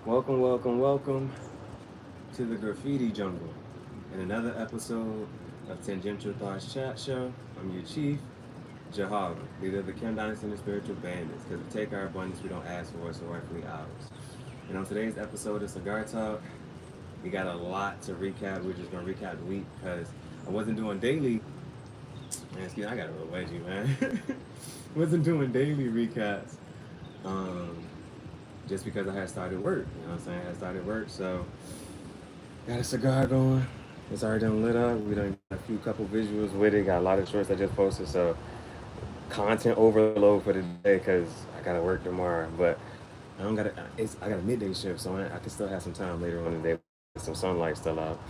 Welcome, welcome, welcome to the Graffiti Jungle and another episode of Tangential Thoughts Chat Show. I'm your chief, Jehovah, leader of the Kim Dynasty and the Spiritual Bandits, because we take our abundance, we don't ask for it, so rightfully ours. And on today's episode of Cigar Talk, we got a lot to recap. We're just going to recap the week because I wasn't doing daily. Man, excuse me, I got a little wedgie, man. Wasn't doing daily recaps. Um, just because I had started work. You know what I'm saying? I had started work, so got a cigar going. It's already done lit up. We done got a couple visuals with it. Got a lot of shorts I just posted, so content overload for the day because I gotta work tomorrow. But I don't gotta. I got a midday shift, so I can still have some time later on in the day. Some sunlight still out.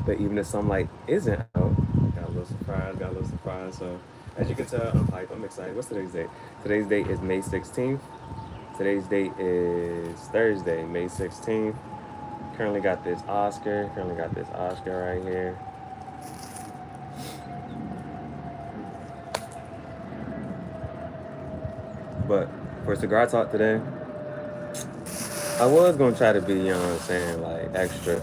But even if sunlight isn't out, got a little surprise. Got a little surprise. So as you can tell, I'm hyped. I'm excited. What's today's date? Today's date is May 16th. Today's date is Thursday, May 16th. Currently got this Oscar right here. But for Cigar Talk today, I was going to try to be, you know what I'm saying, like extra,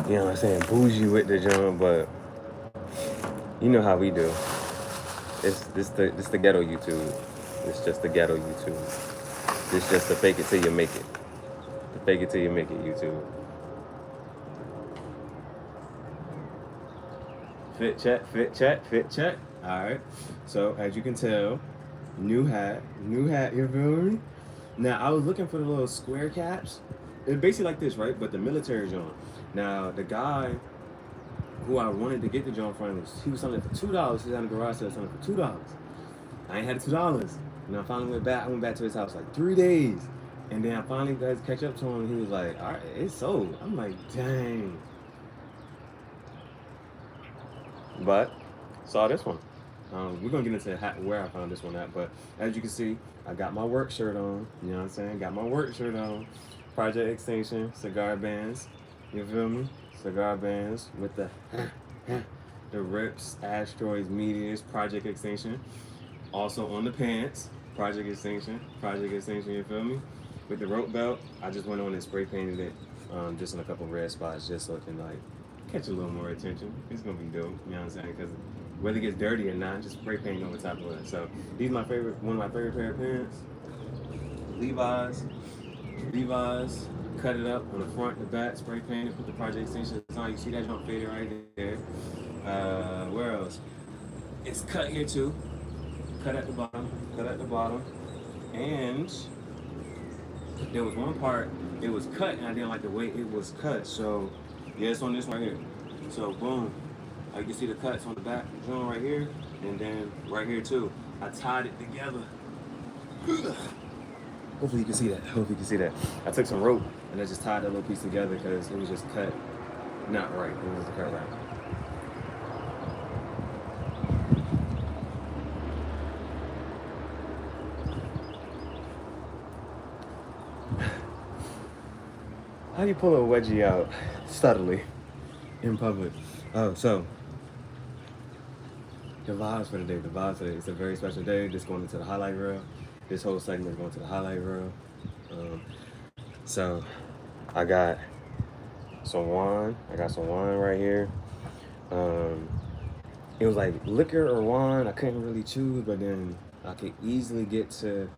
you know what I'm saying, bougie with the jump, but you know how we do. It's the ghetto YouTube. It's just the ghetto YouTube. It's just the fake it till you make it. The fake it till you make it YouTube. Fit check, fit check, fit check. All right. So as you can tell, new hat, you feel me? Now I was looking for the little square caps. It's basically like this, right? But the military joint. Now the guy who I wanted to get the joint from, he was selling it for $2. He's on the garage sale selling it for $2. I ain't had $2. And I finally went back. I went back to his house like 3 days. And then I finally got to catch up to him. And he was like, all right, it's sold. I'm like, dang. But saw this one. We're going to get into where I found this one at. But as you can see, I got my work shirt on. You know what I'm saying? Got my work shirt on. Project Extinction, cigar bands. You feel me? Cigar bands with the rips, asteroids, meteors, Project Extinction. Also on the pants, Project Extinction, you feel me? With the rope belt, I just went on and spray painted it just in a couple red spots just so it can like catch a little more attention. It's gonna be dope, you know what I'm saying? Because whether it gets dirty or not, just spray painting over top of it. So these are one of my favorite pair of pants. Levi's, cut it up on the front, the back, spray painted, put the Project Extinction on. You see that jump faded right there. Where else? It's cut here too. Cut at the bottom. And there was one part, it was cut, and I didn't like the way it was cut. So, yeah, it's on this right here. So, boom. You can see the cuts on the back, joint right here, and then right here too. I tied it together. Hopefully you can see that. I took some rope, and I just tied that little piece together because it was just cut not right. It wasn't cut right. How do you pull a wedgie out subtly in public? Oh, so the vibes for the day. It's a very special day. Just going into the highlight reel. This whole segment is going to the highlight reel. So I got some wine. Right here. It was like liquor or wine. I couldn't really choose, but then I could easily get to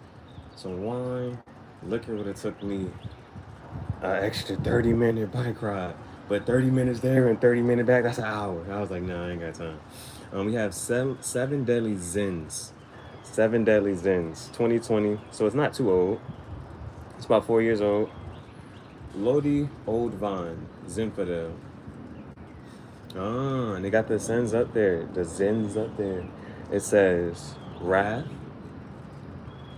some wine. Liquor would have took me an extra 30-minute bike ride. But 30 minutes there and 30 minutes back, that's an hour. I was like, nah, I ain't got time. We have seven Deadly Zins. 2020. So it's not too old. It's about 4 years old. Lodi Old Vine, Zinfandel. Oh, and they got the Zins up there. It says Wrath.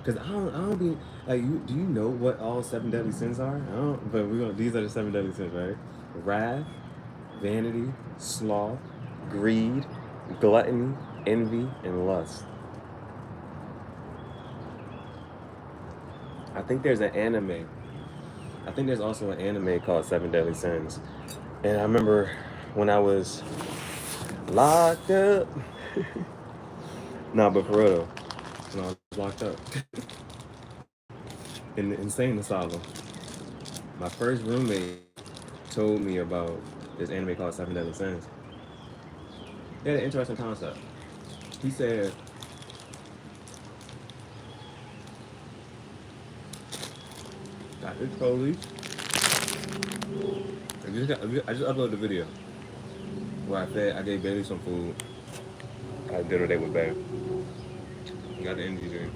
Cause I don't be like you. Do you know what all 7 deadly sins are? I don't. But these are the 7 deadly sins, right? Wrath, vanity, sloth, greed, gluttony, envy, and lust. I think there's an anime. I think there's also an anime called 7 Deadly Sins. And I remember when I was locked up. Nah, but for real though, when I was locked up, in the insane asylum. My first roommate told me about this anime called Seven Deadly Sins. They had an interesting concept. He said, "Got this police." I just uploaded the video where I gave Bailey some food. I did a date with Bailey. Got the energy drink.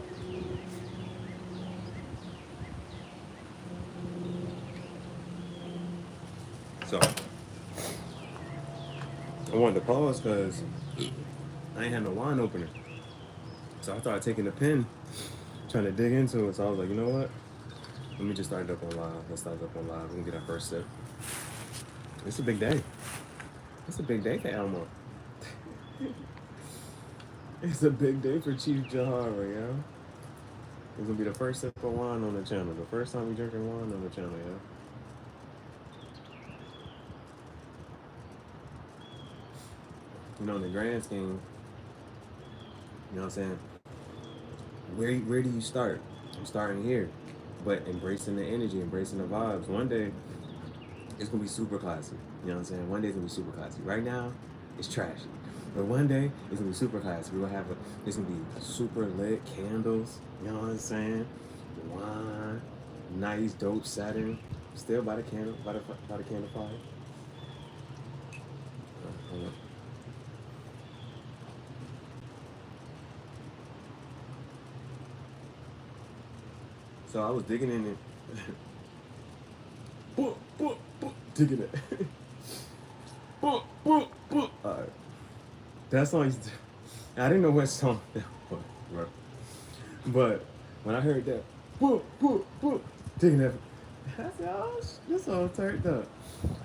So I wanted to pause because I ain't had no wine opener. So I started taking the pen, trying to dig into it. So I was like, you know what? Let me just start it up on live. Let's start it up on live. We're gonna get our first sip. It's a big day. It's a big day for Elmo. It's a big day for Chief Jahara, yo. It's gonna be the first sip of wine on the channel. The first time we drinking wine on the channel, yo. You know, in the grand scheme, you know what I'm saying? Where do you start? I'm starting here. But embracing the energy, embracing the vibes. One day, it's gonna be super classy. You know what I'm saying? One day it's gonna be super classy. Right now, it's trashy. But one day, it's gonna be super classy. We're gonna have it's gonna be super lit candles. You know what I'm saying? Wine, nice, dope setting. Still by the candle, by the candle fire. Hold on. So I was digging in it. Digging it. Alright. That song used to, I didn't know what song that was, bro. But when I heard that, digging it, I said, oh, this song turned up.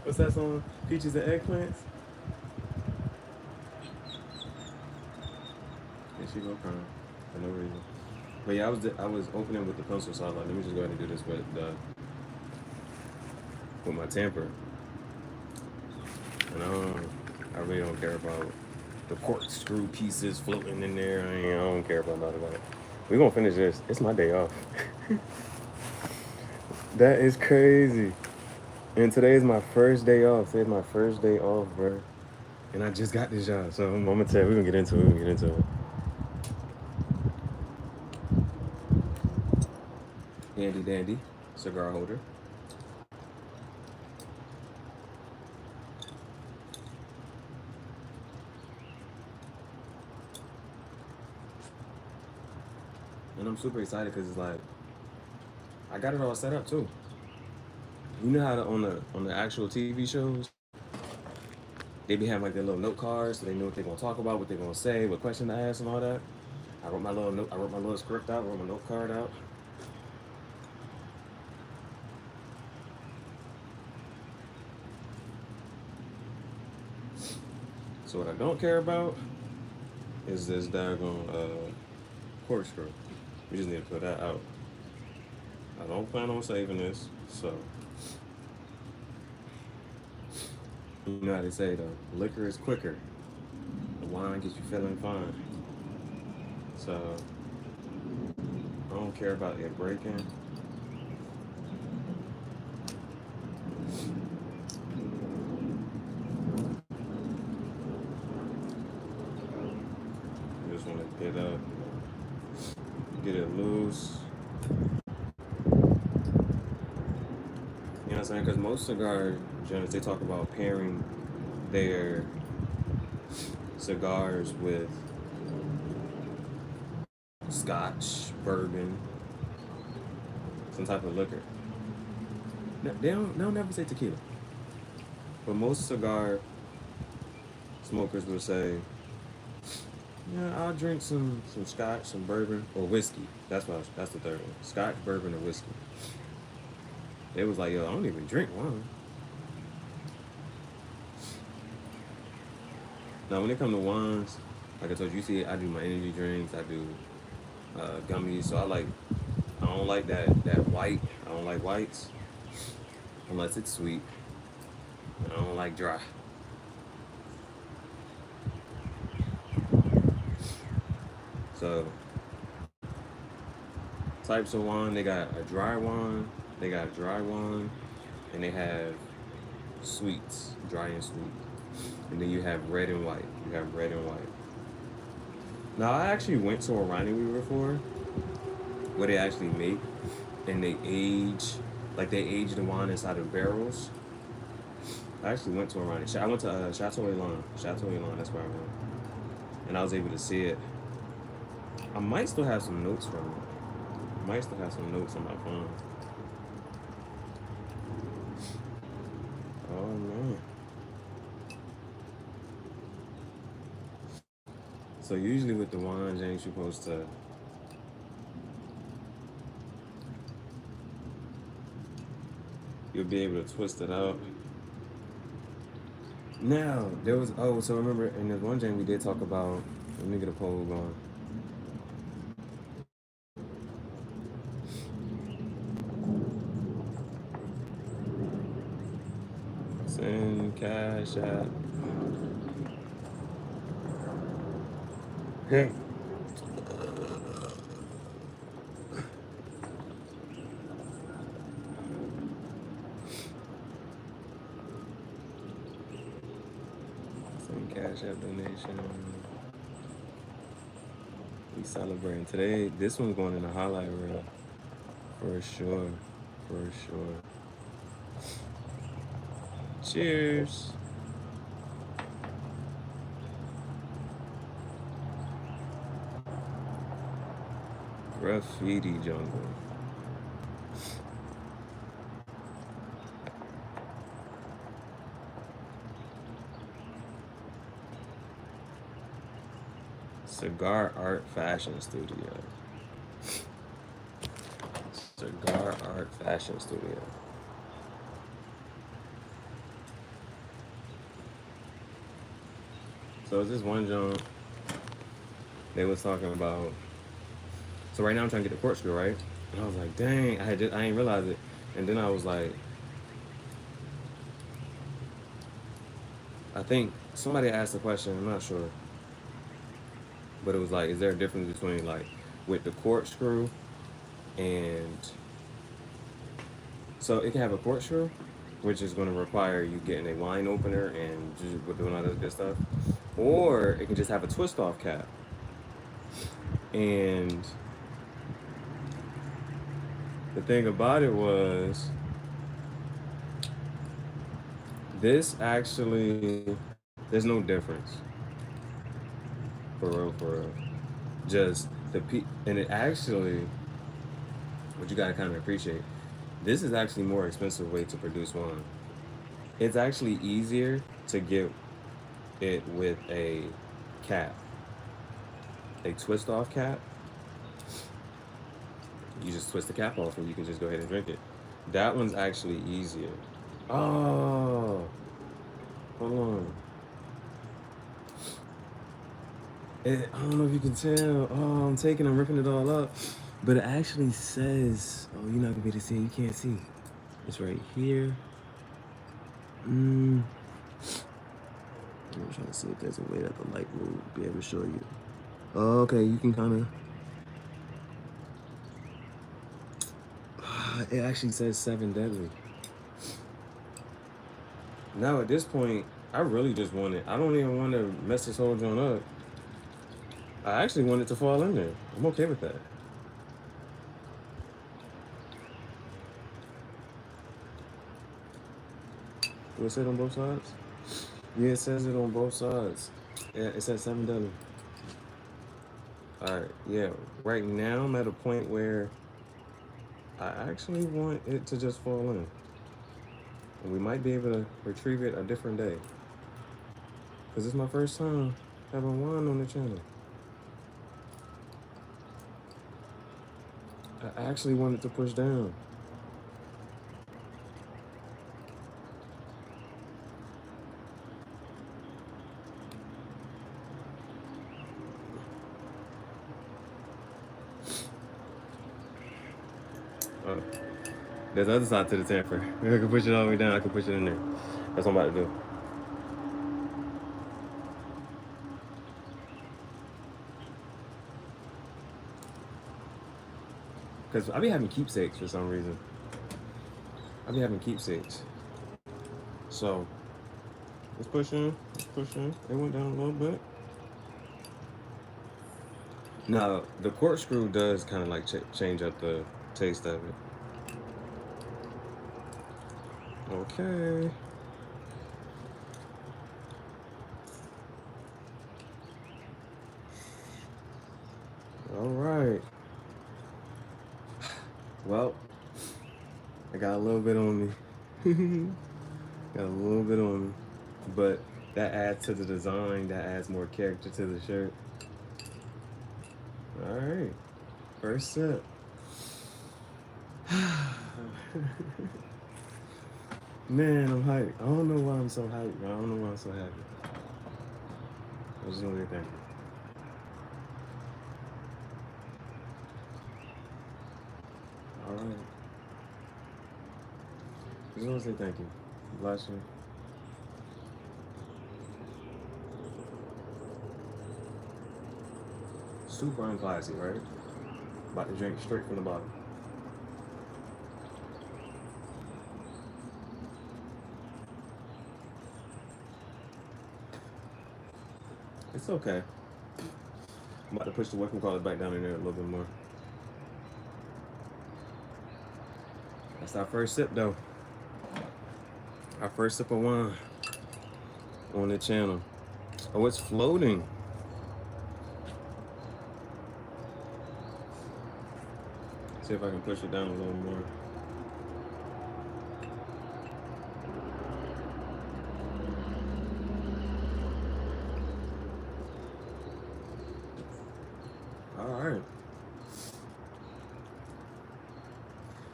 What's that song? Peaches and Eggplants? And she go crying for no reason. But yeah, I was opening with the pencil, so I was like, let me just go ahead and do this with my tamper. And I really don't care about the corkscrew pieces floating in there. I don't care about none of that. We're gonna finish this. It's my day off. That is crazy. And today is my first day off. Today's my first day off, bro. And I just got this job, so I'm gonna tell you, we're gonna get into it. Handy dandy cigar holder. And I'm super excited because it's like I got it all set up too. You know how on the actual TV shows, they be having like their little note cards so they know what they're gonna talk about, what they're gonna say, what question to ask and all that. I wrote my little script out, wrote my note card out. So what I don't care about is this daggone corkscrew. We just need to put that out. I don't plan on saving this, so you know how they say though, liquor is quicker. The wine gets you feeling fine. So I don't care about it breaking. I just want to get it loose. You know what I'm saying? Because most cigar joints, they talk about pairing their cigars with scotch, bourbon, some type of liquor. They'll never say tequila. But most cigar smokers will say, yeah, I'll drink some scotch, some bourbon, or whiskey. That's the third one. Scotch, bourbon, or whiskey. It was like, yo, I don't even drink wine. Now, when it comes to wines, like I told you, see, I do my energy drinks, I do gummies. So I don't like that white. I don't like whites unless it's sweet. I don't like dry. So types of wine. They got a dry wine, they got a dry wine, and they have sweets, dry and sweet. And then you have red and white. You have red and white. Now I actually went to a winery before where they actually make and they age, like they age the wine inside of barrels. I actually went to a winery. I went to Chateau Elan. Chateau Elan, that's where I went. And I was able to see it. I might still have some notes from it. I might still have some notes on my phone. Oh man. So usually with the wines, you ain't supposed to. You'll be able to twist it out. Now there was so remember in this one thing we did talk about. Let me get a poll going. Send cash app. Hey. Send cash app donation. We celebrating today. This one's going in the highlight reel. For sure. For sure. Cheers. Graffiti Jungle. Cigar Art Fashion Studio. Cigar Art Fashion Studio. So is this one jump they was talking about? So right now I'm trying to get the corkscrew, right? And I was like, dang, I ain't realize it. And then I was like, I think somebody asked the question, I'm not sure. But it was like, is there a difference between like with the corkscrew and so it can have a corkscrew, which is going to require you getting a wine opener and just doing all this good stuff, or it can just have a twist off cap. And the thing about it was, this actually, there's no difference. For real, for real. Just and it actually, what you gotta kind of appreciate, this is actually more expensive way to produce wine. It's actually easier to get it with a cap, a twist off cap. You just twist the cap off and you can just go ahead and drink it. That one's actually easier. Oh, hold on. I don't know if you can tell. Oh, I'm ripping it all up. But it actually says, oh, you're not gonna be able to see it. You can't see. It's right here. I'm trying to see if there's a way that the light will be able to show you. Oh, okay, you can kind of. It actually says 7 deadly. Now at this point, I really just want it. I don't even want to mess this whole joint up. I actually want it to fall in there. I'm okay with that. Do it say it on both sides? Yeah, it says it on both sides. Yeah, it says 7 deadly. All right, yeah. Right now, I'm at a point where I actually want it to just fall in. And we might be able to retrieve it a different day. Because it's my first time having wine on the channel. I actually wanted to push down. There's the other side to the tamper. I can push it all the way down. I can push it in there. That's what I'm about to do. Because I be having keepsakes for some reason. I be having keepsakes. So, let's push in. Let's push in. It went down a little bit. Now, the corkscrew does kind of like change up the taste of it. Okay. All right. Well, I got a little bit on me. Got a little bit on me. But that adds to the design, that adds more character to the shirt. All right. First sip. Man, I'm hyped. I don't know why I'm so hyped, bro. I don't know why I'm so happy. I just want to say thank you. All right. I just want to say thank you. Bless you. Super unclassy, right? About to drink straight from the bottle. It's okay. I'm about to push the whatchamacallit back down in there a little bit more. That's our first sip, though. Our first sip of wine on the channel. Oh, it's floating. See if I can push it down a little more. All right.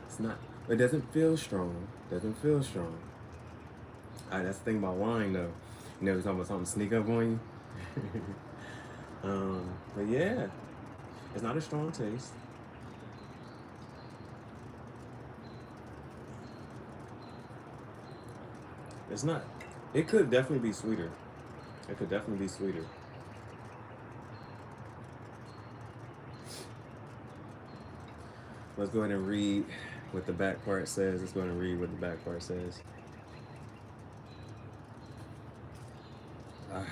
It's not. It doesn't feel strong. Doesn't feel strong. All right, that's the thing about wine, though. You never talking about something sneak up on you. But yeah, it's not a strong taste. It's not. It could definitely be sweeter. It could definitely be sweeter. Let's go ahead and read what the back part says. Let's go ahead and read what the back part says. All right.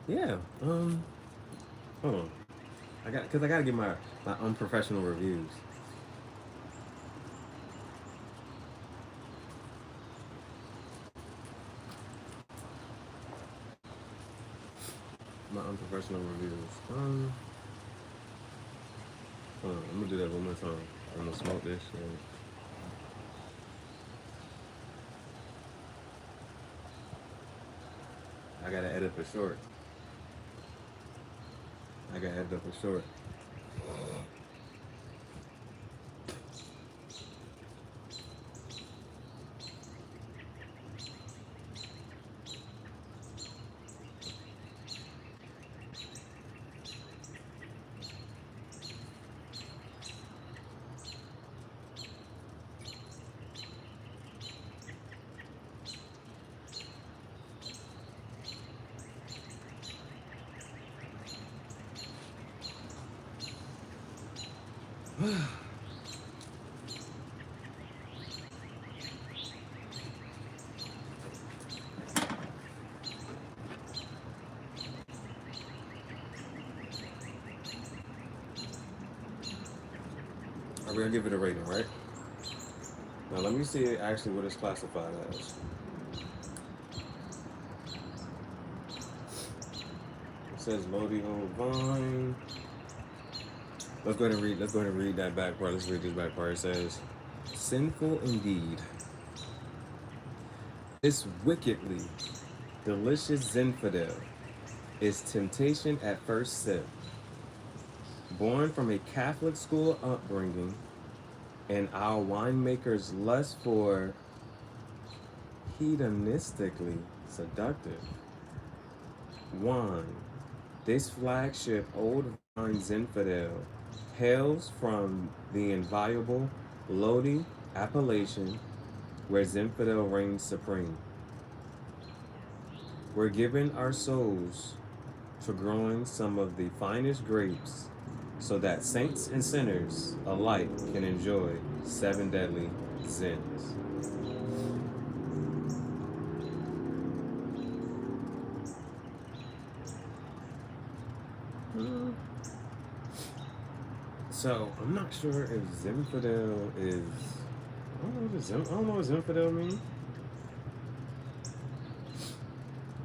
Yeah. Hold on. I gotta give my unprofessional reviews. My unprofessional reviews. Hold on, I'm gonna do that one more time. I'm gonna smoke this. I gotta edit for short. I gotta edit for short. We're gonna give it a rating, right? Now let me see actually what it's classified as. It says Lodi Old Vine. Let's go ahead and read that back part. Let's read this back part. It says, sinful indeed. This wickedly delicious Zinfandel is temptation at first sip. Born from a Catholic school upbringing and our winemaker's lust for hedonistically seductive wine, this flagship old vine Zinfandel hails from the inviolable Lodi appellation where Zinfandel reigns supreme. We're giving our souls to growing some of the finest grapes so that saints and sinners alike can enjoy 7 deadly sins. So I'm not sure if Zinfandel is. I don't know what Zinfandel means.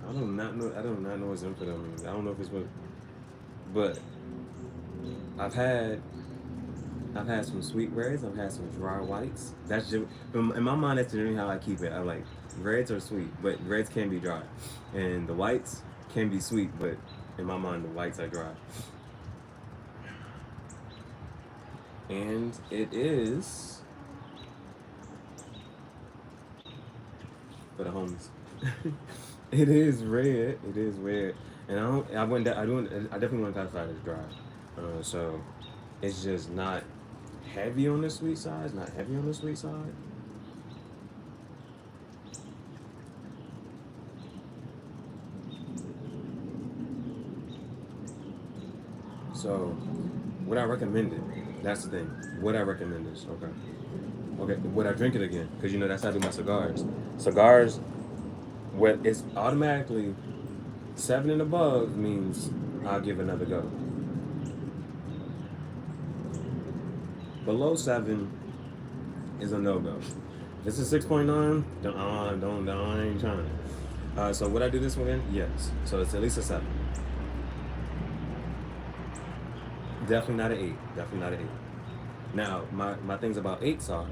I do not know what Zinfandel means. I don't know if it's what, but I've had some sweet reds. I've had some dry whites. That's just in my mind. That's generally how I keep it. I like reds are sweet, but reds can be dry, and the whites can be sweet, but in my mind the whites are dry. And it is for the homies. It is red. It is red, and I definitely want to classify it as dry. So it's just not heavy on the sweet side. It's not heavy on the sweet side. So would I recommend it? That's the thing. Would I recommend this? Okay. Okay. Would I drink it again? Because that's how I do my cigars. Cigars, what it's automatically 7 and above means I'll give another go. Below 7 is a no-go. This is 6.9. I ain't trying. So would I do this one again? Yes. So it's at least a 7. Definitely not an 8. Definitely not an 8. Now, my things about 8s are,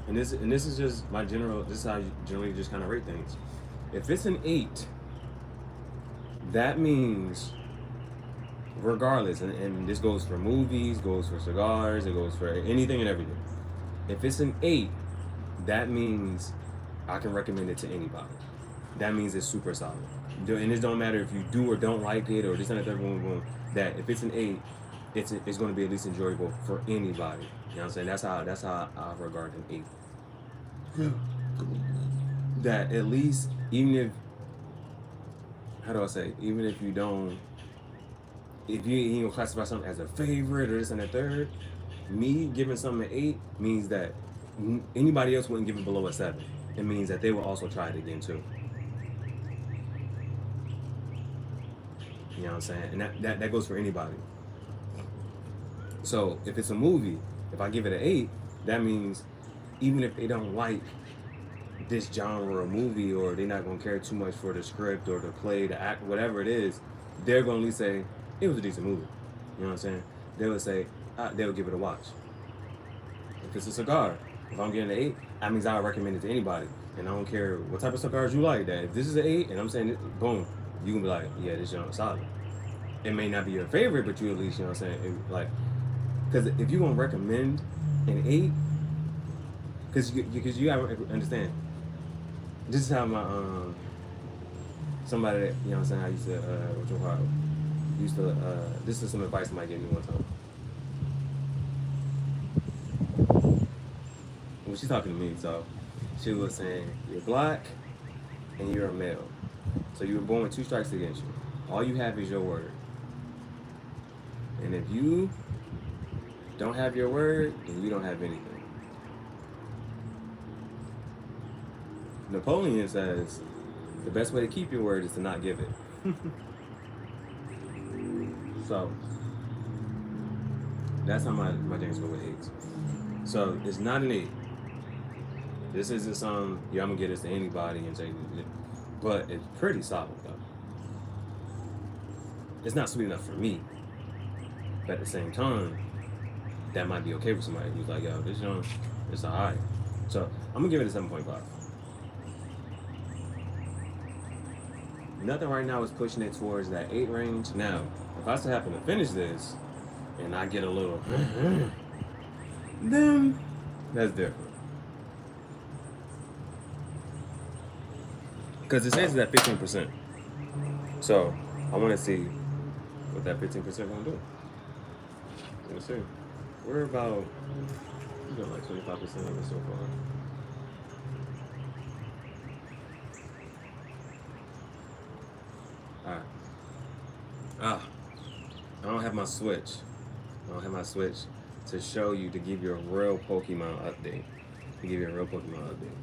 and this is just my general. This is how I generally just kind of rate things. If it's an 8, that means, regardless, and this goes for movies, goes for cigars, it goes for anything and everything. If it's an 8, that means I can recommend it to anybody. That means it's super solid. And it don't matter if you do or don't like it or this and that, boom, boom. That if it's an 8, it's going to be at least enjoyable for anybody. You know what I'm saying? That's how I regard an 8. That at least, even if, how do I say, even if you don't, if you don't classify something as a favorite or this and the third, me giving something an 8 means that anybody else wouldn't give it below a 7. It means that they will also try it again too. You know what I'm saying? And that goes for anybody. So if it's a movie, if I give it an 8, that means even if they don't like this genre of movie, or they're not going to care too much for the script or the play, the act, whatever it is, they're going to at least say, it was a decent movie. You know what I'm saying? They would say, they would give it a watch. If it's a cigar, if I'm getting an 8, that means I would recommend it to anybody. And I don't care what type of cigars you like. That if this is an 8 and I'm saying it, boom, you can be like, yeah, this joint is solid. It may not be your favorite, but you at least, you know what I'm saying? Because if you're going to recommend an 8, because you got to understand, this is how my, somebody that, you know what I'm saying, I used to, this is some advice somebody gave me one time. Well, she's talking to me, so she was saying, you're black and you're a male. So you were born with 2 strikes against you. All you have is your word. And if you don't have your word, then you don't have anything. Napoleon says, the best way to keep your word is to not give it. So, that's how my things go with 8s. So, it's not an 8. This isn't some, I'm going to get this to anybody and say, but it's pretty solid, though. It's not sweet enough for me. But at the same time, that might be okay for somebody who's like, yo, this joint, it's alright. So, I'm going to give it a 7.5. Nothing right now is pushing it towards that 8 range. Now, if I still happen to finish this, and I get a little, then that's different. Because it says it's at 15%. So, I want to see what that 15% going to do. Let's see. We're about, we've got like 25% of it so far. my Switch. I don't have my Switch to show you, to give you a real Pokemon update. To give you a real Pokemon update.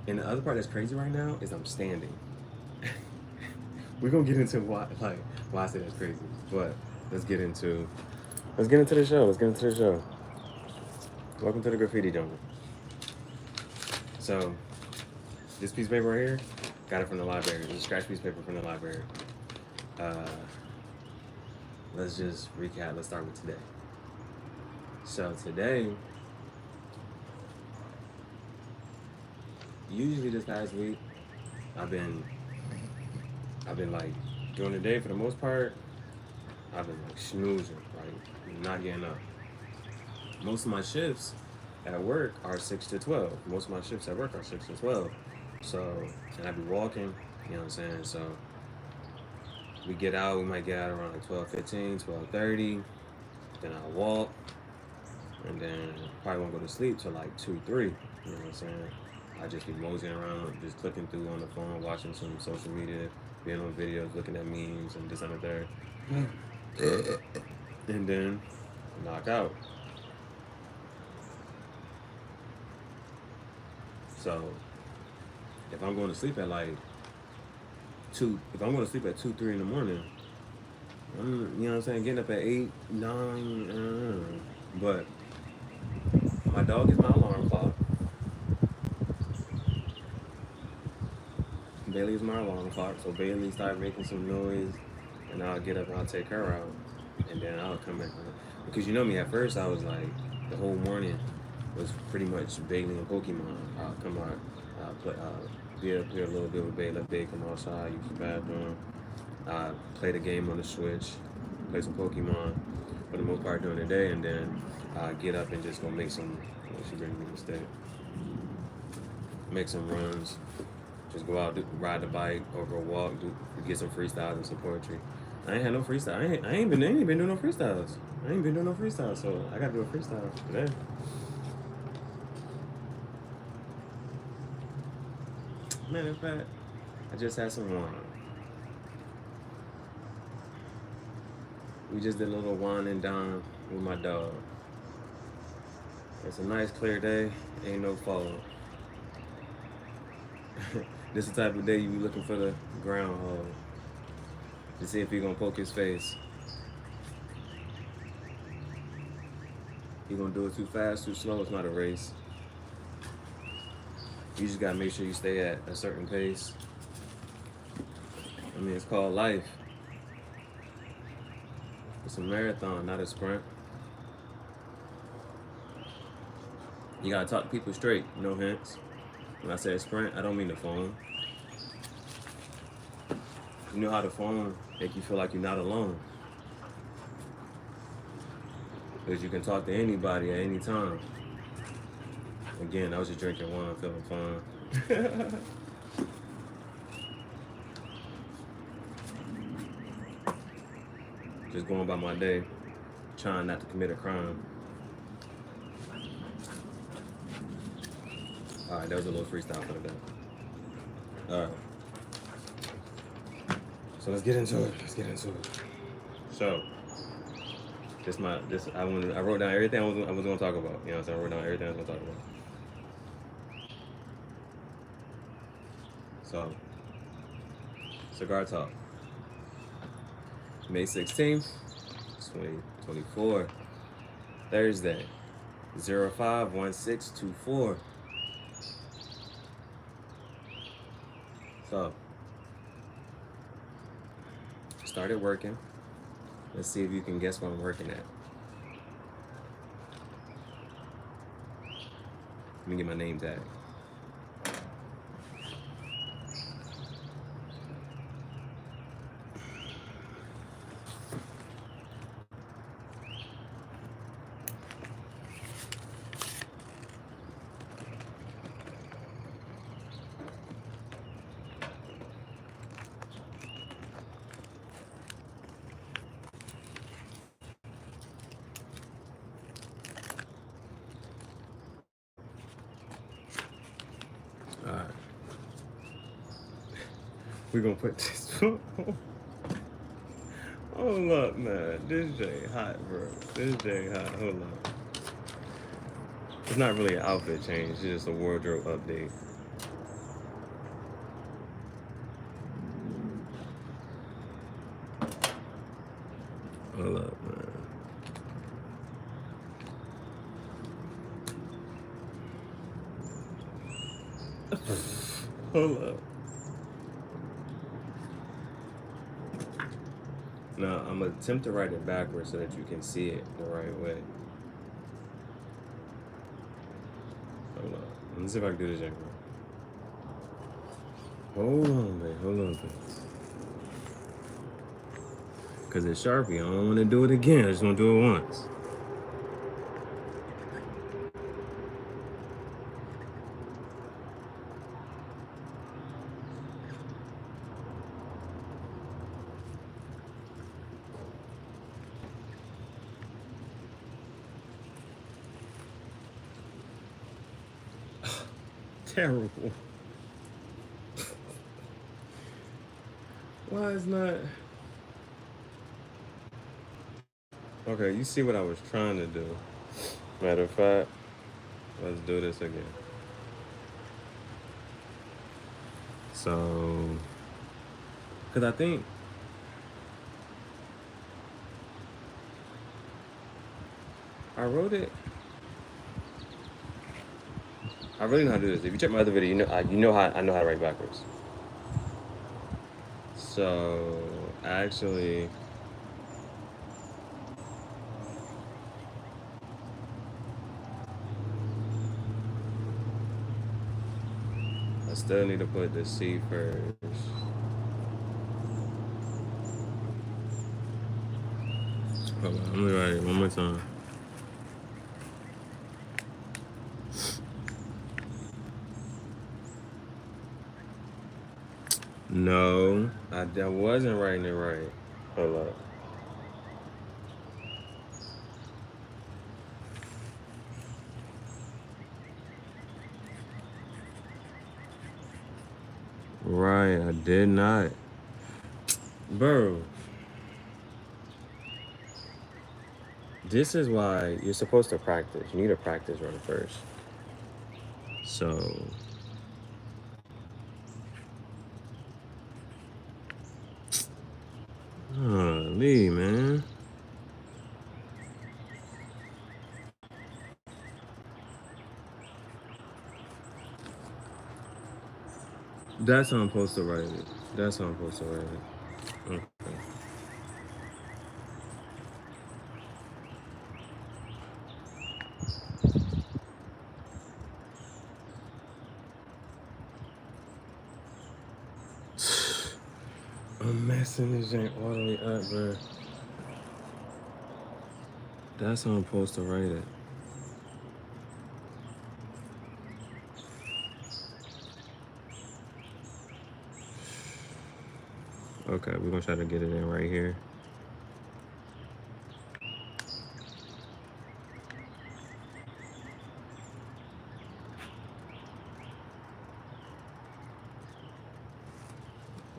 And the other part that's crazy right now is I'm standing. We're gonna get into why I say that's crazy. But let's get into the show. Welcome to the Graffiti Jungle. So this piece of paper right here, got it from the library. It's a scratch piece of paper from the library. Let's just recap. Let's start with today. So today, usually this past week, I've been like during the day for the most part, I've been like snoozing, like not getting up. Most of my shifts at work are 6 to 12. Most of my shifts at work are 6 to 12. So, and I be walking, you know what I'm saying? So we might get out around like 12:15, 12:30. Then I'll walk, and then probably won't go to sleep till like 2, 3. You know what I'm saying? I just be moseying around, just clicking through on the phone, watching some social media, being on videos, looking at memes and this and the third. And then knock out. So if I'm going to sleep at like 2, if I'm going to sleep at 2, 3 in the morning, I'm, you know what I'm saying, getting up at 8, 9, but my dog is my alarm clock. Bailey is my alarm clock, so Bailey started making some noise, and I'll get up and I'll take her out, and then I'll come back. Because you know me, at first I was like, the whole morning was pretty much Bailey and Pokemon. I'll come out, play a little bit with Bailey, let Bailey come outside, use the bathroom. Play the game on the Switch, play some Pokemon for the most part during the day, and then get up and just go make some, she brings me the stick, make some runs, just go out, ride the bike, or go walk, get some freestyles and some poetry. I ain't had no freestyle. I ain't been doing no freestyles. So I gotta do a freestyle today. Matter of fact, I just had some wine. We just did a little wine and dine with my dog. It's a nice clear day, ain't no fog. This is the type of day you be looking for the groundhog to see if he gonna poke his face. He gonna do it too fast, too slow, it's not a race. You just gotta make sure you stay at a certain pace. I mean, it's called life. It's a marathon, not a sprint. You gotta talk to people straight, no hints. When I say sprint, I don't mean the phone. You know how the phone make you feel like you're not alone. Because you can talk to anybody at any time. Again, I was just drinking wine, feeling fine. Just going about my day, trying not to commit a crime. All right, that was a little freestyle for the day. All right. So let's get into it. So, I wrote down everything I was going to talk about. You know what I'm saying? I wrote down everything I was going to talk about. So, Cigar Talk. May 16th, 2024. Thursday, 051624. So, started working. Let's see if you can guess what I'm working at. Let me get my name tag. Alright. We're gonna put this. Oh Hold up, man. This J hot, bro. This J hot. Hold up. It's not really an outfit change. It's just a wardrobe update. Hold up, man. Hold up. Now, I'm going to attempt to write it backwards so that you can see it the right way. Hold up. Let me see if I can do this right. Hold on, man. Hold on, man. Because it's Sharpie. I don't want to do it again. I just want to do it once. Terrible. Why is not... Okay, you see what I was trying to do. Matter of fact, let's do this again. So, because I think I wrote it. I really know how to do this. If you check my other video, you know how I know how to write backwards. So, actually, I still need to put the C first. Hold on, I'm gonna write it one more time. No, I wasn't writing it right. Hold up. Right, I did not. Bro. This is why you're supposed to practice. You need to practice run first. So... Lee, man. That's how I'm supposed to write it. That's how I'm supposed to write it. Okay. I'm messing this ain't all the way up, bro. That's how I'm supposed to write it. Okay, we're gonna try to get it in right here.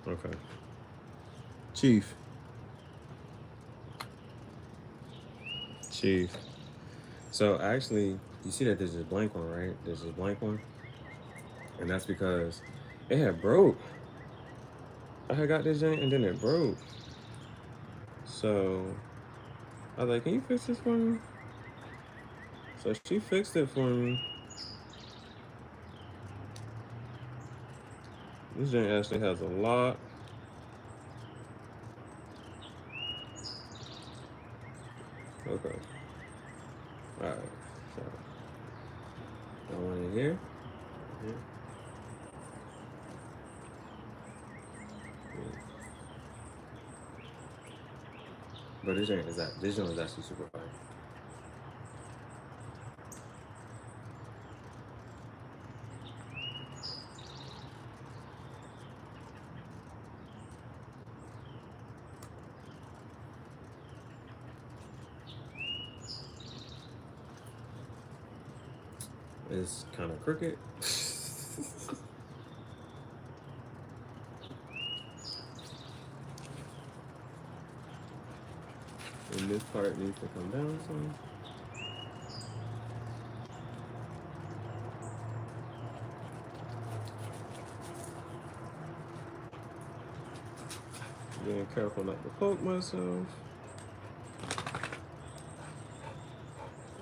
Okay. Chief. So actually, you see that there's this blank one, right? There's this blank one. And that's because it had broke. I had got this joint and then it broke. So I was like, can you fix this for me? So she fixed it for me. This joint actually has a lock. Okay. Alright. So got one in here. Yeah. But this joint is actually super fire. It's kind of crooked. part needs to come down some. Being careful not to poke myself.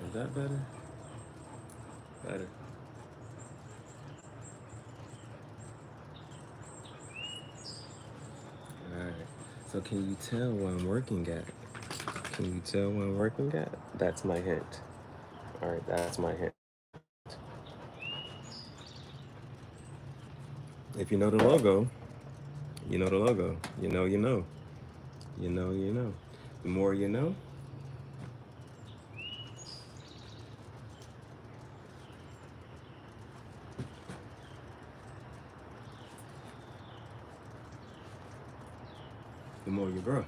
Is that better? Better. Alright. So can you tell what I'm working at? Can you tell what I'm working at? That's my hint. Alright, that's my hint. If you know the logo, you know the logo. You know, you know. You know, you know. The more you know, the more you grow.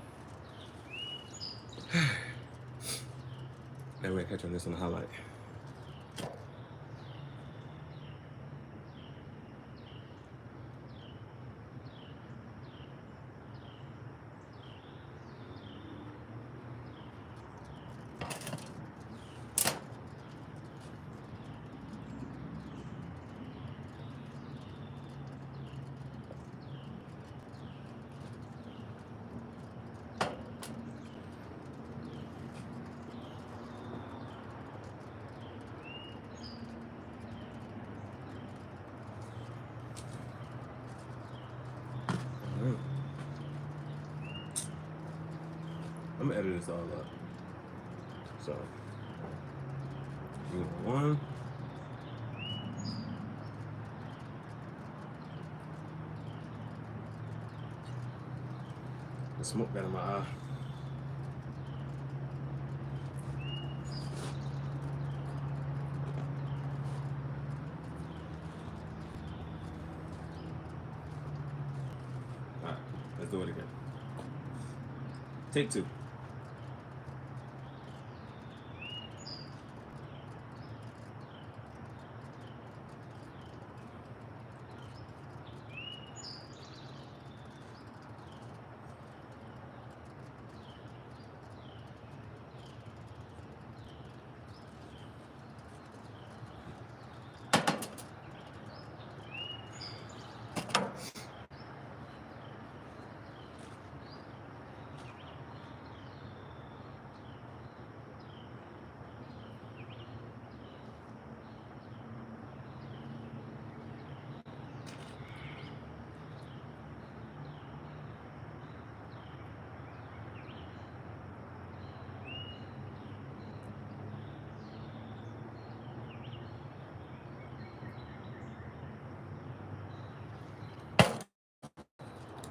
That way I catch on this on the highlight. I'm gonna edit this all up. So, one. The smoke got in my eye. Alright, let's do it again. Take two.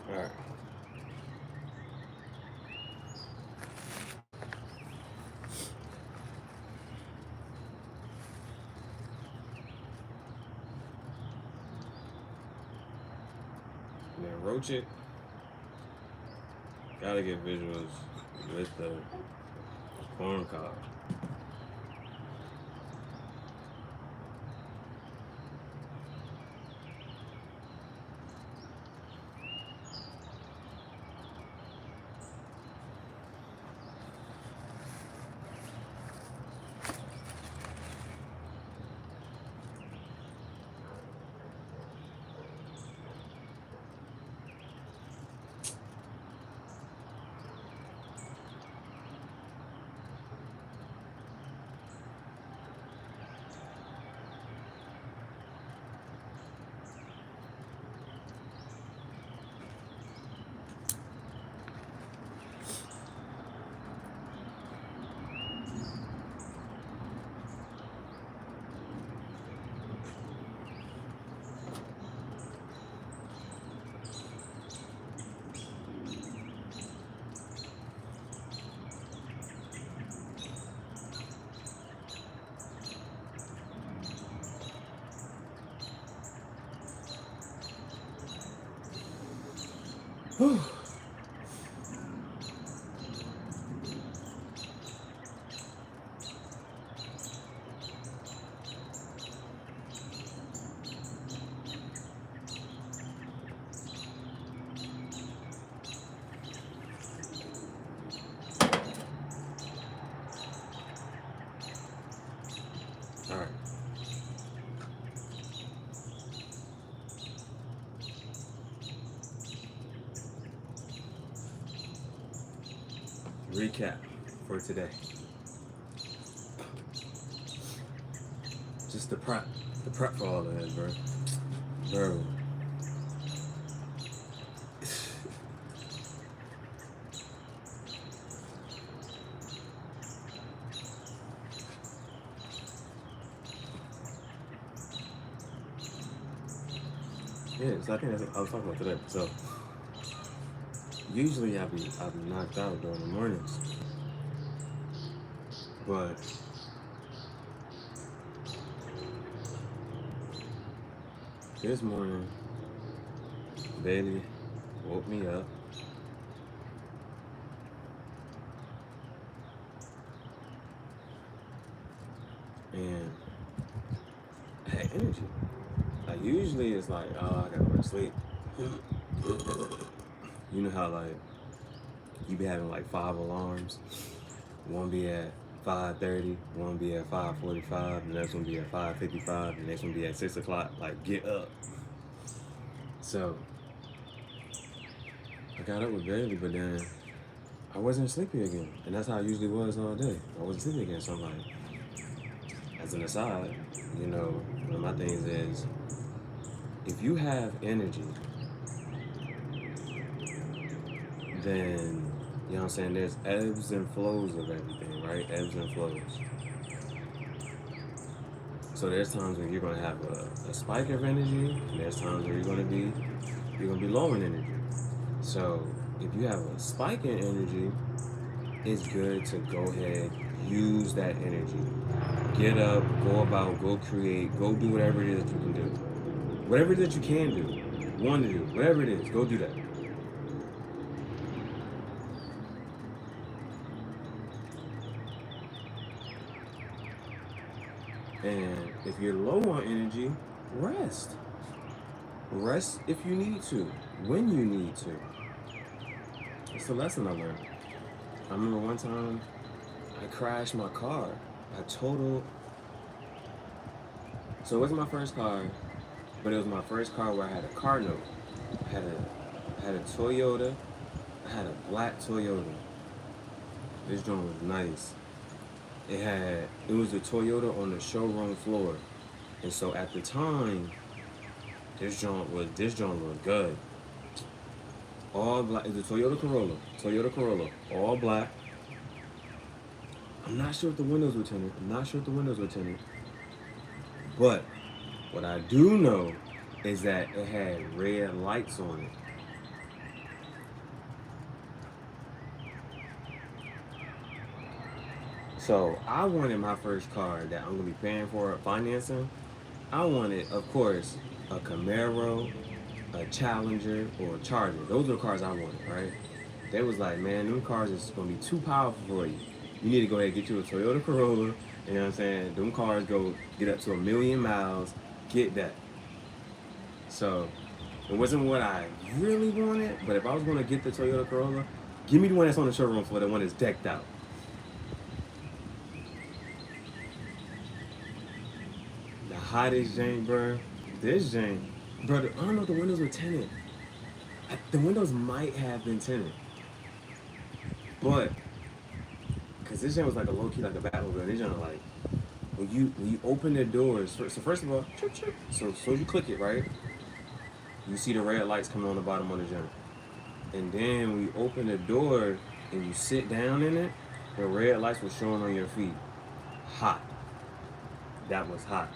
All right. And then roach it. Gotta get visuals with the corn cob. Whew. All right. Recap for today. Just the prep for all of that, bro. Bro. Yeah, so I think that's what I was talking about today. So usually I'll be knocked out during the mornings, but this morning Bailey woke me up, and I had energy. Like usually it's like, oh, I gotta go to sleep. You know how like you be having like 5 alarms. One be at 5:30, one be at 5:45, the next one be at 5:55, the next one be at 6 o'clock. Like get up. So I got up with Bailey, but then I wasn't sleepy again, and that's how I usually was all day. I wasn't sleepy again. So I'm like, as an aside, you know, one of my things is, if you have energy, then, you know what I'm saying, there's ebbs and flows of everything, right? Ebbs and flows. So there's times when you're gonna have a spike of energy, and there's times where you're gonna be low in energy. So if you have a spike in energy, it's good to go ahead, use that energy. Get up, go about, go create, go do whatever it is that you can do. Whatever it is that you can do, want to do, whatever it is, go do that. And if you're low on energy, rest. Rest if you need to, when you need to. It's a lesson I learned. I remember one time I crashed my car. So it wasn't my first car, but it was my first car where I had a car note. I had a Toyota. I had a black Toyota. This joint was nice. It was a Toyota on the showroom floor. And so at the time, this joint was good. All black. It was a Toyota Corolla, all black. I'm not sure if the windows were tinted. But what I do know is that it had red lights on it. So I wanted my first car that I'm gonna be paying for financing. I wanted, of course, a Camaro, a Challenger, or a Charger. Those are the cars I wanted, right? They was like, man, them cars is gonna be too powerful for you. You need to go ahead and get you a Toyota Corolla. You know what I'm saying? Them cars go get up to 1 million miles. Get that. So it wasn't what I really wanted, but if I was gonna get the Toyota Corolla, give me the one that's on the showroom floor, the one that's decked out. The hottest Jane, bro. This Jane, bro. I don't know if the windows were tinted. The windows might have been tinted, but because this Jane was like a low key, like a Batmobile. This Jane like when you open the doors. So first of all, so you click it, right? You see the red lights coming on the bottom of the Jane, and then when you open the door and you sit down in it, the red lights were showing on your feet. Hot. That was hot.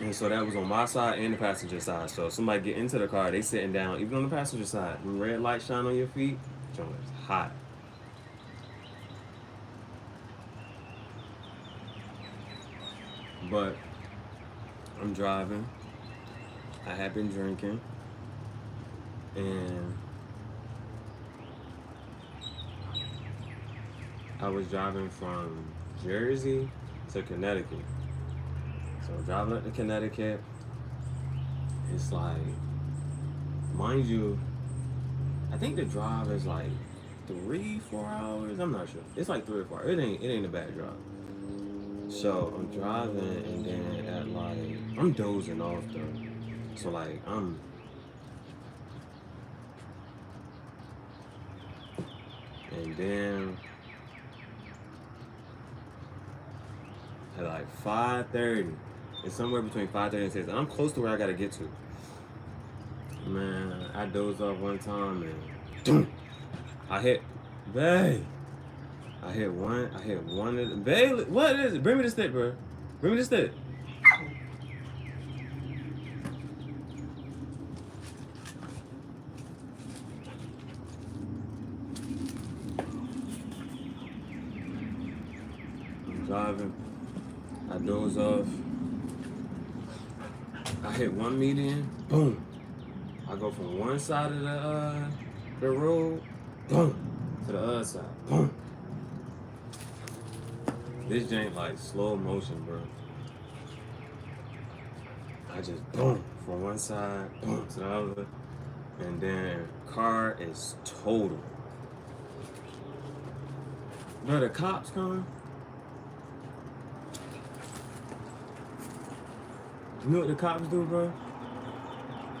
And so that was on my side and the passenger side. So if somebody get into the car, they sitting down, even on the passenger side. When red lights shine on your feet, joint is hot. But I'm driving. I have been drinking, and I was driving from Jersey to Connecticut. So driving up to Connecticut, it's like, mind you, I think the drive is like 3-4 hours. I'm not sure. It's like 3 or 4 hours. It ain't a bad drive. So I'm driving, and then at like, I'm dozing off though. So like and then at like 5:30, it's somewhere between 5:30 and 6. And I'm close to where I gotta get to. Man, I dozed off one time and I hit, babe. I hit one of the, babe, what is it? Bring me the stick, bro. Bring me the stick. I'm driving. I doze off. I hit one median. Boom. I go from one side of the road, boom, to the other side, boom. This jank like slow motion, bro. I just boom from one side, boom to the other, and then car is total. Bro, the cops coming. You know what the cops do, bro?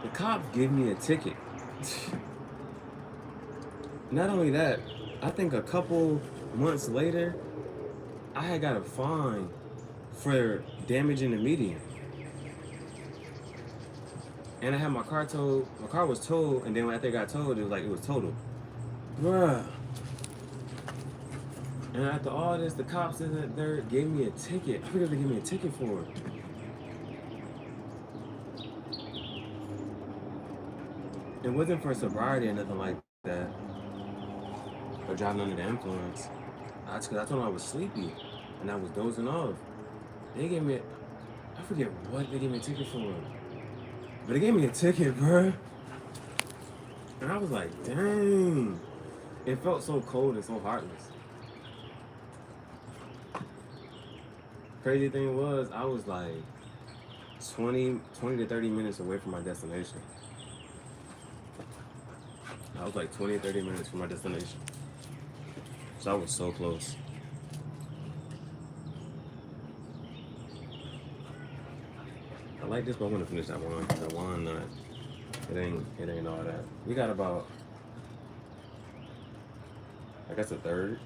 The cops give me a ticket. Not only that, I think a couple months later, I had got a fine for damaging the median. And I had my car towed. My car was towed, and then after it got towed, it was like it was totaled. Bruh. And after all this, the cops in there gave me a ticket. I forget what they gave me a ticket for. It wasn't for sobriety or nothing like that, or driving under the influence. I told them I was sleepy, and I was dozing off. They gave me, I forget what they gave me a ticket for, but they gave me a ticket, bro. And I was like, dang. It felt so cold and so heartless. Crazy thing was, I was like 20 to 30 minutes away from my destination. I was like 20 or 30 minutes from my destination. So I was so close. I like this, but I want to finish that one. That one nut. It ain't all that. We got about, I guess, a third.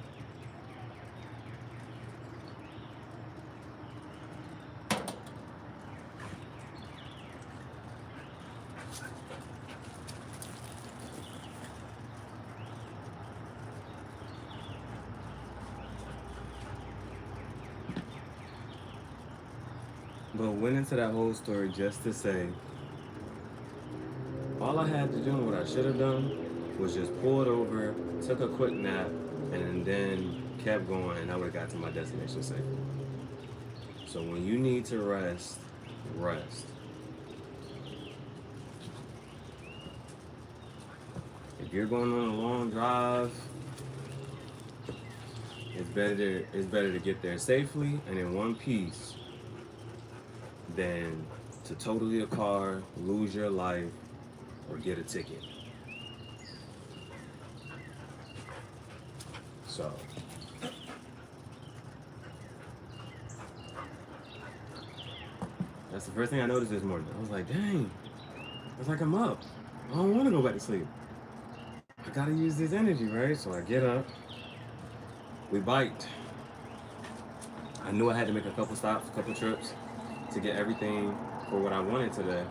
But went into that whole story just to say, all I had to do, what I should have done, was just pull it over, took a quick nap, and then kept going, and I would have got to my destination safely. So when you need to rest, rest. If you're going on a long drive, it's better to get there safely and in one piece than to total your car, lose your life, or get a ticket. So that's the first thing I noticed this morning. I was like, dang. I was like, I'm up. I don't want to go back to sleep. I gotta use this energy, right? So I get up. We biked. I knew I had to make a couple stops, a couple trips to get everything for what I wanted today.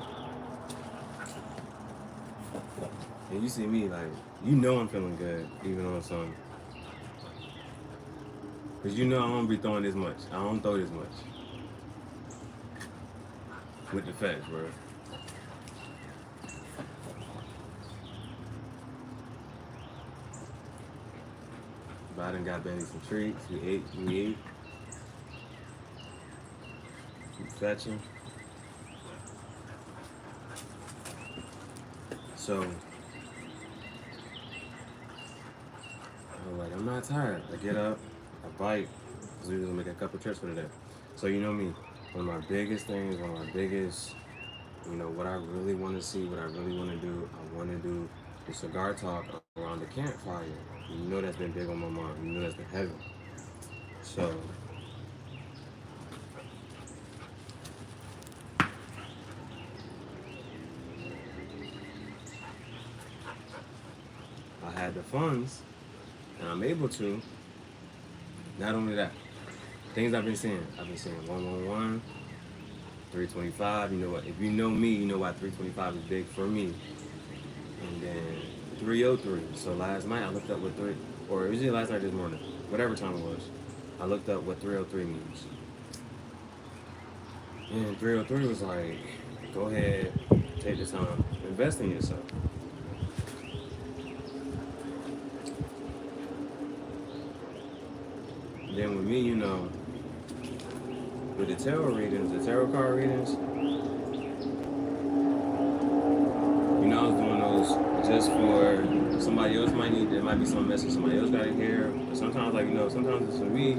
And you see me, like, you know I'm feeling good, even on some. Because you know I don't be throwing this much. I don't throw this much. With the facts, bro. But I done got Benny some treats. We ate. Keep fetching. So, I was like, I'm not tired. I get up, I bike, because we was gonna make a couple trips for today. So you know me, one of my biggest things, what I really want to see, what I really want to do, I want to do the cigar talk around the campfire. You know that's been big on my mind. You know that's been heavy. So, had the funds and I'm able to, not only that, things I've been seeing 111, 325. You know what? If you know me, you know why 325 is big for me. And then 303. So last night I looked up what or it was either last night or this morning, whatever time it was. I looked up what 303 means. And 303 was like, go ahead, take the time, invest in yourself. Then with me, you know, with the tarot card readings, you know, I was doing those just for somebody else might need, there might be some message somebody else got to hear. But sometimes, like, you know, sometimes it's for me,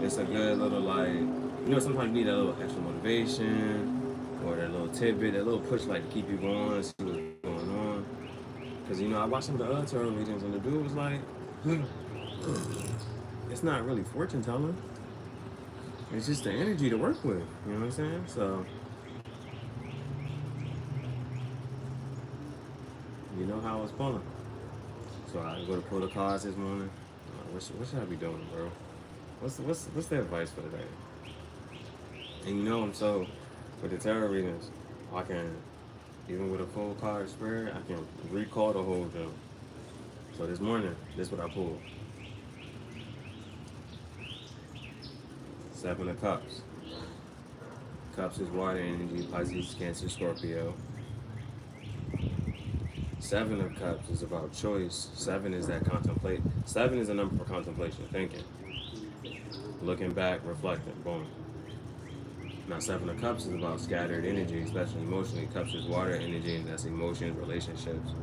it's a good little, like, you know, sometimes you need a little extra motivation or that little tidbit, that little push, like, to keep you going, see what's going on. Because, you know, I watched some of the other tarot readings and the dude was like, it's not really fortune telling. It's just the energy to work with. You know what I'm saying? So, you know how I was pulling. So I go to pull the cards this morning. What should I be doing, bro? What's the advice for today? And you know, so with the tarot readings, I can, even with a full card spread, I can recall the whole thing. So this morning, this is what I pulled. 7 of Cups. Cups is water energy, Pisces, Cancer, Scorpio. 7 of Cups is about choice. 7 is that contemplate. 7 is a number for contemplation, thinking. Looking back, reflecting, boom. Now 7 of Cups is about scattered energy, especially emotionally. Cups is water energy, and that's emotions, relationships.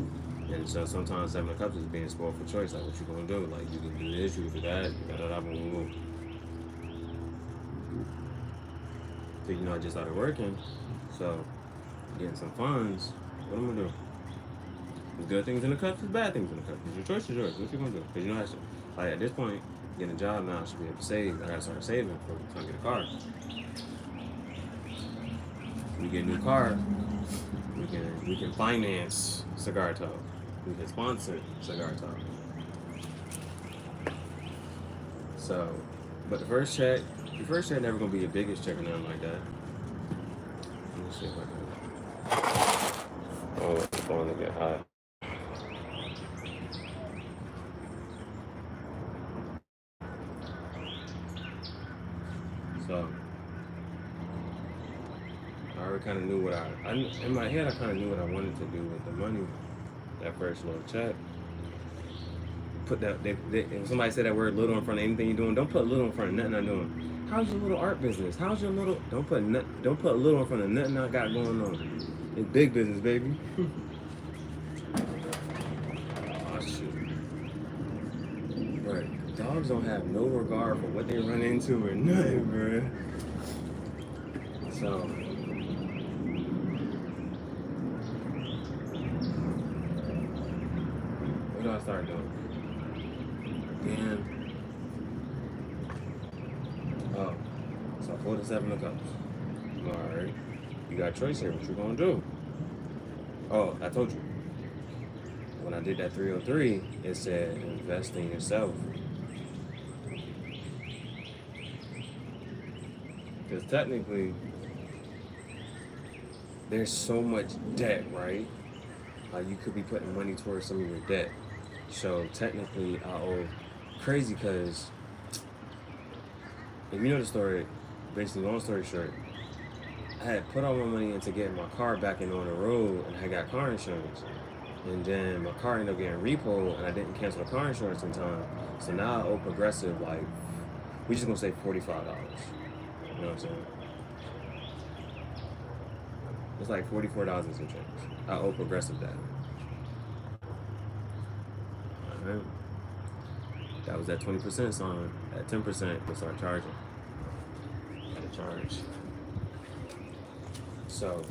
And so sometimes 7 of Cups is being spoiled for choice, like what you gonna do? Like you can do this, you can do that, boom. So, you know, I just started working, so getting some funds. What am I gonna do? There's good things in the cups, there's bad things in the cups. Your choice is yours. What you gonna do? Because you know, like at this point, getting a job now, I should be able to save. I gotta start saving for the time to get a car. We get a new car, we can finance Cigar Talk. We can sponsor Cigar Talk. So, but the first check never gonna be your biggest check or nothing like that. Let me see if I can. Oh, it's going to get hot. So, I already kind of knew what in my head, I kind of knew what I wanted to do with the money, that first little check. Put that, if somebody said that word little in front of anything you're doing, don't put little in front of nothing I'm doing. How's your little art business? How's your little, don't put little in front of nothing I got going on. It's big business, baby. Oh, shoot. Right. Dogs don't have no regard for what they run into or nothing, bro. So, what do I start doing? Then, so I pulled the 7 of Cups. Alright. You got a choice here. What you gonna do? Oh, I told you. When I did that 303, it said invest in yourself. Because technically, there's so much debt, right? You could be putting money towards some of your debt. So technically, I owe crazy because if you know the story, basically, long story short, I had put all my money into getting my car back in on the road, and I got car insurance. And then my car ended up getting repoed, and I didn't cancel the car insurance in time. So now I owe Progressive, like, we just gonna say $45. You know what I'm saying? It's like $44 and some change. I owe Progressive that. Alright. That was that 20% sign. At 10%, we'll start charging. Gotta charge. So,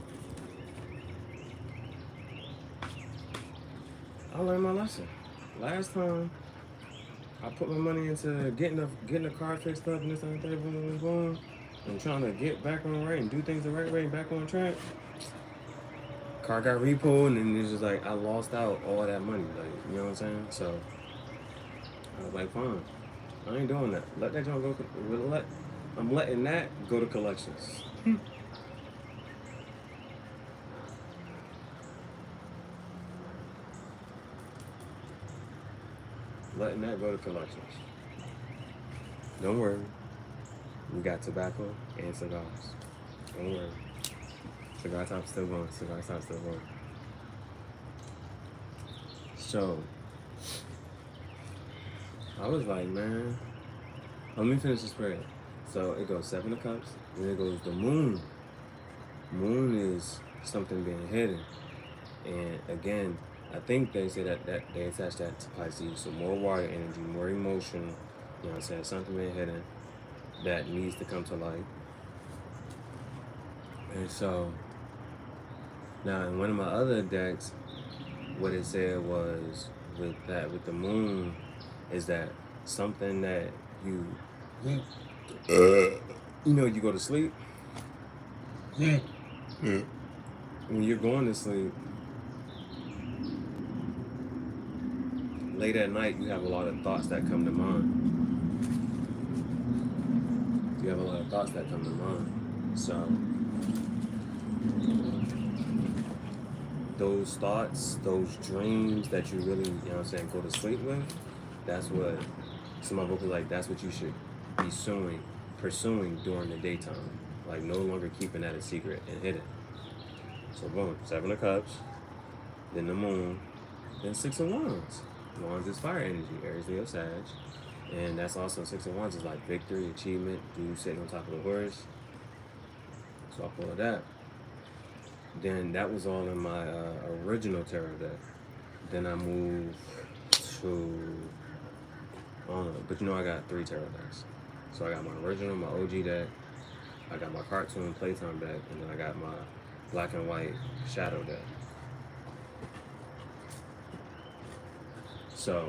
I learned my lesson. Last time, I put my money into getting the car fixed up and this and that, boom, and trying to get back on right and do things the right way and back on track. car got repoed, and then it's just like I lost out all that money. Like, you know what I'm saying? So I was like, fine, I ain't doing that. Let that junk go. I'm letting that go to collections. Letting that go to collections. Don't worry. We got tobacco and cigars. Don't worry. Cigar Top's still going. Cigar Top's still going. So, I was like, man, let me finish the spread. So it goes 7 of cups, then it goes the moon. Moon is something being hidden. And again, I think they say that they attach that to Pisces. So more water energy, more emotion, you know what I'm saying? Something being hidden that needs to come to light. And so, now in one of my other decks, what it said was with the moon is that something that you you go to sleep. When you're going to sleep, late at night, you have a lot of thoughts that come to mind. You have a lot of thoughts that come to mind. So those thoughts, those dreams that you really, you know what I'm saying, go to sleep with, that's what some of my book was like, that's what you should be pursuing during the daytime. Like no longer keeping that a secret and hidden. So boom, 7 of cups, then the moon, then 6 of wands. Wands is fire energy, Aries, Leo, Sag. And that's also 6 of wands is like victory, achievement, dude sitting on top of the horse. So I pulled that. Then that was all in my original tarot deck. Then I moved to, I don't know, but I got 3 tarot decks. So I got my original, my OG deck, I got my cartoon playtime deck, and then I got my black and white shadow deck. So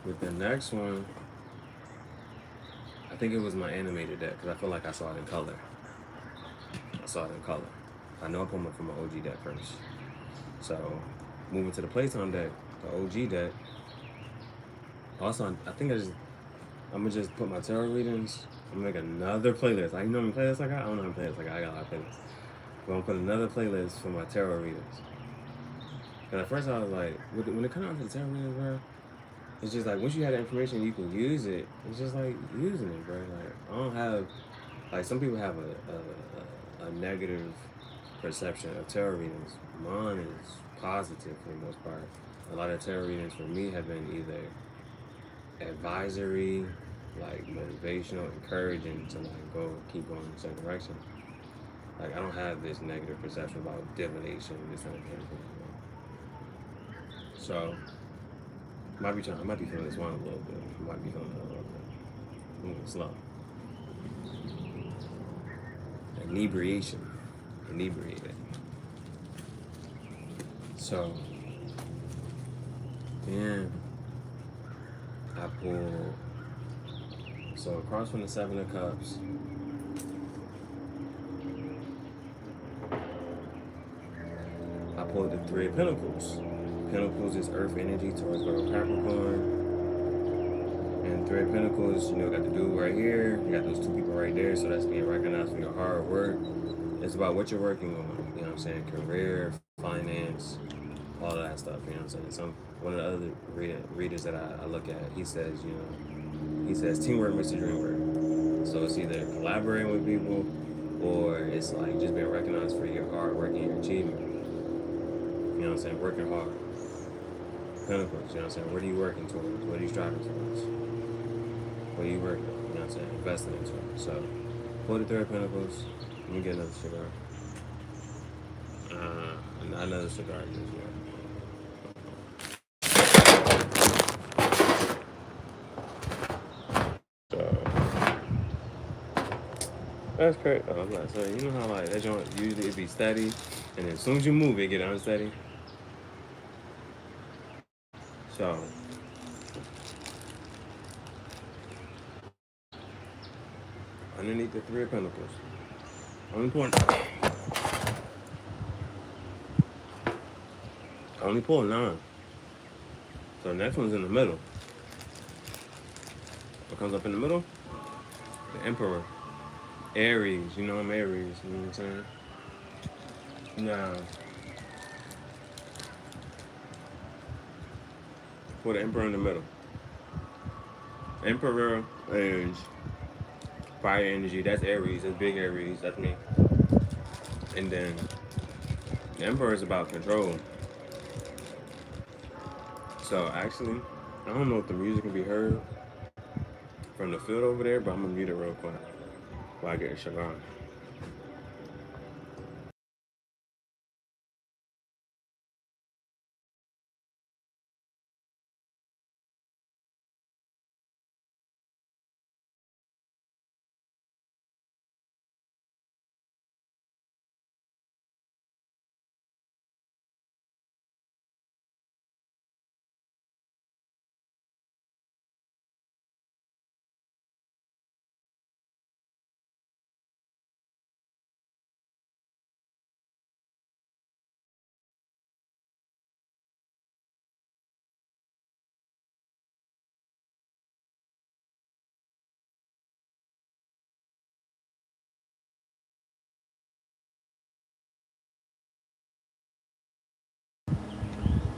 with the next one, I think it was my animated deck because I feel like I saw it in color. I know I pulled it from my OG deck first. So moving to the playtime deck, the OG deck. Also, I think I'm gonna just put my tarot readings. I'm gonna make another playlist. I know how many playlists I got. I don't know how many playlists I got. I got a lot of playlists. But I'm gonna put another playlist for my tarot readings. And at first I was like, when it comes down to the tarot readings, bro, it's just like once you have the information, you can use it. It's just like using it, bro. Like I don't have, like some people have a negative perception of tarot readings. Mine is positive for the most part. A lot of tarot readings for me have been either advisory, like motivational, encouraging to like keep going in a certain direction. Like I don't have this negative perception about divination, this kind of thing. So I might be feeling this one a little bit. I might be feeling it a little bit. Moving slow. Inebriated. So then I pulled, so across from the 7 of Cups, I pulled the 3 of Pentacles. Pentacles is earth energy towards Virgo Capricorn. And 3 of Pentacles, got the dude right here. You got those 2 people right there, so that's being recognized for your hard work. It's about what you're working on, you know what I'm saying? Career, finance, all of that stuff, you know what I'm saying? One of the other readers that I look at, he says, teamwork makes the dream work. So it's either collaborating with people or it's like just being recognized for your hard work and your achievement. You know what I'm saying? Working hard. Pentacles, you know what I'm saying? What are you working towards? What are you striving towards? What are you working on? You know what I'm saying? Investing into it. So, pull the 3 of Pentacles. Let me get another cigar. Another cigar as well. So, that's great. Oh, I'm not saying, you know how like that joint usually it be steady, and then as soon as you move it get unsteady. So underneath the 3 of Pentacles, I'm important. Only pulled 9. So the next one's in the middle. What comes up in the middle? The Emperor. Aries. You know I'm Aries. You know what I'm saying? Now, put the Emperor in the middle. Emperor is fire energy. That's Aries. That's big Aries. That's me. And then the Emperor is about control. So actually, I don't know if the music can be heard from the field over there, but I'm gonna mute it real quick while I get a cigar.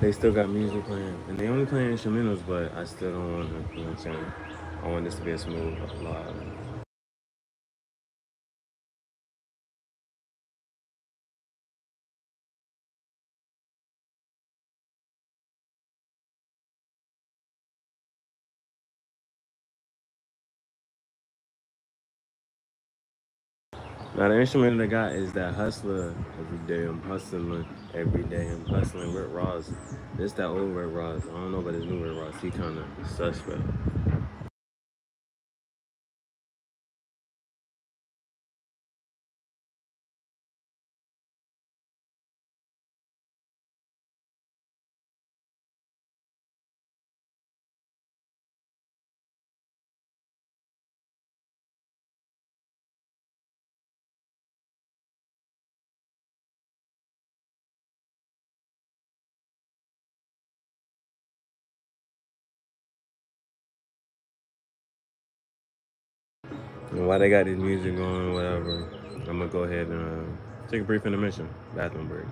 They still got music playing, and they only play instrumentals, but I still don't want to. You know what I'm saying? I want this to be a smooth live. Now the instrument I got is that hustler. Every day I'm hustling. Every day I'm hustling. Rick Ross. This that old Rick Ross. I don't know about his new Rick Ross. He kind of suspect. And while they got this music going, whatever, I'm gonna go ahead and take a brief intermission, bathroom break.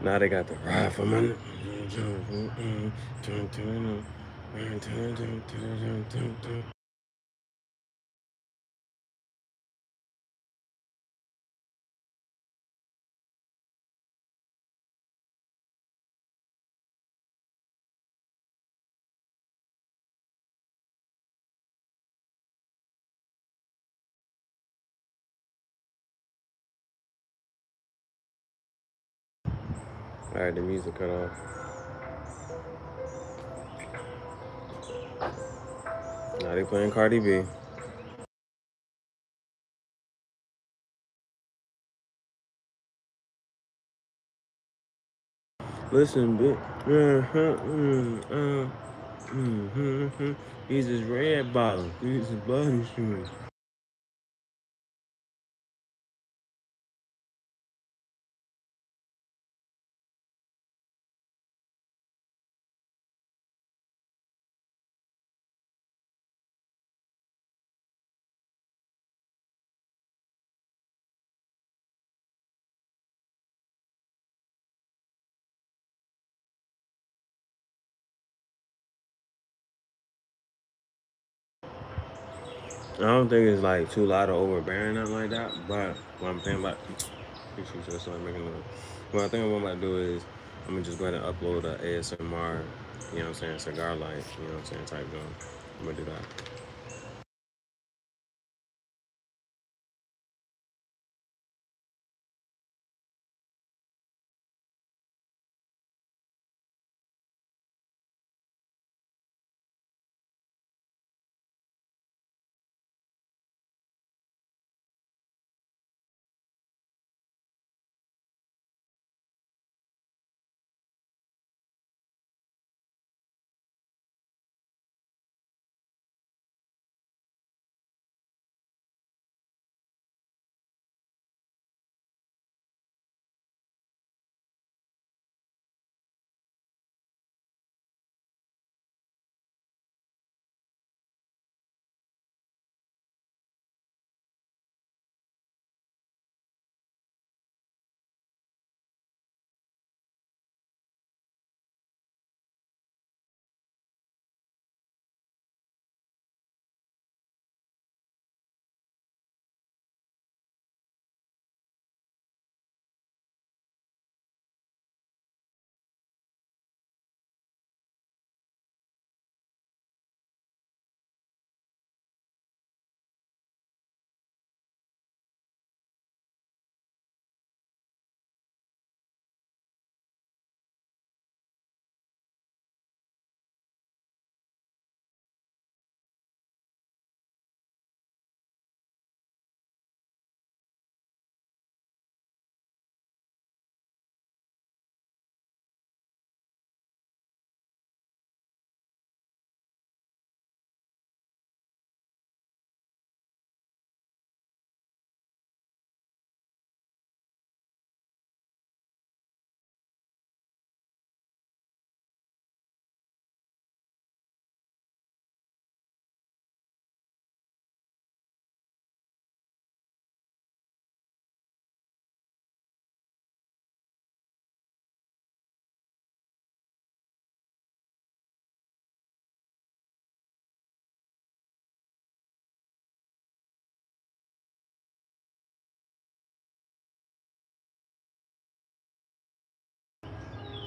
Now they got the ride for money. Alright, the music cut off. Now they playing Cardi B. Listen, bitch. These is red bottles. These is bloody shoes. I don't think it's like too loud or overbearing, nothing like that. But what I'm thinking about, so I'm making noise. What I think what I'm about to do is, I'm gonna just go ahead and upload a ASMR, you know what I'm saying, cigar light, you know what I'm saying, type gun. I'm gonna do that.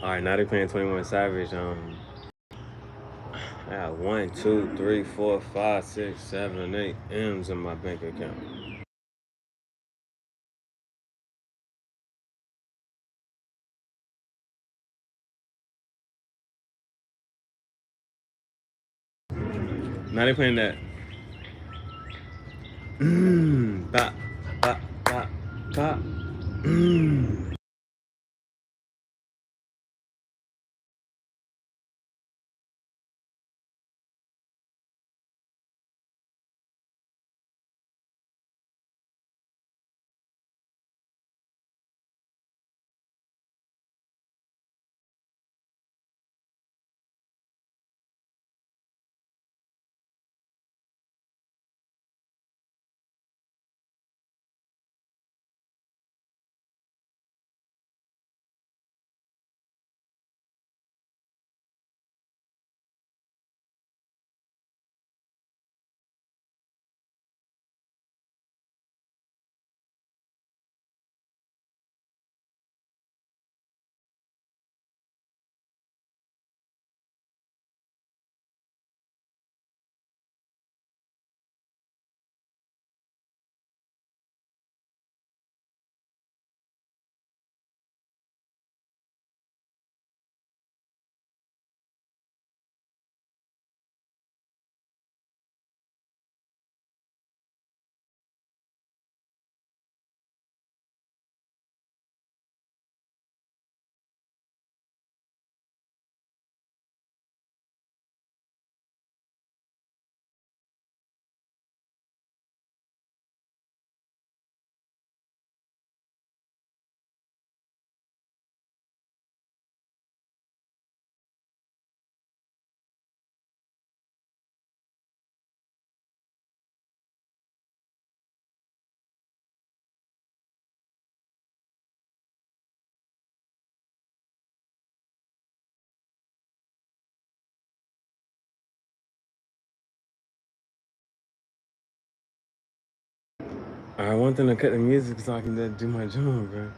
All right, now they playing 21 Savage. I got 1, 2, 3, 4, 5, 6, 7, 8 M's in my bank account. Now they playing that. Bop, bop, bop, bop. I want them to cut the music so I can do my job, bro.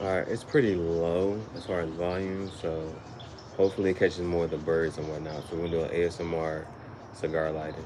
Alright, it's pretty low as far as volume, so hopefully it catches more of the birds and whatnot. So we're gonna do an ASMR cigar lighting.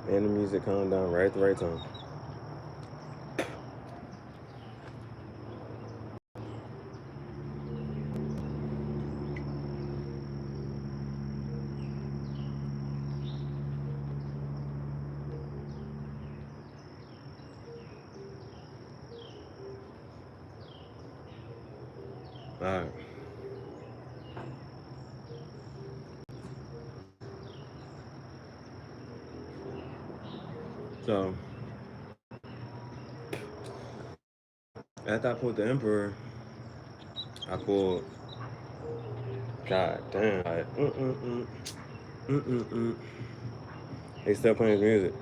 And the music calmed down right at the right time. Alright. So after I pulled the Emperor, I pulled God damn. Like, mm. They still playing music.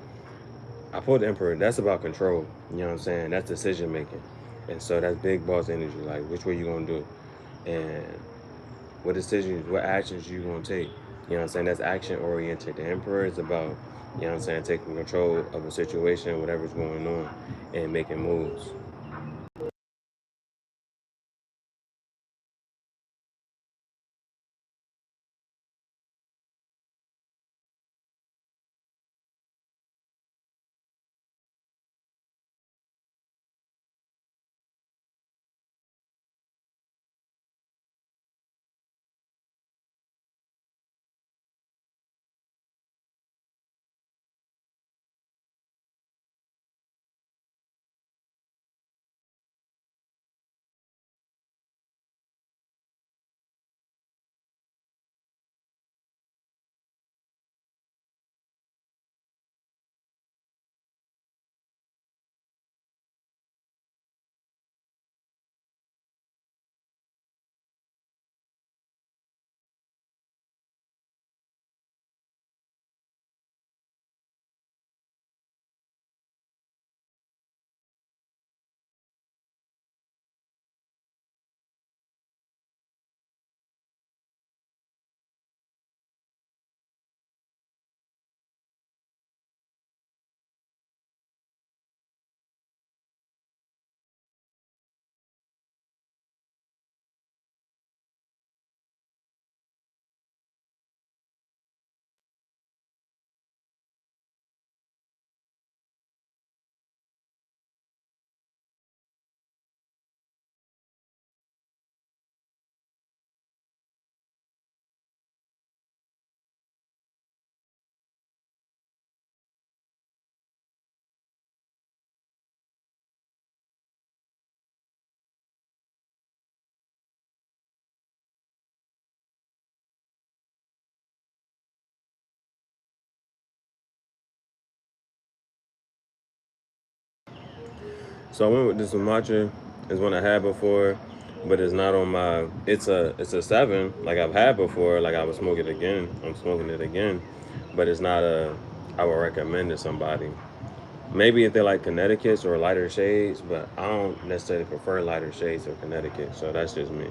I pulled the Emperor. That's about control. You know what I'm saying? That's decision making. And so that's big boss energy. Like which way you gonna do? And what decisions, what actions you gonna take? You know what I'm saying? That's action oriented. The Emperor is about, you know what I'm saying, taking control of a situation, whatever's going on, and making moves. So I went with this Sumatra. It's one I had before, but it's not on my. It's a seven like I've had before. Like I would smoke it again. I'm smoking it again, but it's not a. I would recommend to somebody. Maybe if they like Connecticut's or lighter shades, but I don't necessarily prefer lighter shades of Connecticut. So that's just me.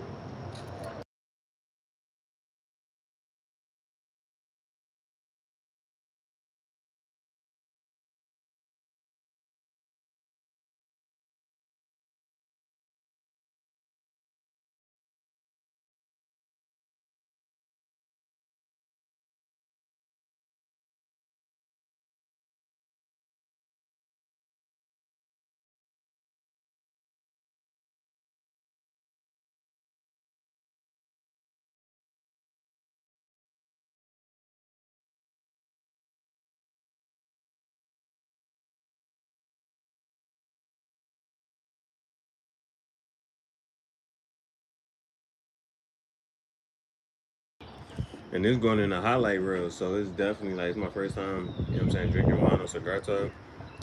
And this going in a highlight reel, so it's definitely like it's my first time. You know what I'm saying, drinking wine or cigar talk.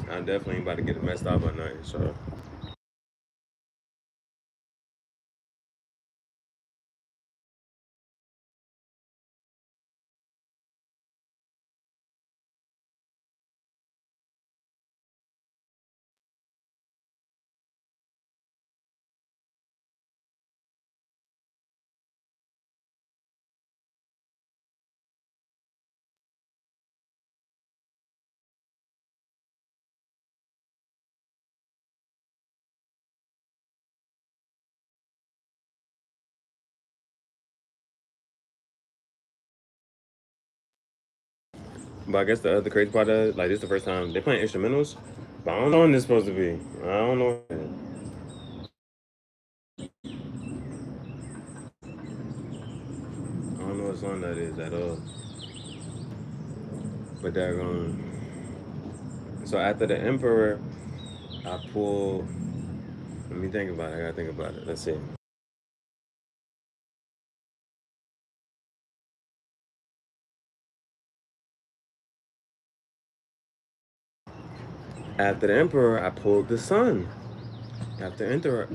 I'm definitely ain't about to get it messed up or nothing. So But I guess the other crazy part of it, like this is the first time they playing instrumentals, but I don't know when this supposed to be. I don't know. I don't know what song that is at all. But they're going. So after the Emperor, I pull. Let me think about it. I gotta think about it. Let's see. After the Emperor, I pulled the Sun. After the Emperor,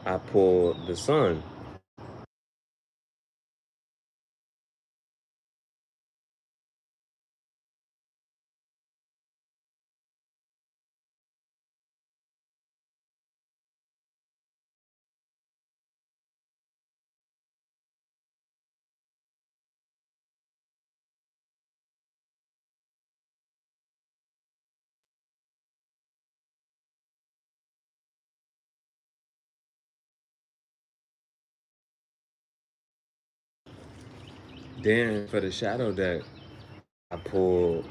I pulled the Sun. Then for the Shadow deck, I pulled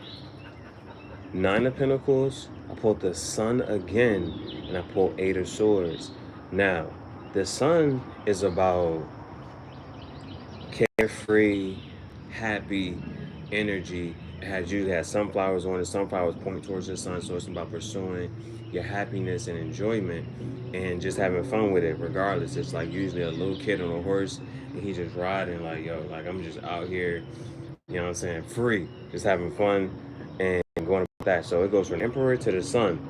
Nine of Pentacles, I pulled the Sun again, and I pulled Eight of Swords. Now, the Sun is about carefree, happy energy. It has usually has sunflowers on it. Sunflowers point towards the sun, so it's about pursuing your happiness and enjoyment and just having fun with it regardless. It's like usually a little kid on a horse and he's just riding like, yo, like I'm just out here, you know what I'm saying, free, just having fun and going about that. So it goes from the Emperor to the Sun.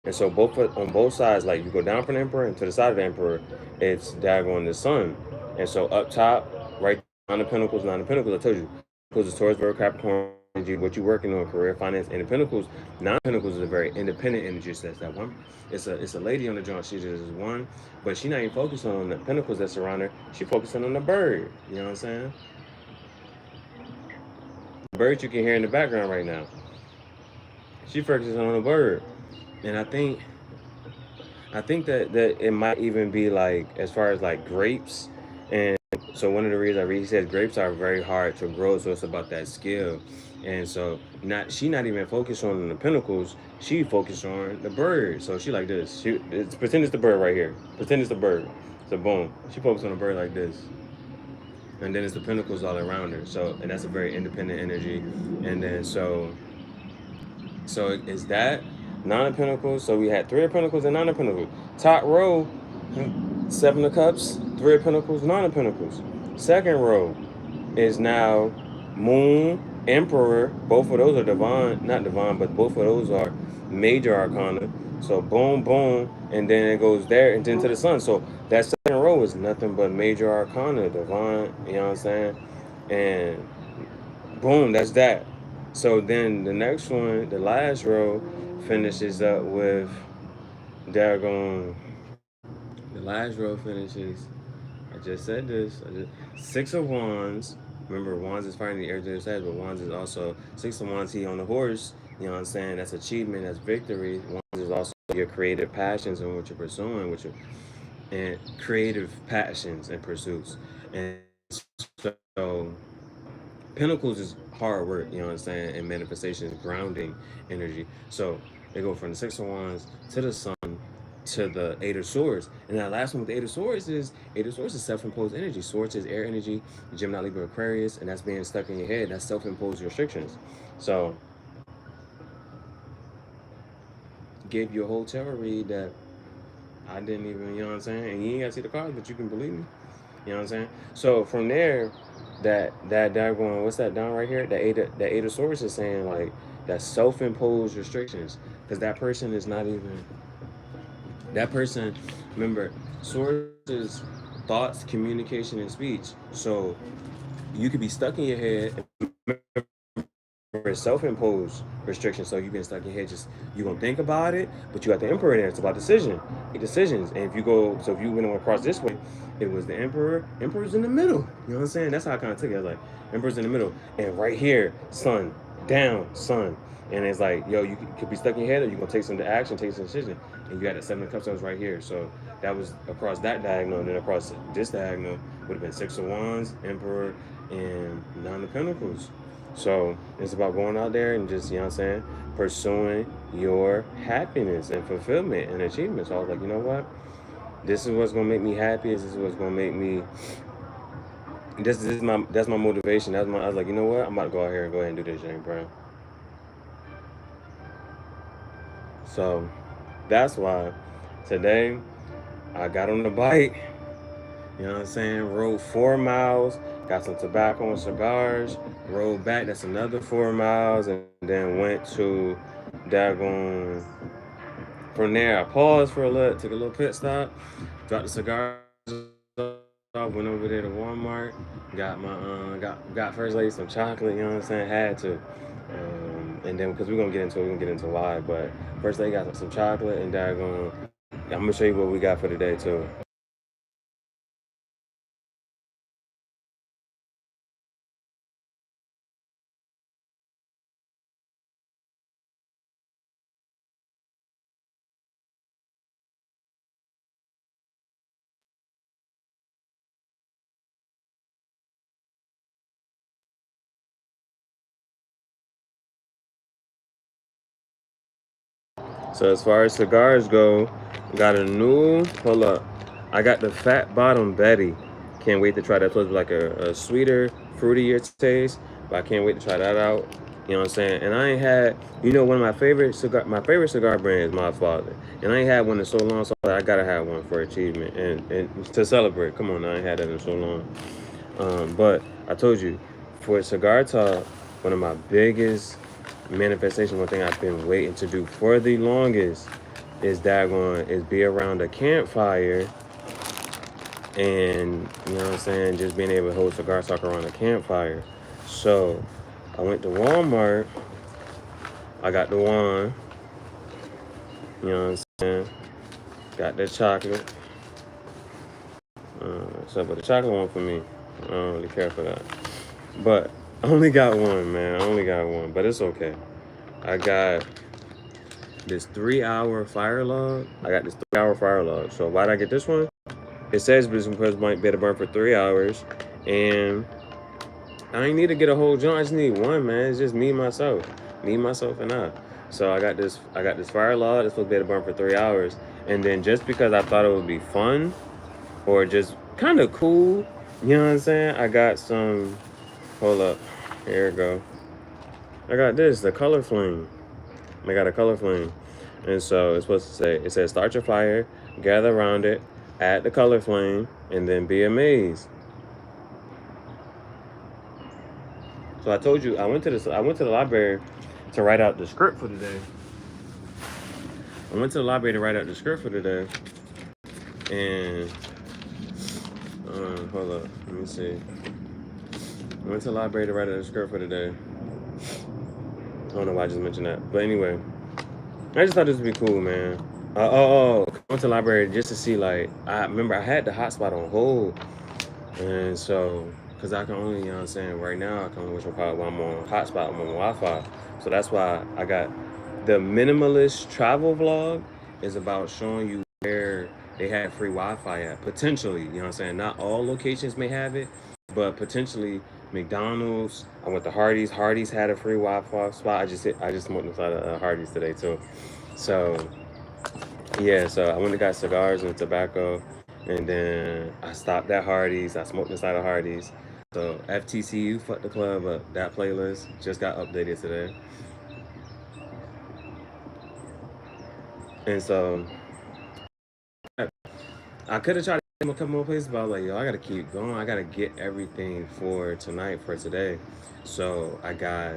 And so on both sides, like you go down from the Emperor and to the side of the Emperor, it's daggone the Sun. And so up top, right, Nine of Pentacles, I told you, Pentacles is Taurus, Virgo, Capricorn energy, what you're working on, career, finance, and the Pentacles. Nine of Pentacles is a very independent energy. So that's that one. It's a lady on the joint. She just is one, but she not even focusing on the Pentacles that surround her. She focusing on the bird. You know what I'm saying? The bird you can hear in the background right now. She focuses on the bird, and I think that it might even be like as far as like grapes, and so one of the reasons I read he says grapes are very hard to grow, so it's about that skill, and so not even focused on the pinnacles, she focused on the bird. So she like this. Pretend it's the bird right here. Pretend it's the bird. So boom, she focused on the bird like this, and then it's the pinnacles all around her. So and that's a very independent energy, and then so is that Nine of Pentacles? So we had Three of Pentacles and Nine of Pentacles. Top row, Seven of Cups, Three of Pentacles, Nine of Pentacles. Second row is now Moon, Emperor. Both of those are divine, not divine, but both of those are major arcana. So boom, boom, and then it goes there and then to the Sun. So that second row is nothing but major arcana, divine. You know what I'm saying? And boom, that's that. So then the next one, the last row, finishes up with daggone. The last row finishes. I just said this. Six of Wands. Remember, Wands is fighting the air to his head, but Wands is also Six of Wands. He on the horse. You know what I'm saying? That's achievement. That's victory. Wands is also your creative passions and what you're pursuing, and creative passions and pursuits. And so Pentacles is hard work, you know what I'm saying, and manifestation is grounding energy. So they go from the Six of Wands to the Sun to the Eight of Swords. And that last one with the Eight of Swords is self-imposed energy. Swords is air energy, Gemini, Libra, Aquarius, and that's being stuck in your head. That's self-imposed restrictions. So give you a whole tarot read that I didn't even, you know what I'm saying? And you ain't gotta see the cards, but you can believe me. You know what I'm saying? So from there, that going, what's that down right here? The eight of swords is saying like that self-imposed restrictions, because that person is not even that person. Remember, swords is thoughts, communication, and speech. So you could be stuck in your head. Self-imposed restrictions, so you've been stuck in your head. Just you gonna think about it, but you got the emperor there. It's about decisions. And if you go, so if you went across this way, it was the emperor. Emperor's in the middle. You know what I'm saying? That's how I kind of took it. I was like, emperor's in the middle, and right here, sun down, sun, and it's like, yo, you could be stuck in your head, or you gonna take some action, take some decision, and you got that Seven of Cups that was right here. So that was across that diagonal, and then across this diagonal would have been Six of Wands, Emperor, and Nine of Pentacles. So it's about going out there and just, you know what I'm saying, pursuing your happiness and fulfillment and achievement. So I was like, you know what? This is what's gonna make me happy. This is what's gonna make me. This is my that's my motivation. That's my. I was like, you know what? I'm about to go out here and go ahead and do this, James Brown. So that's why today I got on the bike. You know what I'm saying? Rode 4 miles, got some tobacco and cigars, rode back, that's another 4 miles, and then went to Dagon. From there, I paused for a little, took a little pit stop, dropped the cigars off, went over there to Walmart, got my got first lady some chocolate. You know what I'm saying? Had to, and then because we're gonna get into why. But first lady got some chocolate, and Dagon. I'm gonna show you what we got for today too. So as far as cigars go, got a new. Hold up, I got the Fat Bottom Betty. Can't wait to try that. It's supposed to be like a sweeter, fruitier taste, but I can't wait to try that out. You know what I'm saying? And I ain't had, one of my favorite cigar brand is My Father, and I ain't had one in so long. So I gotta have one for achievement and to celebrate. Come on, I ain't had that in so long. But I told you, for cigar talk, one of my biggest manifestation, one thing I've been waiting to do for the longest is be around a campfire and you know what I'm saying, just being able to hold cigar talk around a campfire. So I went to Walmart, I got the wine, you know what I'm saying, got that chocolate. So but the chocolate one for me. I don't really care for that. But I only got one, man. I only got one, but it's okay. I got this 3 hour fire log. I got this 3 hour fire log. So why did I get this one? It says this because might be able to burn for 3 hours, and I ain't need to get a whole joint. I just need one, man. It's just me, myself, and I. So I got this. I got this fire log that's supposed to be able to burn for 3 hours, and then just because I thought it would be fun or just kind of cool, you know what I'm saying? I got some. Hold up, here we go. I got this, the color flame. I got a color flame. And so it's supposed to say, it says start your fire, gather around it, add the color flame, and then be amazed. So I told you I went to the library to write out the script for today. I went to the library to write out the script for today. And hold up, let me see. I went to the library to write out the script for today. I don't know why I just mentioned that. But anyway, I just thought this would be cool, man. I went to the library just to see, like, I remember I had the hotspot on hold. And so, because I can only, you know what I'm saying, right now, I can only wish my while I'm on hotspot, I'm on Wi-Fi. So that's why I got the minimalist travel vlog is about showing you where they have free Wi-Fi at. Potentially, you know what I'm saying? Not all locations may have it, but potentially McDonald's. I went to Hardee's. Hardee's had a free Wi-Fi spot. I just smoked inside of Hardee's today too. So yeah, so I went and got cigars and tobacco, and then I stopped at Hardee's. I smoked inside of Hardee's. So FTCU, Fuck the Club Up, that playlist just got updated today. And so I could have tried to get a couple more places, but I was like, yo, I gotta keep going. I gotta get everything for tonight, for today. So I got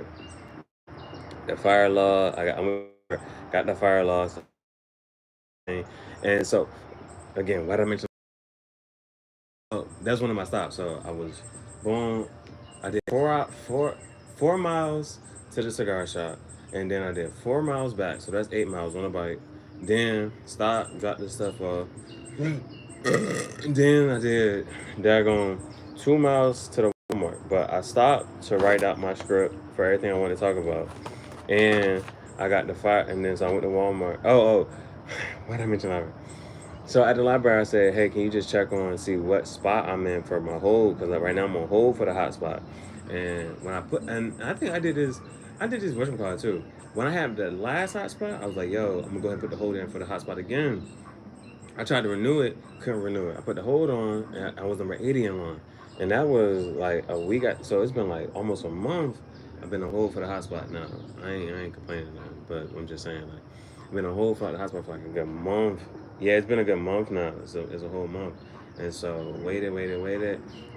the fire law. Got the fire laws, and so again, what I mentioned. Oh, that's one of my stops. So I was going. I did 4 miles to the cigar shop, and then I did 4 miles back. So that's 8 miles on a bike. Then stop, drop this stuff off. Then I did daggone 2 miles to the Walmart, but I stopped to write out my script for everything I want to talk about, and I got the fire, and then so I went to Walmart. What did I mention? So at the library, I said, "Hey, can you just check on and see what spot I'm in for my hold? Because like right now I'm on hold for the hot spot." And when I put, and I think I did this whatchamacallit too. When I had the last hot spot, I was like, "Yo, I'm gonna go ahead and put the hold in for the hot spot again." I tried to renew it, couldn't renew it. I put the hold on, and I was number 80 in line, and that was like a week. So it's been like almost a month. I've been on hold for the hotspot now. I ain't complaining now, but I'm just saying like I've been on hold for the hotspot for like a good month. Yeah, it's been a good month now. So it's a whole month, and so waited,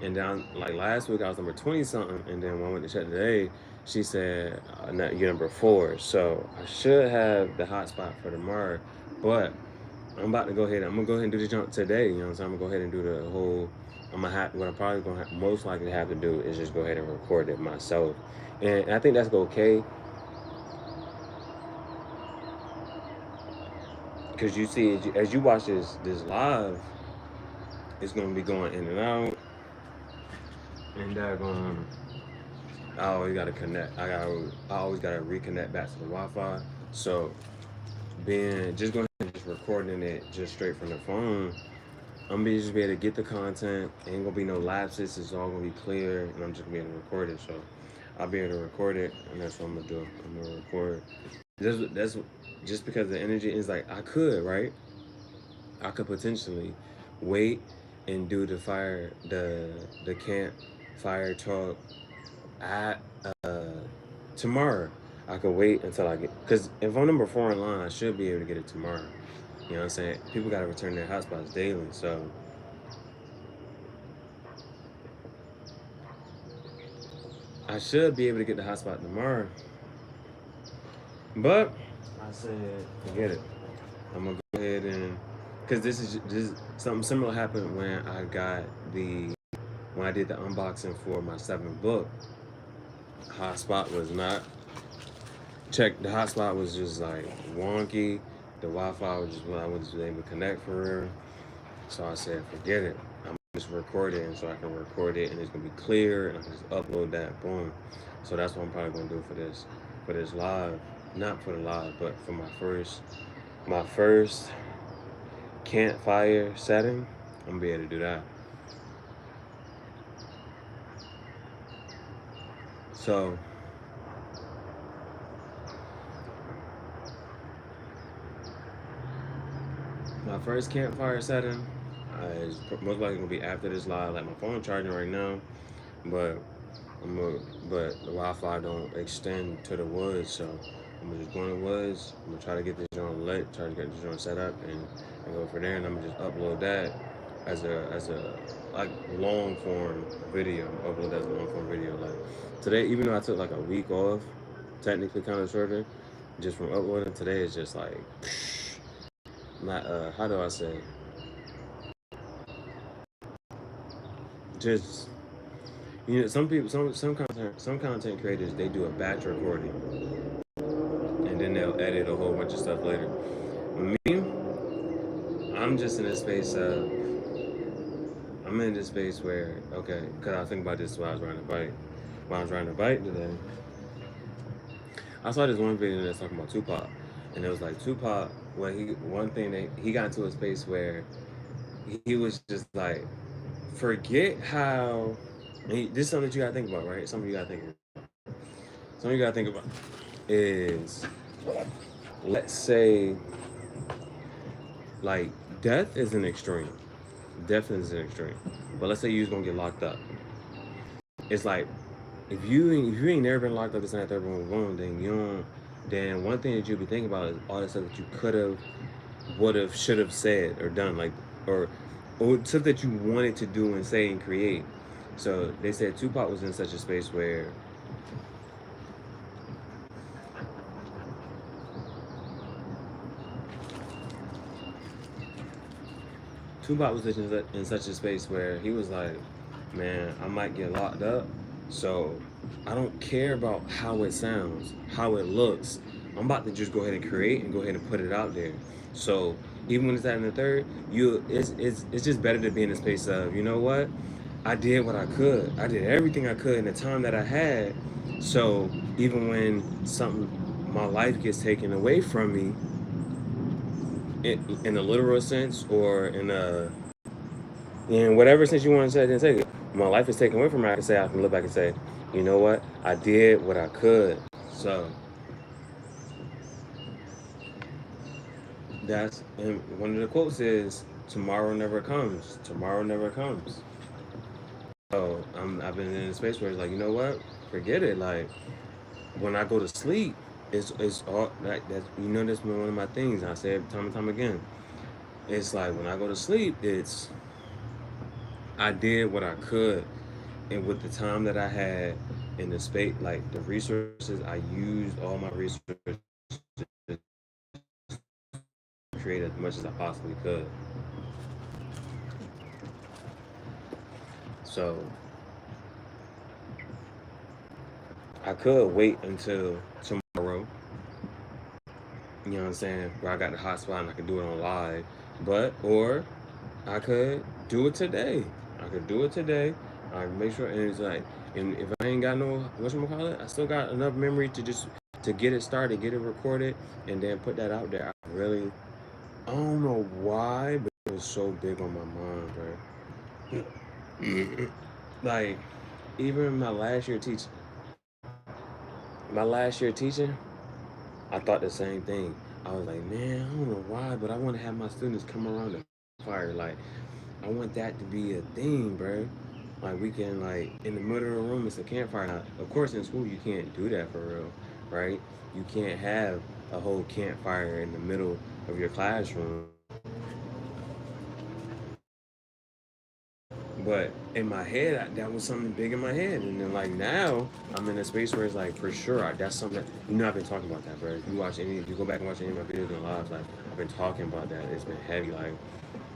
and then like last week I was number 20 something, and then when I went to check today, she said you're number 4. So I should have the hotspot for tomorrow, but I'm about to go ahead. I'm gonna go ahead and do the jump today. You know what I'm saying? I'm gonna go ahead and do the whole. I'm gonna have. What I'm probably gonna most likely have to do is just go ahead and record it myself, and I think that's okay. Because you see, as you watch this live, it's gonna be going in and out, and that going. I always gotta connect. I always gotta reconnect back to the Wi-Fi. So being just going ahead and just recording it just straight from the phone, I'm gonna just be able to get the content. Ain't gonna be no lapses. It's all gonna be clear, and I'm just gonna be able to record it. So I'll be able to record it, and that's what I'm gonna do. I'm gonna record. That's just because the energy is like I could, right? I could potentially wait and do the camp fire talk at tomorrow. I could wait until I get because if I'm number 4 in line, I should be able to get it tomorrow. You know what I'm saying? People gotta return their hotspots daily, so I should be able to get the hotspot tomorrow. But I said, forget it. I'm gonna go ahead and because this something similar happened when I got the when I did the unboxing for my 7th book. Hotspot was not checked. The hotspot was just like wonky. The Wi-Fi was just when I wasn't able to connect for real. So I said, forget it. I'm just recording so I can record it and it's gonna be clear and I can just upload that. Boom. So that's what I'm probably gonna do for this live. Not for the live, but for my first campfire setting. I'm gonna be able to do that. So my first campfire setting is most likely gonna be after this live. Like my phone charging right now, but but the Wi-Fi don't extend to the woods, so I'm gonna just go in the woods. I'm gonna try to get this joint lit, try to get this joint set up, and go for there. And I'm gonna just upload that as a like long form video. Upload that as a long form video. Like today, even though I took like a week off, technically kind of shorter, just from uploading. Today is just like not how do I say? Just you know, some people, some content creators, they do a batch recording, and then they'll edit a whole bunch of stuff later. Me, I'm just in a space of, I'm in this space where, okay, because I think about this while I was riding a bike. While I was riding a bike today, I saw this one video that's talking about Tupac, and it was like Tupac. Well, one thing that he got into a space where he was just like, forget how. This is something that you gotta think about, right? Something you gotta think about. Something you gotta think about is, let's say, like death is an extreme. Death is an extreme. But let's say you was gonna get locked up. It's like if you ain't never been locked up this and that third one, then you don't. Then one thing that you'll be thinking about is all the stuff that you could have, would have, should have said or done, like or stuff that you wanted to do and say and create. So they said Tupac was in such a space where Tupac was in such a space where he was like, man, I might get locked up, so I don't care about how it sounds, how it looks. I'm about to just go ahead and create and go ahead and put it out there. So even when it's at in the third, it's just better to be in a space of, you know what? I did what I could. I did everything I could in the time that I had. So even when something my life gets taken away from me, in a literal sense or in whatever sense you want to say, then take it. My life is taken away from me. I can look back and say, you know what? I did what I could. So that's and one of the quotes is, "Tomorrow never comes. Tomorrow never comes." So I've been in a space where it's like, you know what? Forget it. Like when I go to sleep, it's all that's that's been one of my things. And I say it time and time again. It's like when I go to sleep, it's I did what I could, and with the time that I had in the space, like the resources, I used all my resources to create as much as I possibly could. So I could wait until tomorrow, you know what I'm saying, where I got the hot spot and I could do it on live. But or I could do it today. I could do it today. I make sure, and it's like, and if I ain't got no whatchamacallit, I still got enough memory to just to get it started, get it recorded, and then put that out there. I don't know why, but it was so big on my mind, bro. Like, even my last year teaching, I thought the same thing. I was like, man, I don't know why, but I want to have my students come around the fire. Like, I want that to be a thing, bro. Like, we can, like, in the middle of the room, it's a campfire. Now, of course, in school, you can't do that for real, right? You can't have a whole campfire in the middle of your classroom. But in my head, that was something big in my head. And then, like, now, I'm in a space where it's like, for sure, that's something that, I've been talking about that, bro. If you go back and watch any of my videos and lives, like, I've been talking about that. It's been heavy, like,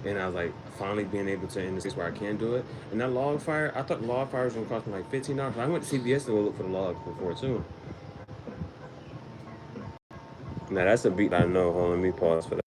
and I was like, finally being able to in the space where I can do it. And that log fire, I thought the log fire was gonna cost me like $15. I went to CVS to go look for the logs before too. Now that's a beat I know. Hold on, let me pause for that.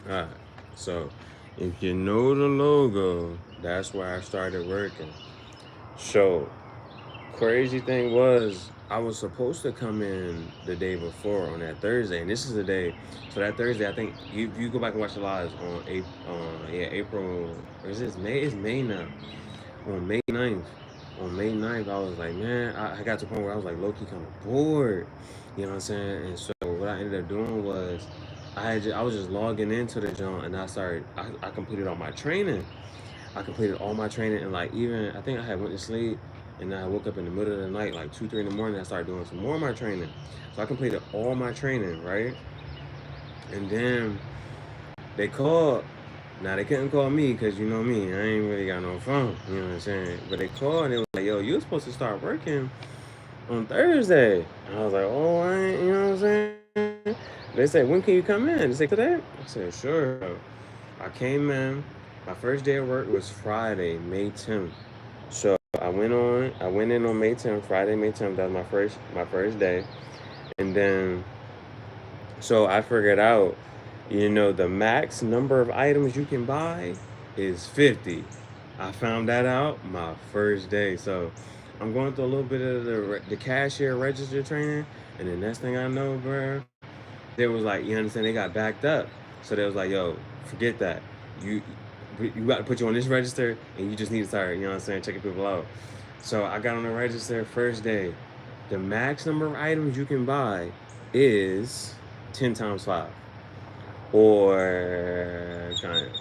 All right. So if you know the logo, that's where I started working. So crazy thing was I was supposed to come in the day before on that Thursday, and this is the day. So that Thursday, I think you go back and watch the lives on April, or is this May? It's May now. On May 9th. On May 9th, I was like, man, I got to the point where I was like low key kind of bored. You know what I'm saying? And so what I ended up doing was I was just logging into the joint, and I completed all my training. I completed all my training, and like even I think I had went to sleep, and then I woke up in the middle of the night, like 2, 3 in the morning. I started doing some more of my training. So I completed all my training, right? And then they called. Now they couldn't call me because you know me, I ain't really got no phone. You know what I'm saying? But they called and they was like, "Yo, you were supposed to start working on Thursday." And I was like, "Oh, I ain't," you know what I'm saying? They said, "When can you come in?" They said, "Today?" I said, "Sure." I came in. My first day of work was Friday, May 10th. So I went in on May 10th, Friday, May 10th. That was my first day. And then so I figured out, the max number of items you can buy is 50. I found that out my first day. So I'm going through a little bit of the cashier register training. And the next thing I know, bro, they was like, you understand, they got backed up. So they was like, yo, forget that. You you got to put you on this register and you just need to start, you know what I'm saying, checking people out. So I got on the register first day. The max number of items you can buy is 10 times 5. Or kind of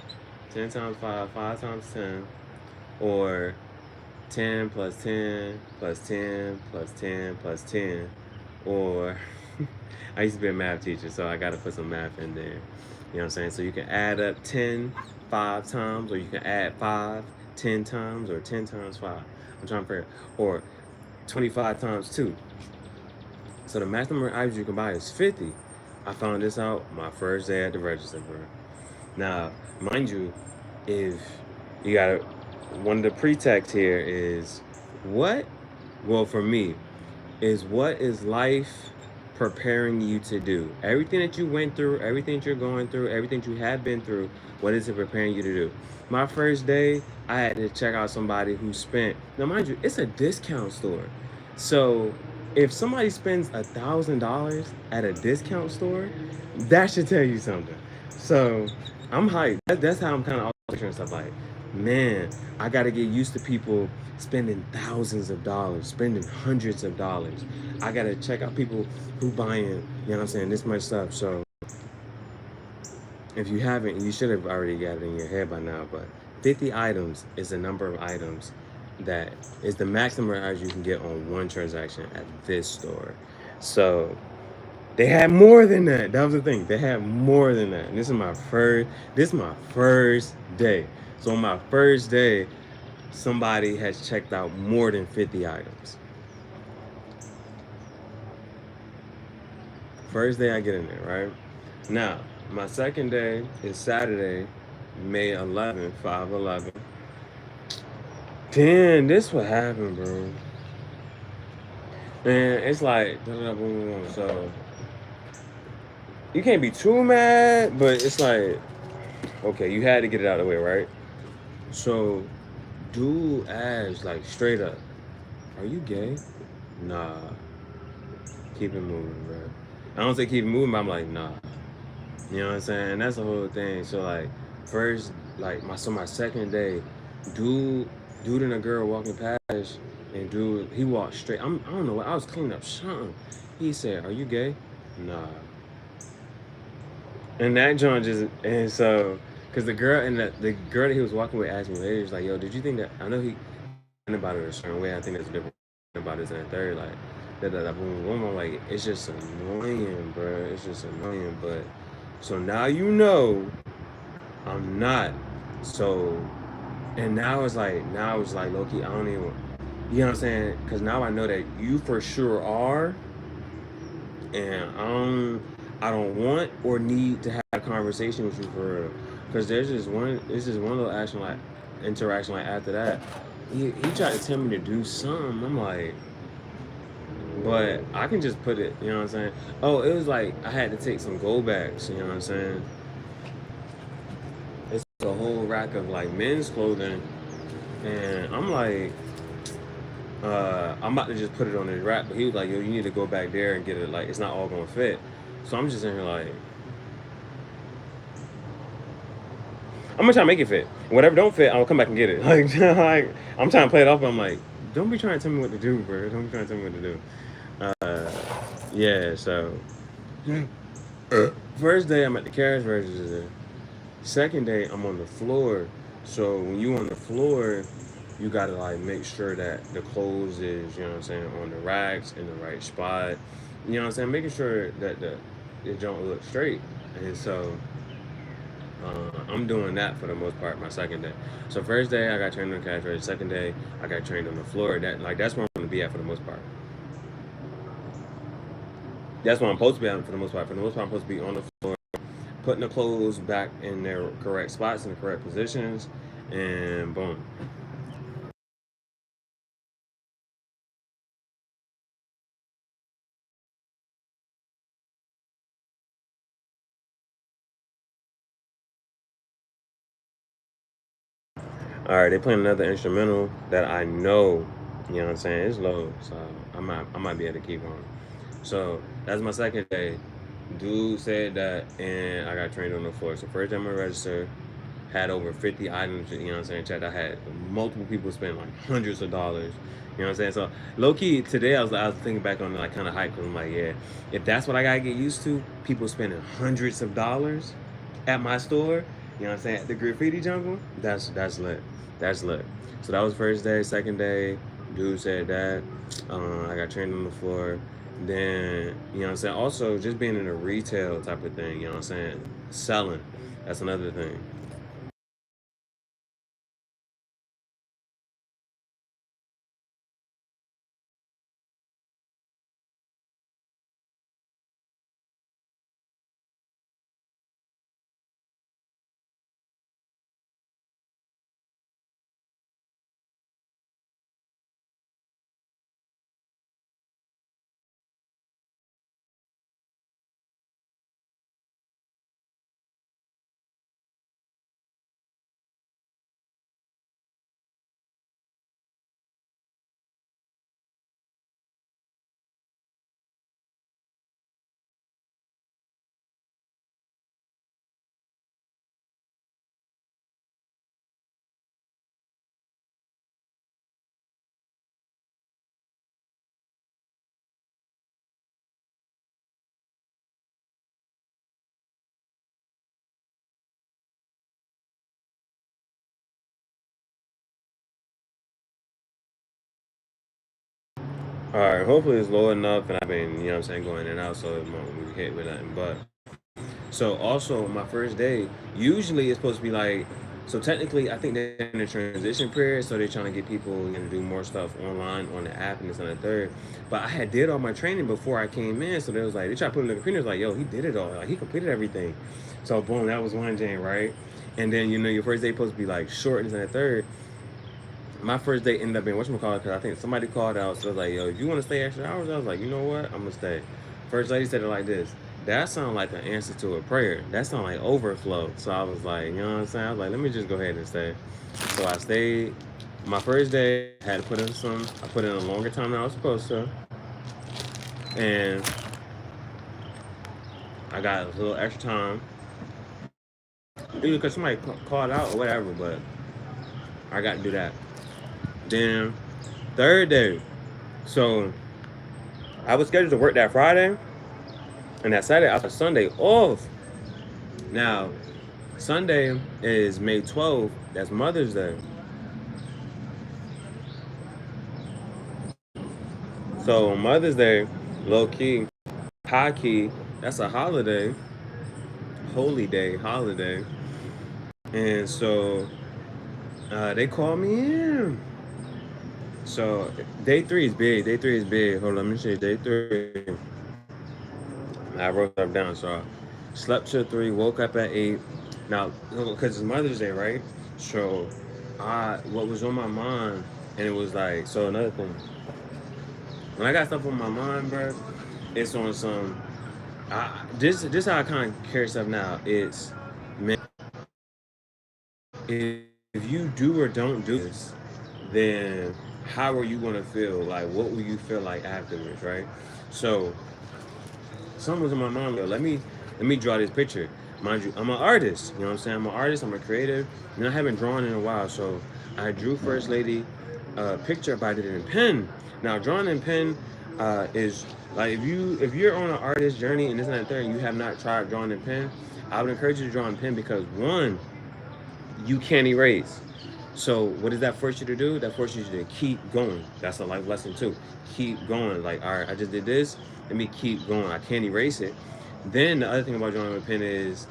10 times 5, 5 times 10. Or 10 plus 10 plus 10 plus 10 plus 10. Or I used to be a math teacher, so I got to put some math in there. You know what I'm saying? So you can add up 10 5 times, or you can add 5 10 times, or 10 times 5. I'm trying to figure, or 25 times 2. So the max number of items you can buy is 50. I found this out my first day at the register, bro. Now, mind you, if you got one of the pretexts here is what? Well, for me, is what is life preparing you to do? Everything that you went through, everything that you're going through, everything that you have been through, what is it preparing you to do? My first day, I had to check out somebody who spent, now mind you, it's a discount store. So if somebody spends $1,000 at a discount store, that should tell you something. So I'm hyped. That's how I'm kind of picturing stuff like, man, I got to get used to people spending thousands of dollars, spending hundreds of dollars. I got to check out people who buying, you know what I'm saying, this much stuff. So if you haven't, you should have already got it in your head by now, but 50 items is the number of items that is the maximum items you can get on one transaction at this store. So they had more than that. That was the thing. They had more than that. And this is my first day. So on my first day, somebody has checked out more than 50 items. First day I get in there, right? Now, my second day is Saturday, May 11th, 5/11. Damn, this what happened, bro. Man, it's like, so you can't be too mad, but it's like, okay, you had to get it out of the way, right? So, dude asked, like, straight up, are you gay? Nah, keep it moving, bro. I don't say keep it moving, but I'm like, nah. You know what I'm saying? That's the whole thing. So, like, first, like, my second day, dude and a girl walking past, and dude, he walked straight. I don't know what, I was cleaning up something. He said, are you gay? Nah. And that joint just, and so, because the girl that he was walking with asked me later, was like, yo, did you think that, I know he went about it a certain way, I think there's a different about this and that third, like, boom, boom, I'm like, it's just annoying, bro. It's just annoying, but, so now you know, I'm not, so, and now it's like, Loki, I don't even, you know what I'm saying? Because now I know that you for sure are, and I don't want or need to have a conversation with you for real. Because there's just one little action like interaction like after that. He tried to tell me to do something. I'm like, but I can just put it, you know what I'm saying? Oh, it was like I had to take some go backs, you know what I'm saying? It's a whole rack of like men's clothing, and I'm like, I'm about to just put it on his rack, but he was like, yo, you need to go back there and get it, like, it's not all gonna fit. So I'm just in here like, I'm gonna try to make it fit. Whatever don't fit, I'll come back and get it. Like I'm trying to play it off, but I'm like, don't be trying to tell me what to do, bro. Don't be trying to tell me what to do. Yeah, so first day I'm at the cash register. Second day I'm on the floor. So when you on the floor, you gotta like make sure that the clothes is, you know what I'm saying, on the racks in the right spot. You know what I'm saying? Making sure that it don't look straight. And so I'm doing that for the most part. My second day. So first day I got trained on the cash register. Second day I got trained on the floor. That's where I'm gonna be at for the most part. That's where I'm supposed to be at for the most part. For the most part, I'm supposed to be on the floor, putting the clothes back in their correct spots in the correct positions, and boom. All right, they playing another instrumental that I know, you know what I'm saying, it's low, so I might be able to keep on. So that's my second day. Dude said that, and I got trained on the floor. So first time I registered, had over 50 items, you know what I'm saying, checked. I had multiple people spend like hundreds of dollars, you know what I'm saying. So low key today I was thinking back on like kind of hype because I'm like, yeah, if that's what I gotta get used to, people spending hundreds of dollars at my store, you know what I'm saying, at the Graffiti Jungle, that's lit. That's lit. So that was first day. Second day, dude said that. I got trained on the floor. Then, you know what I'm saying? Also, just being in a retail type of thing, you know what I'm saying? Selling. That's another thing. All right, hopefully it's low enough, and I've been, you know what I'm saying, going in and out, so it won't be hit with nothing. But so also my first day, usually it's supposed to be like, so technically I think they're in a transition period, so they're trying to get people to do more stuff online on the app and this and the third. But I had did all my training before I came in, so they was like, they tried to put it in the computer, like, yo, he did it all, like he completed everything. So boom, that was one day, right? And then you know your first day supposed to be like short and this and the third. My first day ended up being whatchamacallit, because I think somebody called out, so I was like, yo, if you want to stay extra hours, I was like, you know what, I'm gonna stay. First lady said it like this: that sounded like an answer to a prayer. That sounded like overflow. So I was like, you know what I'm saying, I was like, let me just go ahead and stay. So I stayed. My first day had to put in I put in a longer time than I was supposed to, and I got a little extra time, either because somebody called out or whatever, but I got to do that. Then third day, so I was scheduled to work that Friday, and that Saturday I took Sunday off. Now, Sunday is May 12th. That's Mother's Day. So on Mother's Day, low key, high key, that's a holiday, holy day, holiday. And so they called me in. So day three is big. Day three is big. Hold on, let me see. Day three. I wrote stuff down. So I slept till 3, woke up at 8. Now, because it's Mother's Day, right? So what was on my mind, and it was like, so another thing. When I got stuff on my mind, bro, it's on some. This how I kind of carry stuff now. It's, man, if you do or don't do this, then how are you gonna feel? Like, what will you feel like afterwards, right? So, something was in my mind. Let me draw this picture. Mind you, I'm an artist. You know what I'm saying? I'm an artist. I'm a creative. And I haven't drawn in a while, so I drew First Lady a picture, but I did it in pen. Now, drawing in pen is like, if you're on an artist journey and this and that there, and you have not tried drawing in pen, I would encourage you to draw in pen, because one, you can't erase. So what does that force you to do? That forces you to keep going. That's a life lesson too. Keep going. Like, all right, I just did this. Let me keep going. I can't erase it. Then the other thing about drawing with pen is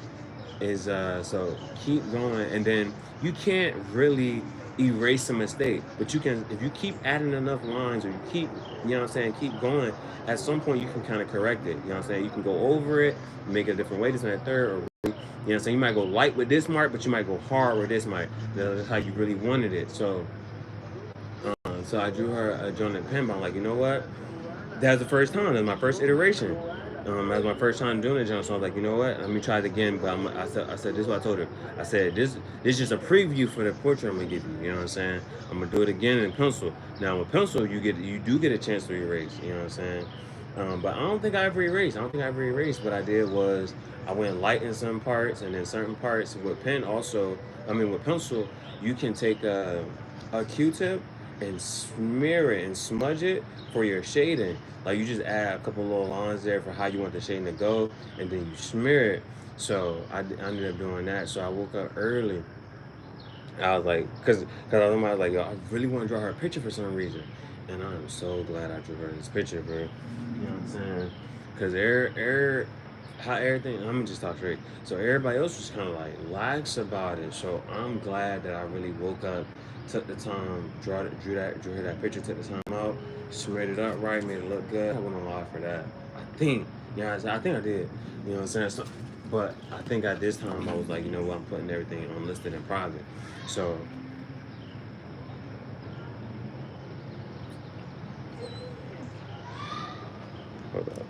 so keep going, and then you can't really erase a mistake, but you can if you keep adding enough lines, or you keep, you know what I'm saying, keep going. At some point you can kind of correct it, you know what I'm saying. You can go over it, make it a different way, this and that third, or you know what I'm saying, you might go light with this mark, but you might go hard with this mark. That's how you really wanted it. So I drew her a drawing in pen, but I'm like, you know what, that was the first time. That was my first iteration. That was my first time doing it, John. So I was like, you know what? Let me try it again. But I said, this is what I told her. I said, this is just a preview for the portrait I'm gonna give you. You know what I'm saying? I'm gonna do it again in pencil. Now with pencil, you do get a chance to erase. You know what I'm saying? But I don't think I ever erased. I don't think I ever erased. What I did was I went light in some parts, and then certain parts with pen also. I mean, with pencil, you can take a Q-tip and smear it and smudge it for your shading. Like you just add a couple little lines there for how you want the shading to go, and then you smear it. So I ended up doing that. So I woke up early. I was like, I was like, yo, I really want to draw her a picture for some reason, and I'm so glad I drew her this picture, bro. You know what I'm saying? Cause how everything. I'm gonna just talk straight. So everybody else was kind of like lax about it. So I'm glad that I really woke up, took the time, drew her that picture, took the time out, smeared it up right, made it look good. I went on live for that. I think, yeah, I think I did. You know what I'm saying? So, but I think at this time I was like, you know what, I'm putting everything unlisted and private. So hold up.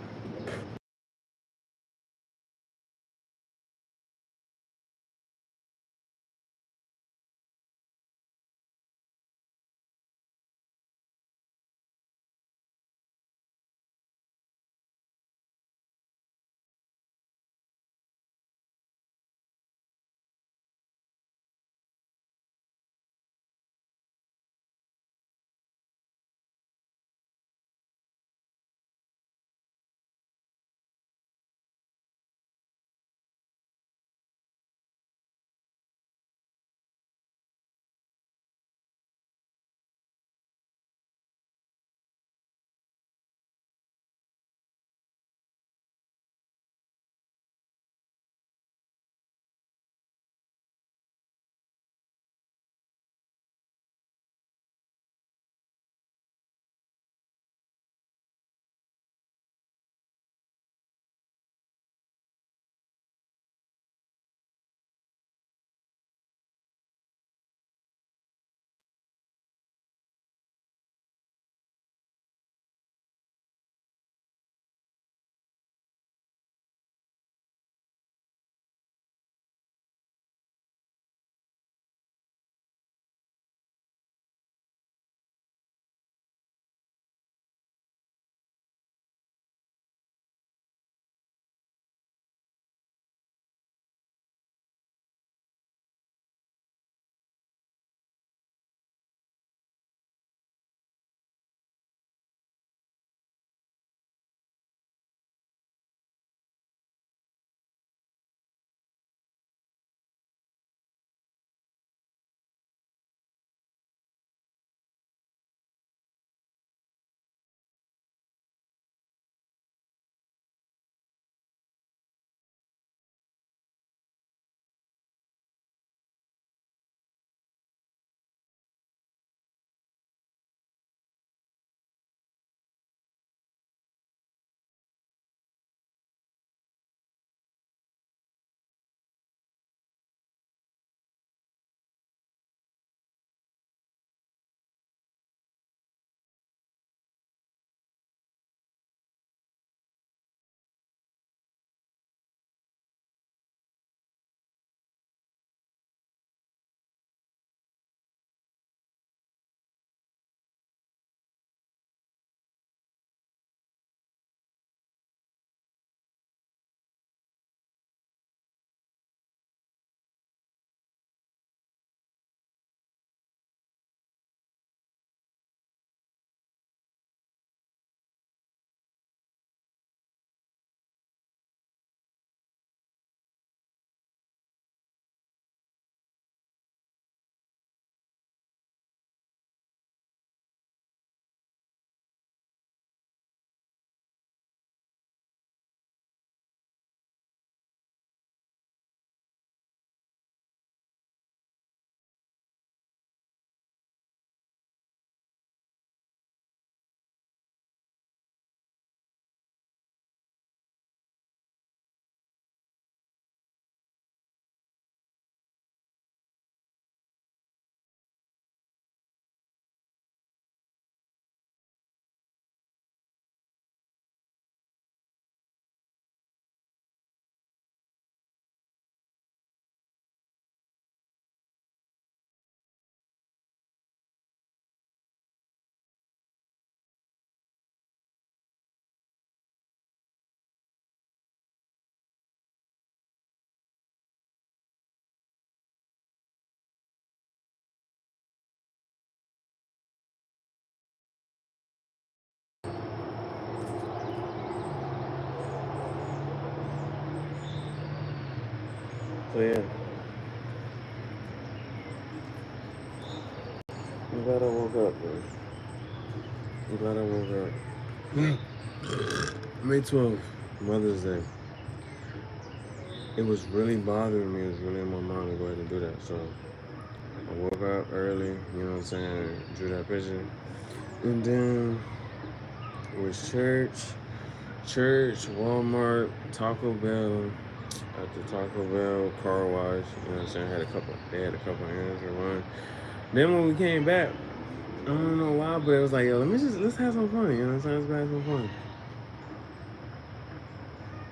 So yeah, I'm glad I woke up, man. I'm glad I woke up. May 12th, Mother's Day. It was really bothering me. It was really in my mind to go ahead and do that. So I woke up early, you know what I'm saying? Drew that picture. And then it was church, Walmart, Taco Bell. At the Taco Bell, car wash, you know what I'm saying? They had a couple errands to run. Then when we came back, I don't know why, but it was like, yo, let's have some fun, you know what I'm saying? Let's have some fun.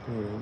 You know?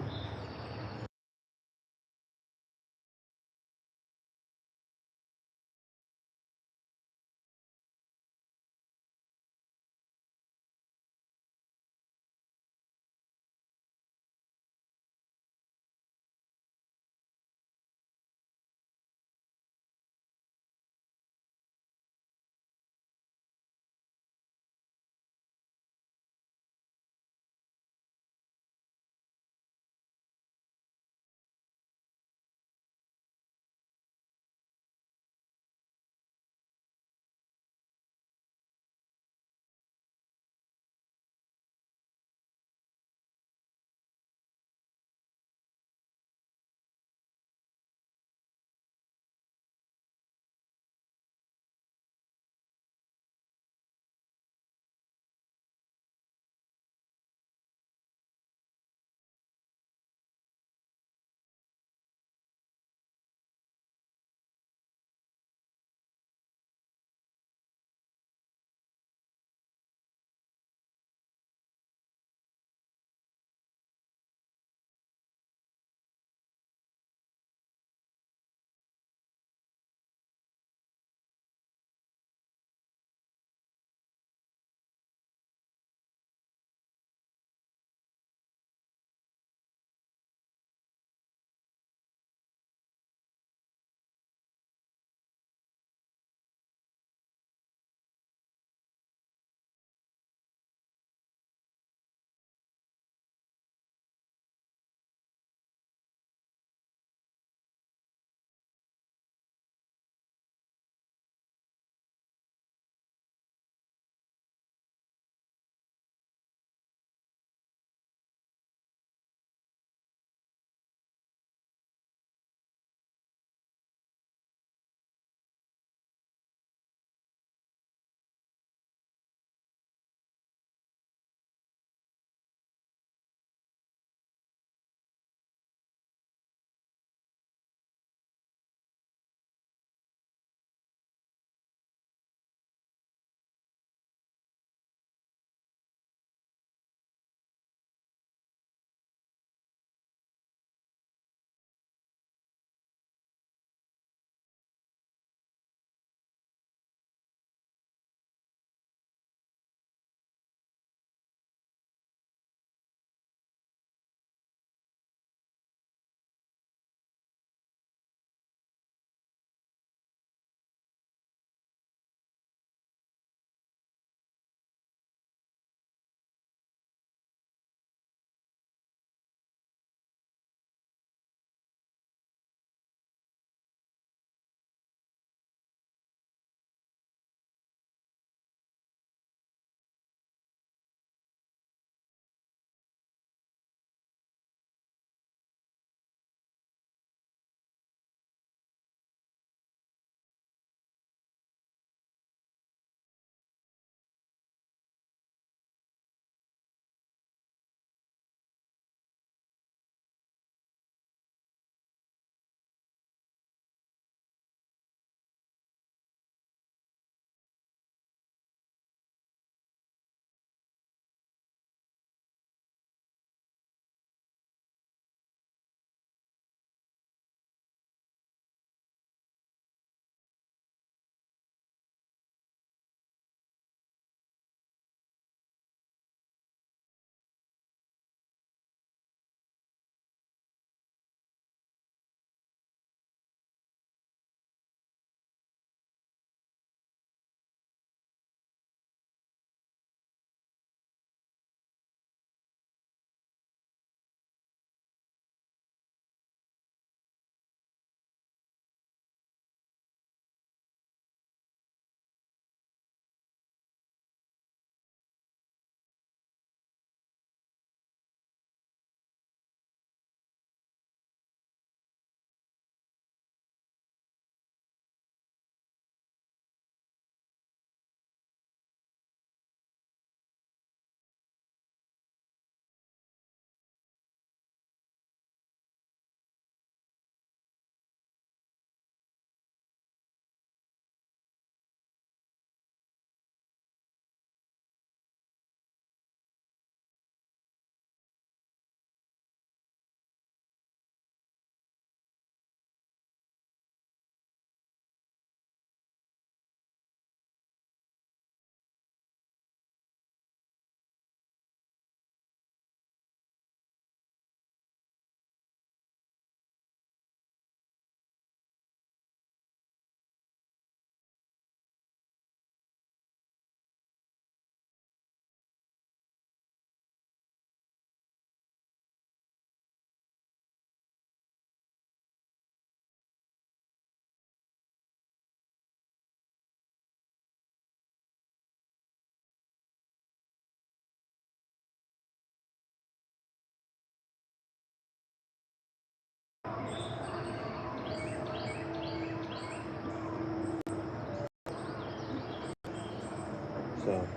So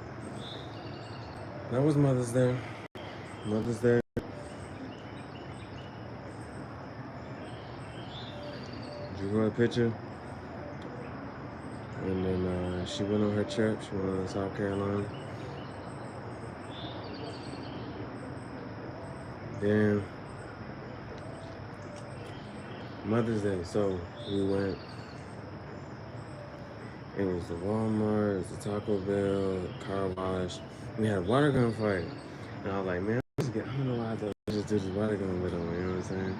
that was Mother's Day. Mother's Day. Drew her a picture. And then she went on her trip. She went to South Carolina. Then Mother's Day. So we went. It was the Walmart, it was the Taco Bell, car wash. We had a water gun fight. And I was like, man, I don't know why I thought I just did the water gun with them, you know what I'm saying?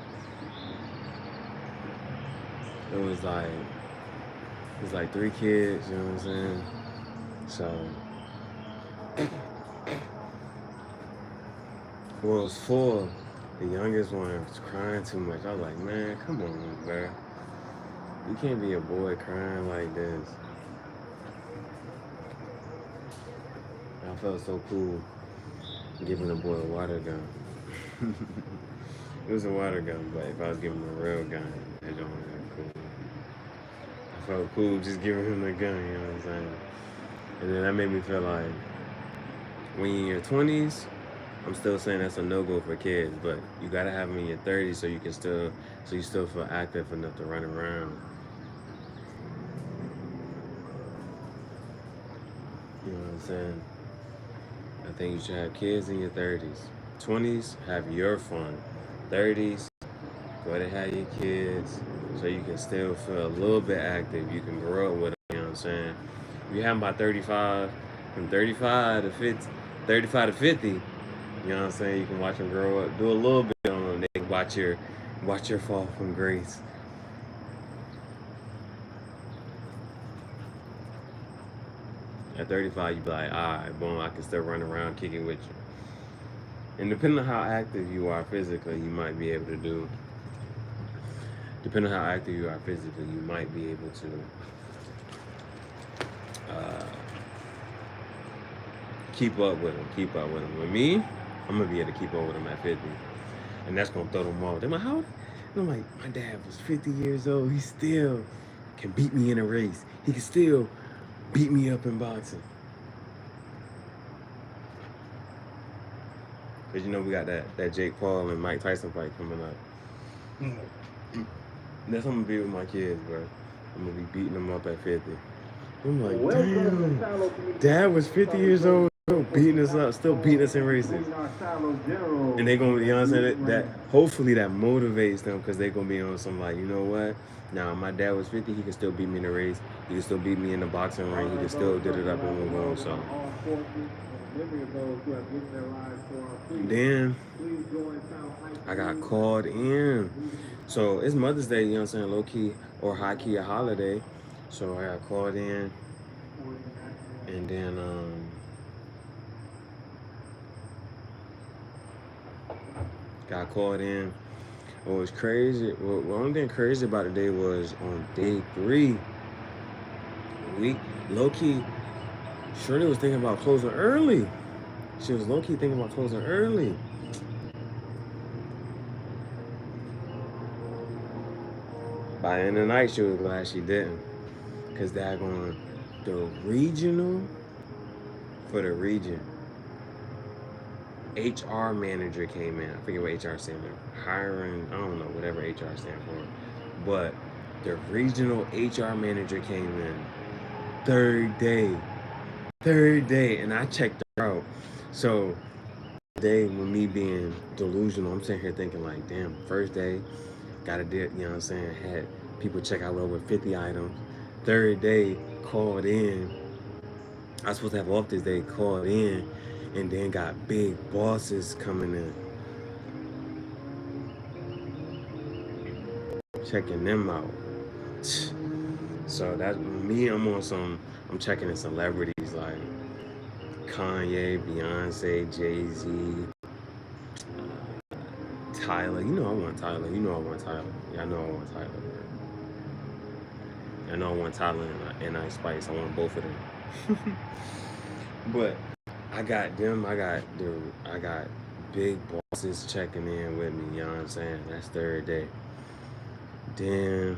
It was like 3 kids, you know what I'm saying? So, well, it was 4. The youngest one was crying too much. I was like, man, come on, bro. You can't be a boy crying like this. I felt so cool giving a boy a water gun. It was a water gun, but if I was giving him a real gun, that don't look cool. I felt cool just giving him the gun, you know what I'm saying? And then that made me feel like when you're in your 20s, I'm still saying that's a no-go for kids, but you gotta have them in your 30s so you still feel active enough to run around. You know what I'm saying? I think you should have kids in your 30s. 20s, have your fun. 30s, go ahead and have your kids so you can still feel a little bit active. You can grow up with them, you know what I'm saying? If you have them by 35, from 35 to 50, you know what I'm saying? You can watch them grow up, do a little bit on them. They can watch your fall from grace. At 35, you be like, all right, boom, I can still run around kicking with you. And depending on how active you are physically, you might be able to do. Depending on how active you are physically, you might be able to keep up with them. With me, I'm gonna be able to keep up with them at 50, and that's gonna throw them off. They're like, how old? And I'm like, my dad was 50 years old. He still can beat me in a race. He can still beat me up in boxing. Cause you know we got that Jake Paul and Mike Tyson fight coming up. That's what I'm gonna be with my kids, bro. I'm gonna be beating them up at 50. I'm like, damn, Dad was 50 years old, still beating us up, still beating us in races. And they gonna, you know what I'm saying? That hopefully that motivates them, because they gonna be on some like, you know what? Now my dad was 50, he can still beat me in the race. He can still beat me in the boxing ring. He can still did it up and move on. So then I got called in. So it's Mother's Day, you know what I'm saying, low key or high key a holiday. So I got called in, and then got called in. What was crazy, what only thing crazy about the day was on day 3, low key, Shirley was thinking about closing early. She was low key thinking about closing early. By the end of the night, she was glad she didn't. Because they're going, the regional, for the region, HR manager came in. I forget what HR stands for. Hiring, I don't know, whatever HR stands for. But the regional HR manager came in. Third day. And I checked her out. So, day with me being delusional, I'm sitting here thinking like, damn, first day, gotta do it, you know what I'm saying? Had people check out over 50 items. Third day, called in. I was supposed to have off this day, called in, and then got big bosses coming in. Checking them out. So that's me, I'm checking the celebrities like Kanye, Beyonce, Jay-Z, Tyler. You know I want Tyler. Yeah, I know I want Tyler. I know I want Tyler and Ice Spice. I want both of them. But I got them. I got big bosses checking in with me. You know what I'm saying? That's third day. Then,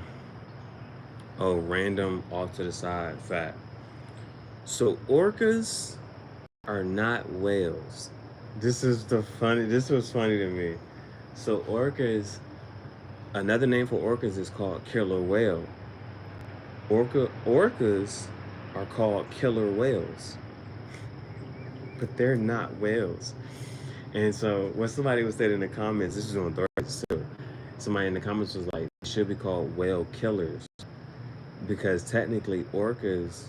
random off to the side fact. So orcas are not whales. This was funny to me. So another name for orcas is called killer whale. Orcas are called killer whales, but they're not whales. And so what somebody was saying in the comments, this is on Thursday too. Somebody in the comments was like, it should be called whale killers because technically orcas,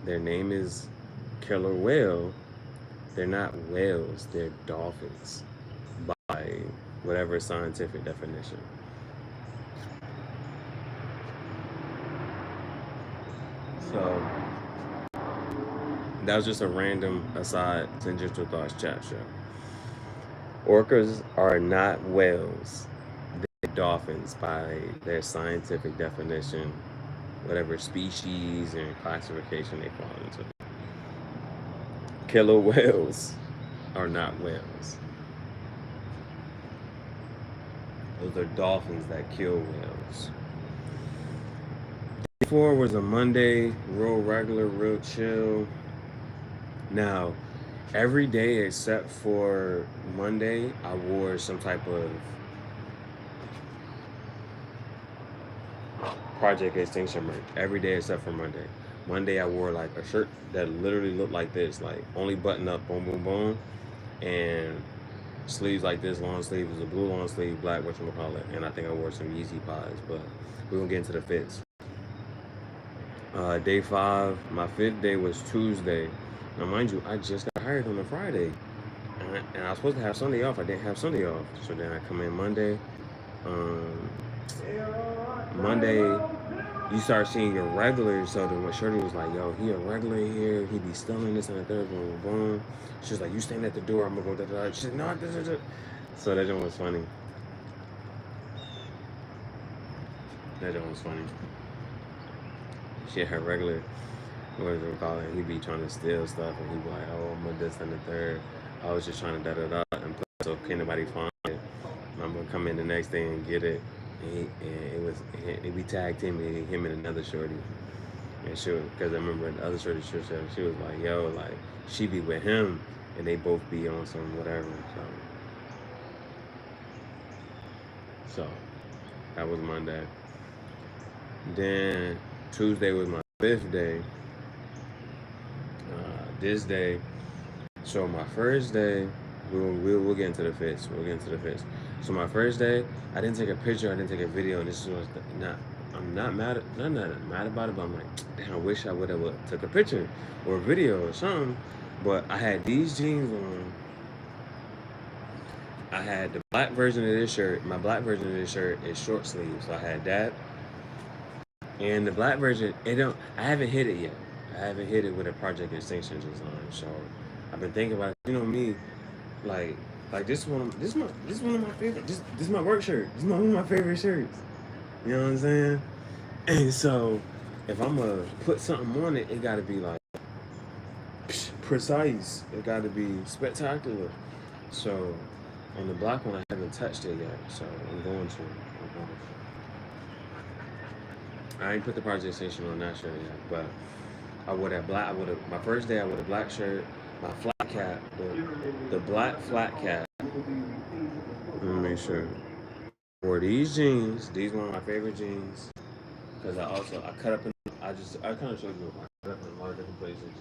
their name is killer whale. They're not whales, they're dolphins by whatever scientific definition. So that was just a random aside tangential thoughts chat show. Orcas are not whales. They're dolphins by their scientific definition, whatever species and classification they fall into. Killer whales are not whales. Those are dolphins that kill whales. Day 4 was a Monday, real regular, real chill. Now, every day except for Monday, I wore some type of Project Extinction merch. Every day except for Monday. Monday, I wore like a shirt that literally looked like this, like only button up, boom, boom, boom, and sleeves like this, long sleeve. It was a blue long sleeve, black, whatchamacallit, and I think I wore some Yeezy pies, but we're gonna get into the fits. Day 5, my 5th day was Tuesday. Now, mind you, I just got hired on a Friday, and I was supposed to have Sunday off. I didn't have Sunday off, so then I come in Monday. Monday, you start seeing your regulars. So then when Shorty was like, yo, he a regular here, he be stealing this and the third, boom, boom, boom. She was like, you staying at the door, I'm gonna go, da, da, da. She said, no, da, da, da. So that joke was funny. She had her regular, what is it called? He be trying to steal stuff, and he be like, oh, I'm gonna this and the third. I was just trying to da da da, and plus, so can't nobody find it. I'm gonna come in the next day and get it. And we tagged him and another shorty. And she was, because I remember the other shorty, she was like, yo, like, she be with him, and they both be on some whatever. So that was Monday. Then Tuesday was my 5th day. This day, so my first day, we'll get into the fits. So my first day, I didn't take a picture, I didn't take a video, and this was not. I'm not mad about it, but I'm like, damn, I wish I would have took a picture or a video or something. But I had these jeans on. I had the black version of this shirt. My black version of this shirt is short sleeves, so I had that. And the black version, I haven't hit it yet. I haven't hit it with a Project Extinction design. So I've been thinking about it. You know me, like this one of my favorite. This is my work shirt. This is one of my favorite shirts. You know what I'm saying? And so if I'm gonna put something on it, it gotta be like precise. It gotta be spectacular. So on the black one, I haven't touched it yet. So I'm going to. I ain't put the Project Station on that shirt yet, but I wore that black. My first day I wore the black shirt, my flat cap, the black flat cap. Let me make sure. I wore these jeans. These one of my favorite jeans because I cut up in. I kind of showed you. I cut up in a lot of different places.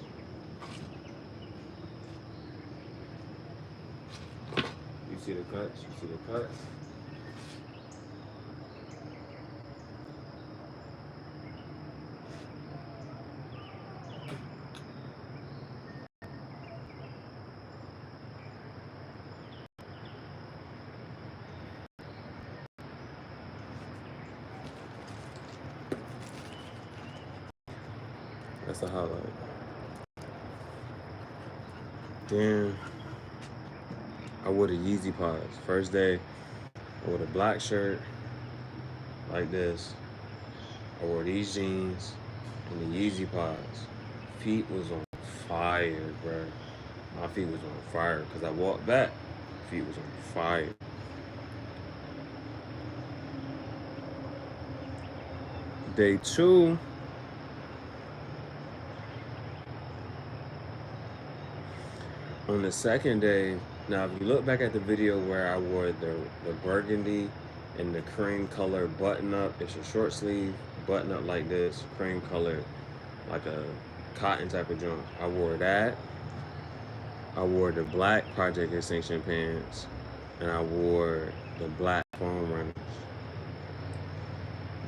You see the cuts. That's a highlight. Then I wore the Yeezy pies. First day, I wore the black shirt like this. I wore these jeans and the Yeezy pies. Feet was on fire, bro. My feet was on fire because I walked back. Feet was on fire. Day 2. On the second day, now if you look back at the video where I wore the burgundy and the cream color button up, it's a short sleeve button up like this, cream color, like a cotton type of jump. I wore that. I wore the black Project Extinction pants, and I wore the black foam runners.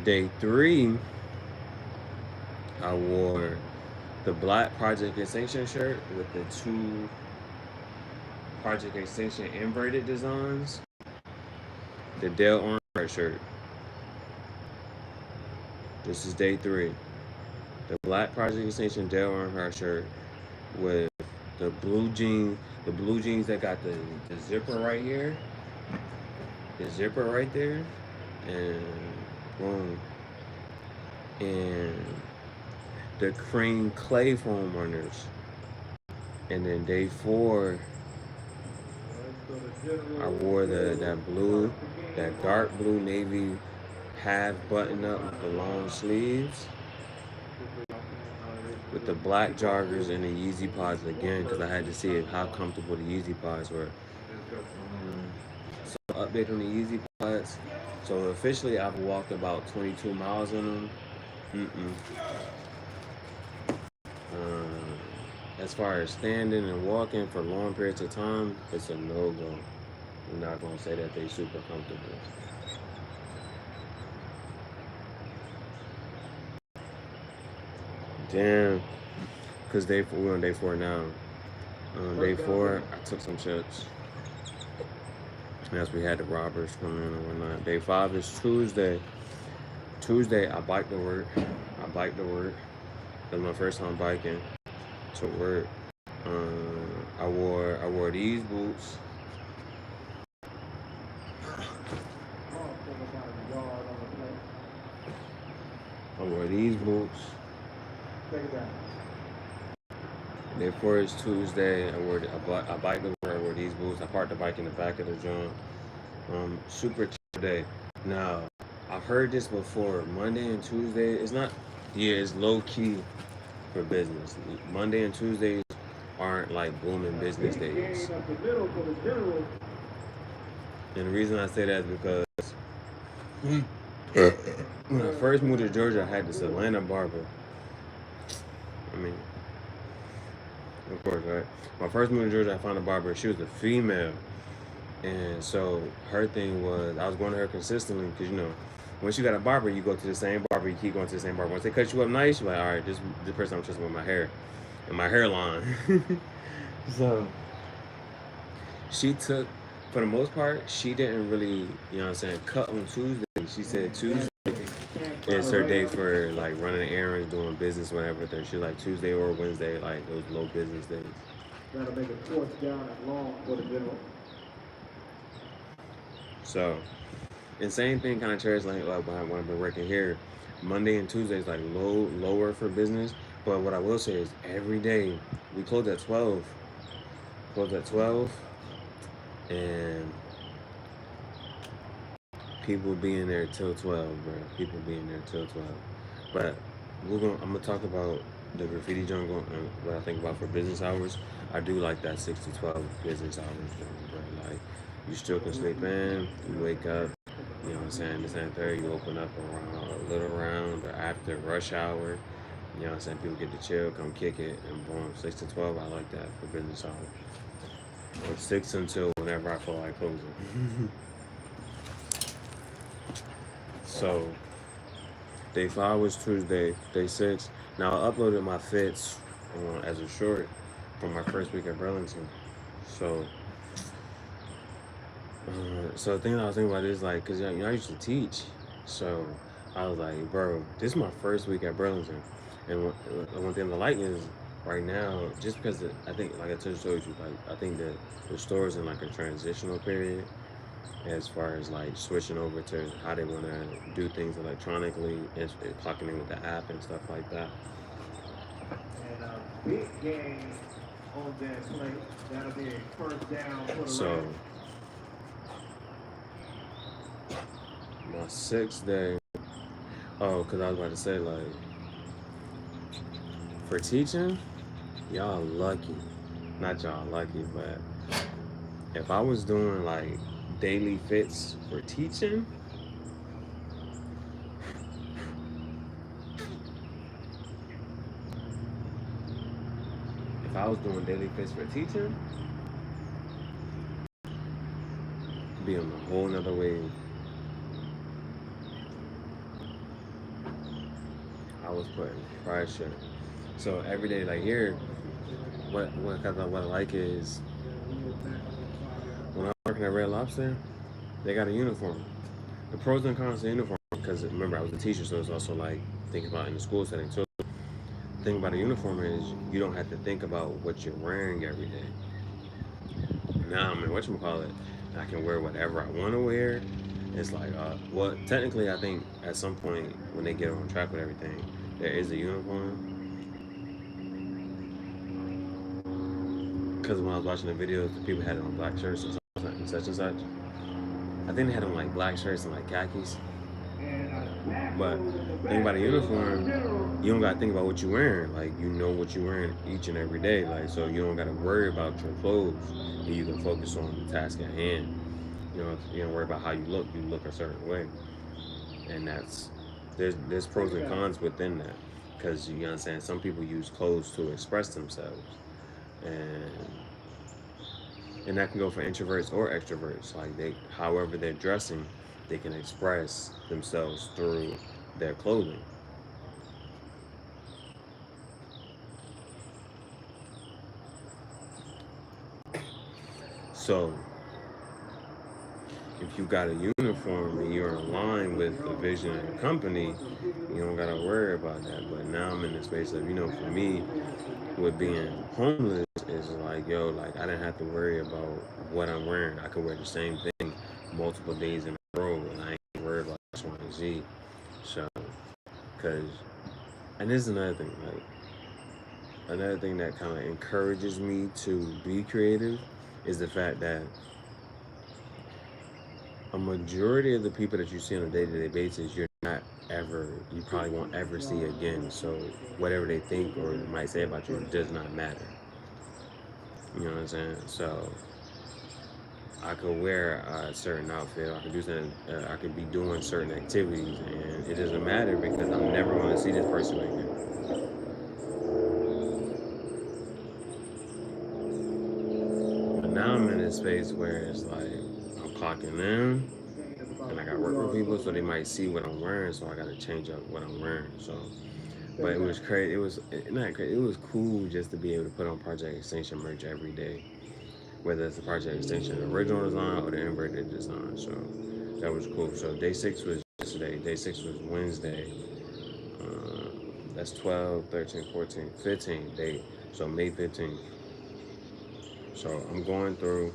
Day 3, I wore the black Project Extinction shirt with the 2 Project Extinction inverted designs, the Dale Earnhardt shirt. This is day 3. The black Project Extinction Dale Earnhardt shirt with the blue jeans that got the zipper right here, the zipper right there, and boom, and the cream clay foam runners. And then day 4, I wore that dark blue navy half button up with the long sleeves, with the black joggers and the Yeezy Pods again, because I had to see how comfortable the Yeezy Pods were. So update on the Yeezy Pods. So officially, I've walked about 22 miles on them. As far as standing and walking for long periods of time, it's a no-go. I'm not gonna say that they super comfortable. Damn, because we're on day 4 now. On day 4, I took some chips. As we had the robbers come in and whatnot. Day 5 is Tuesday. Tuesday, I biked to work. That was my first time biking to work. I wore these boots. Day 4 is Tuesday. I biked to work. I wore these boots. I parked the bike in the back of the junk. Super chill day. Now, I've heard this before. Monday and Tuesday, it's low key for business. Monday and Tuesdays aren't like booming business days. And the reason I say that is because when I first moved to Georgia, I had this Atlanta barber. I mean, of course, right? When I first moved to Georgia, I found a barber. She was a female. And so her thing was, I was going to her consistently because, once you got a barber, you go to the same barber, you keep going to the same barber. Once they cut you up nice, you're like, all right, this person I'm trusting with my hair and my hairline. So she took, for the most part, she didn't really, cut on Tuesday. She said Tuesday is her day for like running errands, doing business, whatever. She's like Tuesday or Wednesday, like those low business days. Gotta make a fourth down and long for the middle. So, and same thing kind of chairs like when I've been working here, Monday and Tuesday is like lower for business. But what I will say is every day we close at 12. And people be in there till 12, bro. But I'm gonna talk about the Graffiti Jungle and what I think about for business hours. I do like that 6 to 12 business hours, bro. Like, you still can sleep in, you wake up, this and third, you open up a little around or after rush hour, people get to chill, come kick it, and boom, 6 to 12, I like that for business hours. Or 6 until whenever I feel like closing. So, day 5 was Tuesday, day 6. Now I uploaded my fits as a short from my first week at Burlington. So the thing I was thinking about is like, cause I used to teach, so I was like, bro, this is my first week at Burlington, and one thing I like is right now, just because I think, like I just told you, like I think that the store is in like a transitional period as far as like switching over to how they want to do things electronically and clocking in with the app and stuff like that. And big game on that play. That'll be a first down for the So my 6th day, because I was about to say, like, for teaching, y'all lucky. not y'all lucky, but if I was doing like daily fits for teaching, I'd be on a whole nother wave. I was putting pressure. So every day, like here, what I like is when I'm working at Red Lobster, they got a uniform. The pros and cons of the uniform, because remember I was a teacher, so it's also like thinking about in the school setting too. The thing about a uniform is you don't have to think about what you're wearing every day. Now I'm in whatchamacallit, I can wear whatever I want to wear. It's like, well, technically, I think at some point when they get on track with everything, there is a uniform. Because when I was watching the videos, the people had it on black shirts and such and such. I think they had on like black shirts and like khakis. But think about a uniform, you don't gotta think about what you're wearing. Like you know what you're wearing each and every day. Like so you don't gotta worry about your clothes, and you can focus on the task at hand. You don't worry about how you look. You look a certain way, and there's pros and cons within that. Because you understand, some people use clothes to express themselves, and that can go for introverts or extroverts. Like however they're dressing, they can express themselves through their clothing. So if you got a uniform and you're in line with the vision of the company, you don't gotta worry about that. But now I'm in the space of, for me, with being homeless, is like, like I didn't have to worry about what I'm wearing. I could wear the same thing multiple days in a row, and I ain't worried about X, Y, and Z. So, cause, and this is another thing, that kind of encourages me to be creative is the fact that a majority of the people that you see on a day-to-day basis, you probably won't ever see again. So whatever they think or might say about you does not matter. You know what I'm saying? So I could wear a certain outfit, I could be doing certain activities, and it doesn't matter because I'm never going to see this person again. But now I'm in this space where it's like I'm clocking in, and I got work with people, so they might see what I'm wearing, so I got to change up what I'm wearing. So, but it was crazy. It was not crazy. It was cool just to be able to put on Project Extinction merch every day, whether it's the Project Extinction original design or the inverted design. So that was cool. So day 6 was yesterday. Day 6 was Wednesday. That's 12, 13, 14, 15 day. So May 15th. So I'm going through.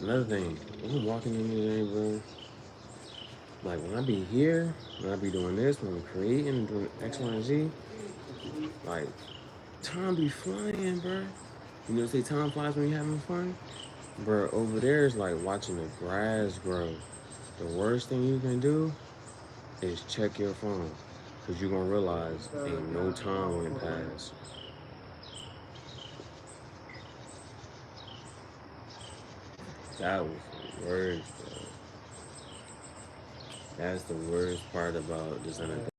Another thing, when I'm walking in today, bro, like when I be here, when I be doing this, when I'm creating and doing X, Y, and Z, like time be flying, bro. Say time flies when you're having fun? Bro, over there is like watching the grass grow. The worst thing you can do is check your phone, because you're going to realize ain't no time went past. That was the worst, bro. That's the worst part about this NFL.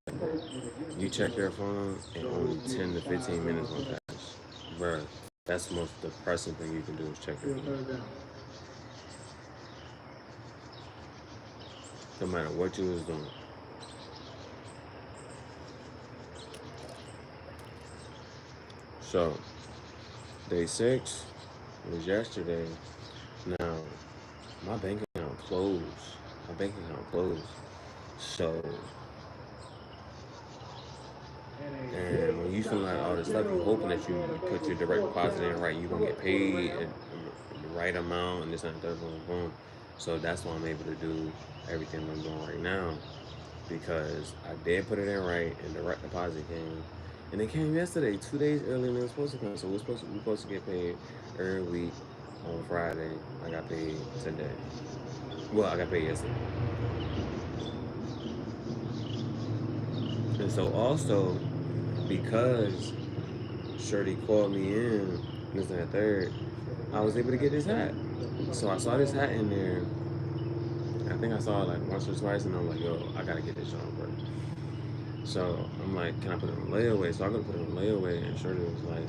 You check your phone and only 10 to 15 minutes went past. Bro, that's the most depressing thing you can do is check your phone. No matter what you was doing. So, day 6 was yesterday. Now, my bank account closed. So, and when you feel like all this stuff, you're hoping that you put your direct deposit in right, you're going to get paid the right amount, and this and that, boom. So that's why I'm able to do everything I'm doing right now, because I did put it in right, and direct deposit came. And it came yesterday, 2 days earlier than it was supposed to come. So we're supposed to get paid every week on Friday. I got paid today. Well, I got paid yesterday. And so also, because Shirley called me in this and that third, I was able to get this hat. So I saw this hat in there. I think I saw it like once or twice, and I'm like, yo, I gotta get this on, bro. So I'm like, can I put it on layaway? So I go to put it on layaway, and Shorty was like,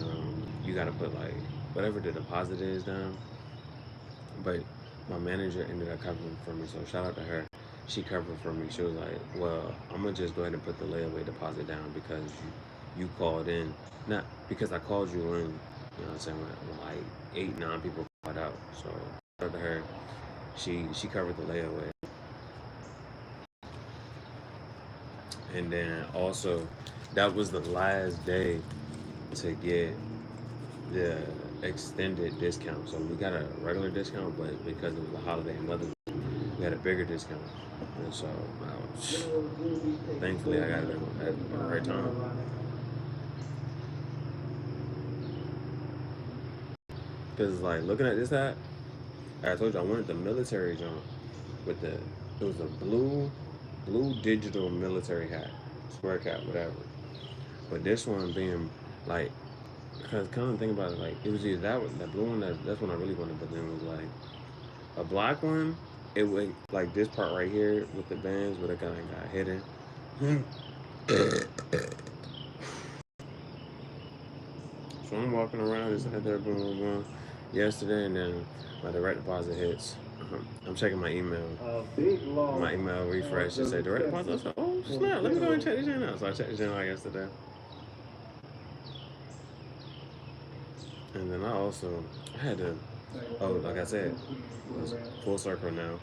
you gotta put like whatever the deposit is down. But my manager ended up covering for me, so shout out to her. She covered for me. She was like, well, I'm gonna just go ahead and put the layaway deposit down because you called in, not because I called you in. You know what I'm saying? When like 8, 9 people called out. So shout out to her. She covered the layaway. And then also, that was the last day to get the extended discount. So we got a regular discount, but because it was a holiday and Mother's Day, we had a bigger discount. And so, thankfully, I got it at the right time. Because, like, looking at this hat, I told you I wanted the military jump with the, it was a blue digital military hat, square cap, whatever. But this one being like, because kind of think about it, like it was either that blue one, that's one I really wanted, but then it was like a black one. It would like this part right here with the bands where it kind of got hidden. So I'm walking around, just had that boom, boom, boom yesterday, and then my direct deposit hits. I'm checking my email. My email refresh. It said direct deposit. I said, oh snap, let me go and check this in out. So I checked this in out yesterday. And then I had to, like I said, it's full circle now.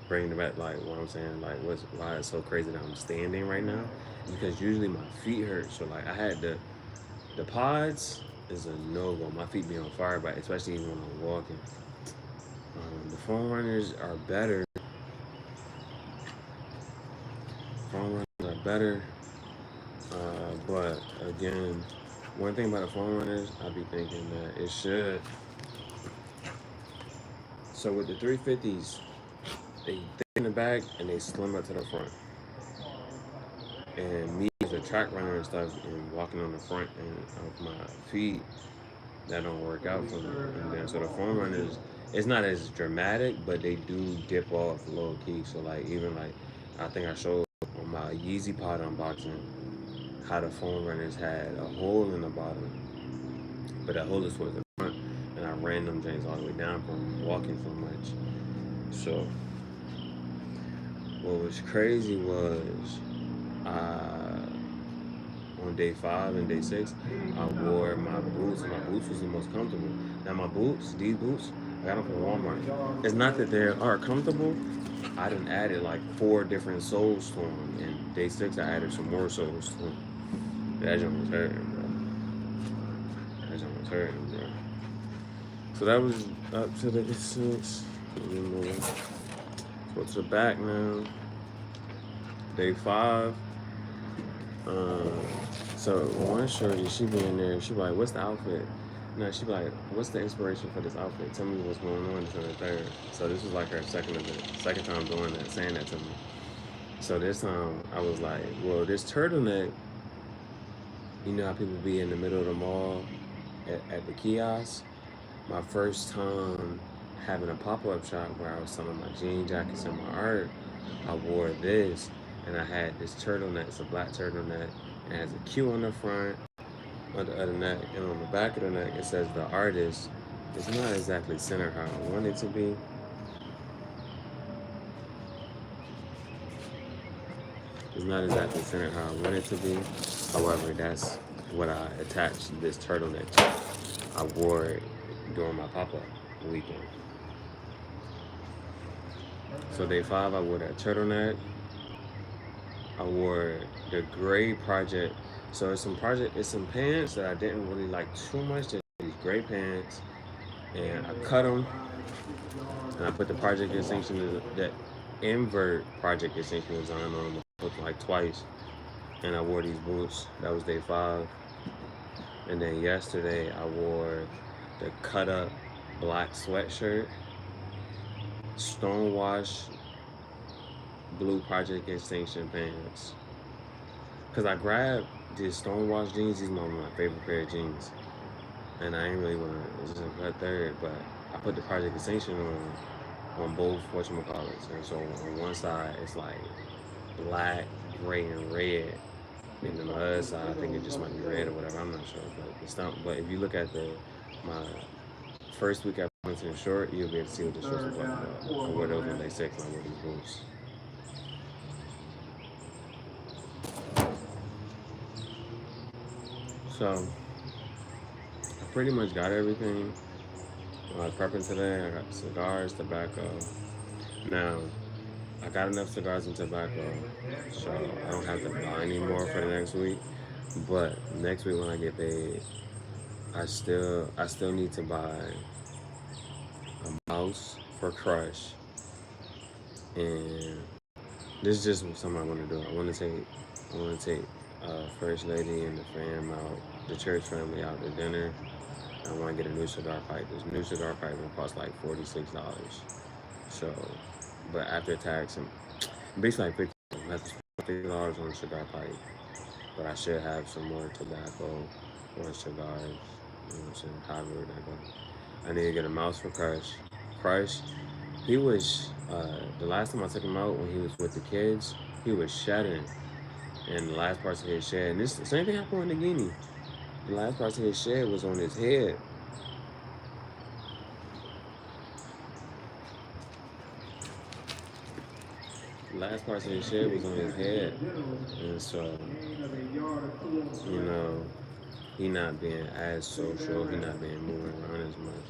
Bringing it back, like what I'm saying, like why it's so crazy that I'm standing right now. Because usually my feet hurt. So like I had the pods is a no-go. My feet be on fire, but especially even when I'm walking. The foam runners are better. Foam runners are better. But again, one thing about the foam runners, I be thinking that it should. So with the 350s, they thick in the back and they slim up to the front. And me as a track runner and stuff, and walking on the front and of my feet, that don't work out for me. And then so the foam runners, it's not as dramatic, but they do dip off low key. So like even like I think I showed on my Yeezy Pod unboxing how the foam runners had a hole in the bottom, but that hole is towards the front, and I ran them things all the way down from walking so much. So what was crazy was on day 5 and day 6, I wore my boots, and my boots was the most comfortable. Now my boots, these boots, I got them from Walmart. It's not that they are comfortable. I done added like 4 different soles to them, and day 6 I added some more soles to them. That jump was hurting, bro. That jump was hurting, bro. So that was up to the 6. Go to the back now. Day 5. So one shorty, she be in there. She be like, "What's the outfit?" No, she be like, "What's the inspiration for this outfit? Tell me what's going on." This and the third. So this was like her second time doing that, saying that to me. So this time I was like, "Well, this turtleneck. You know how people be in the middle of the mall at the kiosk? My first time having a pop-up shop where I was selling my jean jackets and my art, I wore this, and I had this turtleneck. It's a black turtleneck, and it has a Q on the front of the other neck, and on the back of the neck it says the artist. It's not exactly centered how I want it to be. It's not exactly centered how I want it to be. However, that's what I attached this turtleneck to. I wore it during my pop-up weekend. So day 5, I wore that turtleneck. I wore the gray project. So it's some pants that I didn't really like too much. These gray pants, and I cut them, and I put the project extension, that invert project extension design on them, like twice. And I wore these boots. That was day 5. And then yesterday I wore the cut up black sweatshirt, stonewash blue project extinction pants. Cause I grabbed these stonewash jeans. These are my favorite pair of jeans. and I ain't really want to just cut third, but I put the project distinction on both whatchamacallits. And so on one side it's like black, gray, and red. And on the other side, I think it just might be red or whatever. I'm not sure, but it's not. But if you look at my first week I went to the short, you'll be able to see what the shorts are talking about. I wear those on day 6, and I wear these boots. So I pretty much got everything. I was prepping today. I got cigars, tobacco. Now I got enough cigars and tobacco, so I don't have to buy any more for the next week. But next week when I get paid, I still need to buy a mouse for Crush, and this is just something I want to do. I want to take First Lady and the fam out, the church family out to dinner. I want to get a new cigar pipe. This new cigar pipe will cost like $46. So, but after tax, and basically like 50. I have to spend $50 on a cigar pipe, but I should have some more tobacco or cigars. You know what I'm saying? However that goes. I need to get a mouse for Crush. Crush, he was the last time I took him out when he was with the kids, he was shedding, and the last parts of his shed. And this same thing happened with Nagini. The last parts of his shed was on his head. The last parts of his shed was on his head, and so you know he not being as social, he not being moving around as much.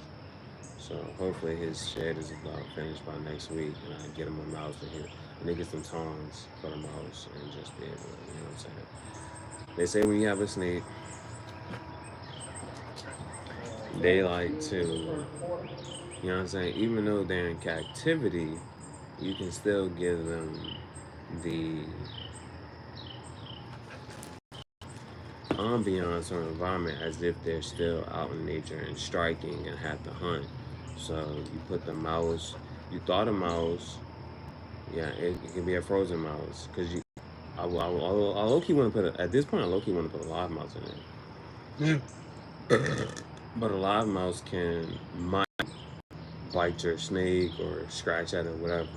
So hopefully his shed is about finished by next week, and I get him a mouse to hit, and they get some tongs for the mouse, and just be able to, you know what I'm saying? They say when you have a snake, they like to, you know what I'm saying? Even though they're in captivity, you can still give them the ambiance or environment as if they're still out in nature and striking and have to hunt. So you put the mouse, you thought a mouse, yeah, it can be a frozen mouse because I low key want to put at this point I low key want to put a live mouse in there. But a live mouse can might bite your snake or scratch at it, or whatever.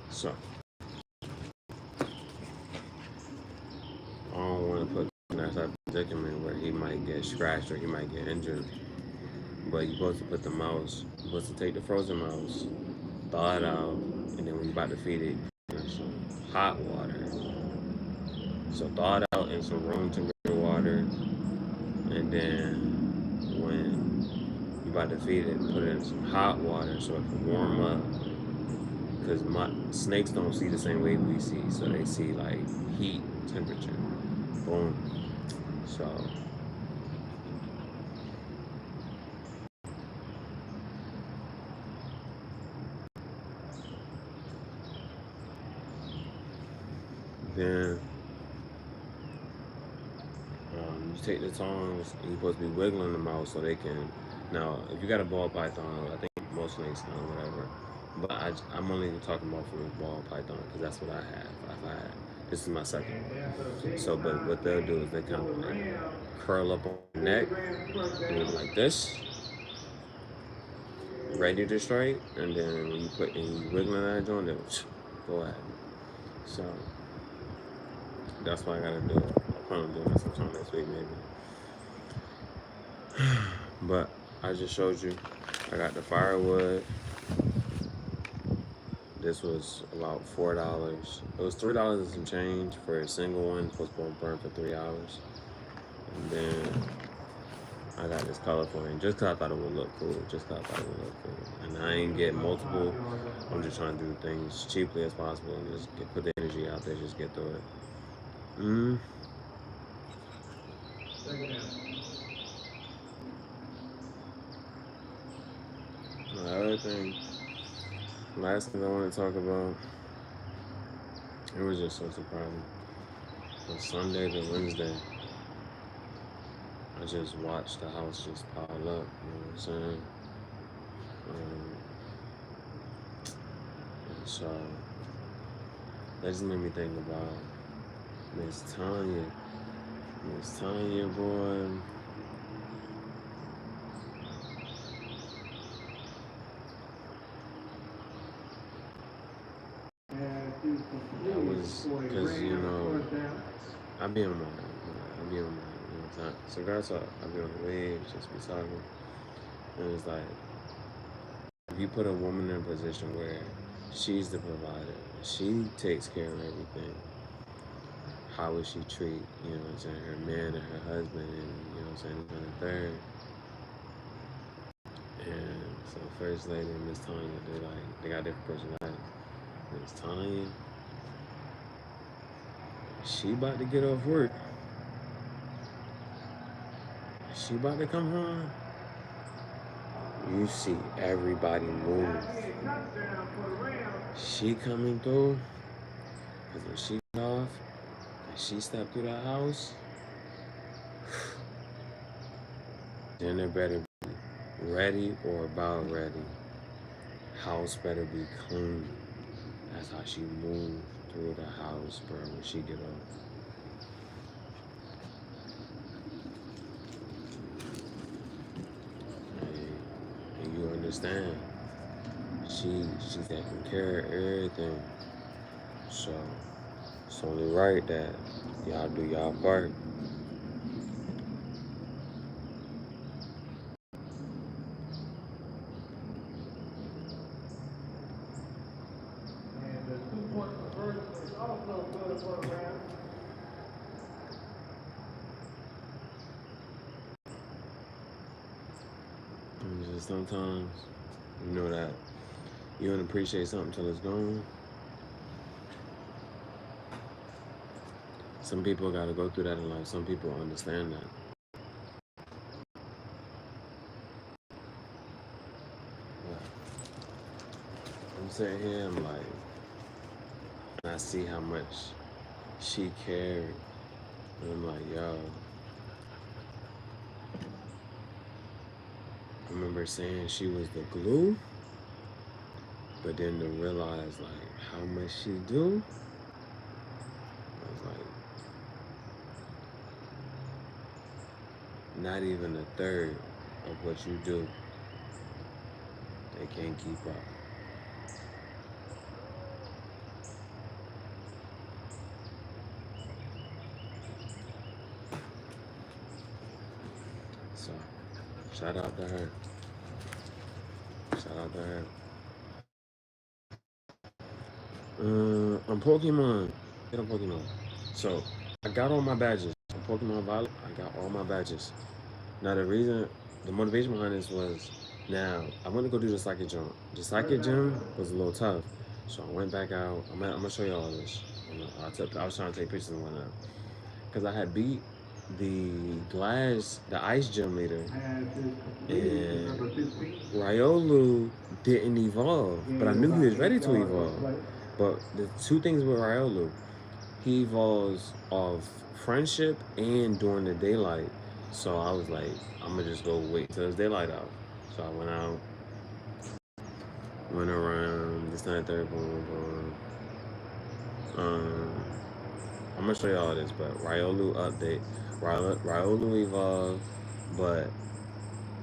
So I don't want to put in that type of predicament where he might get scratched or he might get injured. But you're supposed to put the mouse, you're supposed to take the frozen mouse, thaw it out, and then when you're about to feed it, put in some hot water. So thaw it out in some room temperature water, and then when you're about to feed it, put it in some hot water so it can warm up. Because snakes don't see the same way we see, so they see like heat, temperature, boom. So then you take the tongs and you're supposed to be wiggling the mouse so they can. Now, if you got a ball python, I think most snakes know whatever. But I'm only talking about from a ball python because that's what I have. I've had. This is my second one. So, but what they'll do is they kind of like curl up on the neck, and you like this, ready to strike, and then when you wiggling that joint, they'll go ahead. So that's what I gotta do. I plan on doing that sometime next week maybe. But I just showed you. I got the firewood. This was about $4. It was $3 and some change for a single one. Supposed to burn for 3 hours. And then I got this colorful one just because I thought it would look cool. Just because I thought it would look cool. And I ain't get multiple. I'm just trying to do things cheaply as possible and just put the energy out there. Just get through it. The other thing, last thing I want to talk about, it was just so surprising. From Sunday to Wednesday, I just watched the house just pile up, you know what I'm saying? And so that just made me think about Miss Tanya. Miss Tanya, boy. That was because, you know, I be on my cigar talk. I be on the waves, just be talking. And it's like, if you put a woman in a position where she's the provider, she takes care of everything, how would she treat, you know what I'm saying, her man and her husband, and, you know what I'm saying, and the third. And so First Lady and Miss Tanya, they got different personalities. Miss Tanya, she about to get off work. She about to come home. You see everybody move. She coming through, because when she got off and she stepped through the house, dinner better be ready or about ready. House better be clean. That's how she moved through the house, bro, when she get off. And you understand, she's taking care of everything. So it's only right that y'all do y'all part. And just sometimes, you know that you don't appreciate something till it's gone. Some people gotta go through that in life. Some people understand that. I'm sitting here, I'm like, and I see how much she cared. And I'm like, yo. I remember saying she was the glue, but then to realize like how much she do, I was like, not even a third of what you do, they can't keep up. So, shout out to her. Shout out to her. I'm Pokemon. Get on Pokemon. So, I got all my badges. On Pokemon Violet, I got all my badges. Now, the motivation behind this was, now, I went to go do the psychic gym. The psychic gym was a little tough. So, I went back out. I'm going to show you all this. I was trying to take pictures and whatnot. Because I had beat the ice gym leader, and Ryolu didn't evolve, but I knew he was ready to evolve. But the two things with Ryolu, he evolves off friendship and during the daylight. So I was like, I'm gonna just go wait till it's daylight out. So I went out, went around, this, that, third, boom, boom. I'm gonna show you all this, but Ryolu update. Ryolu evolved, but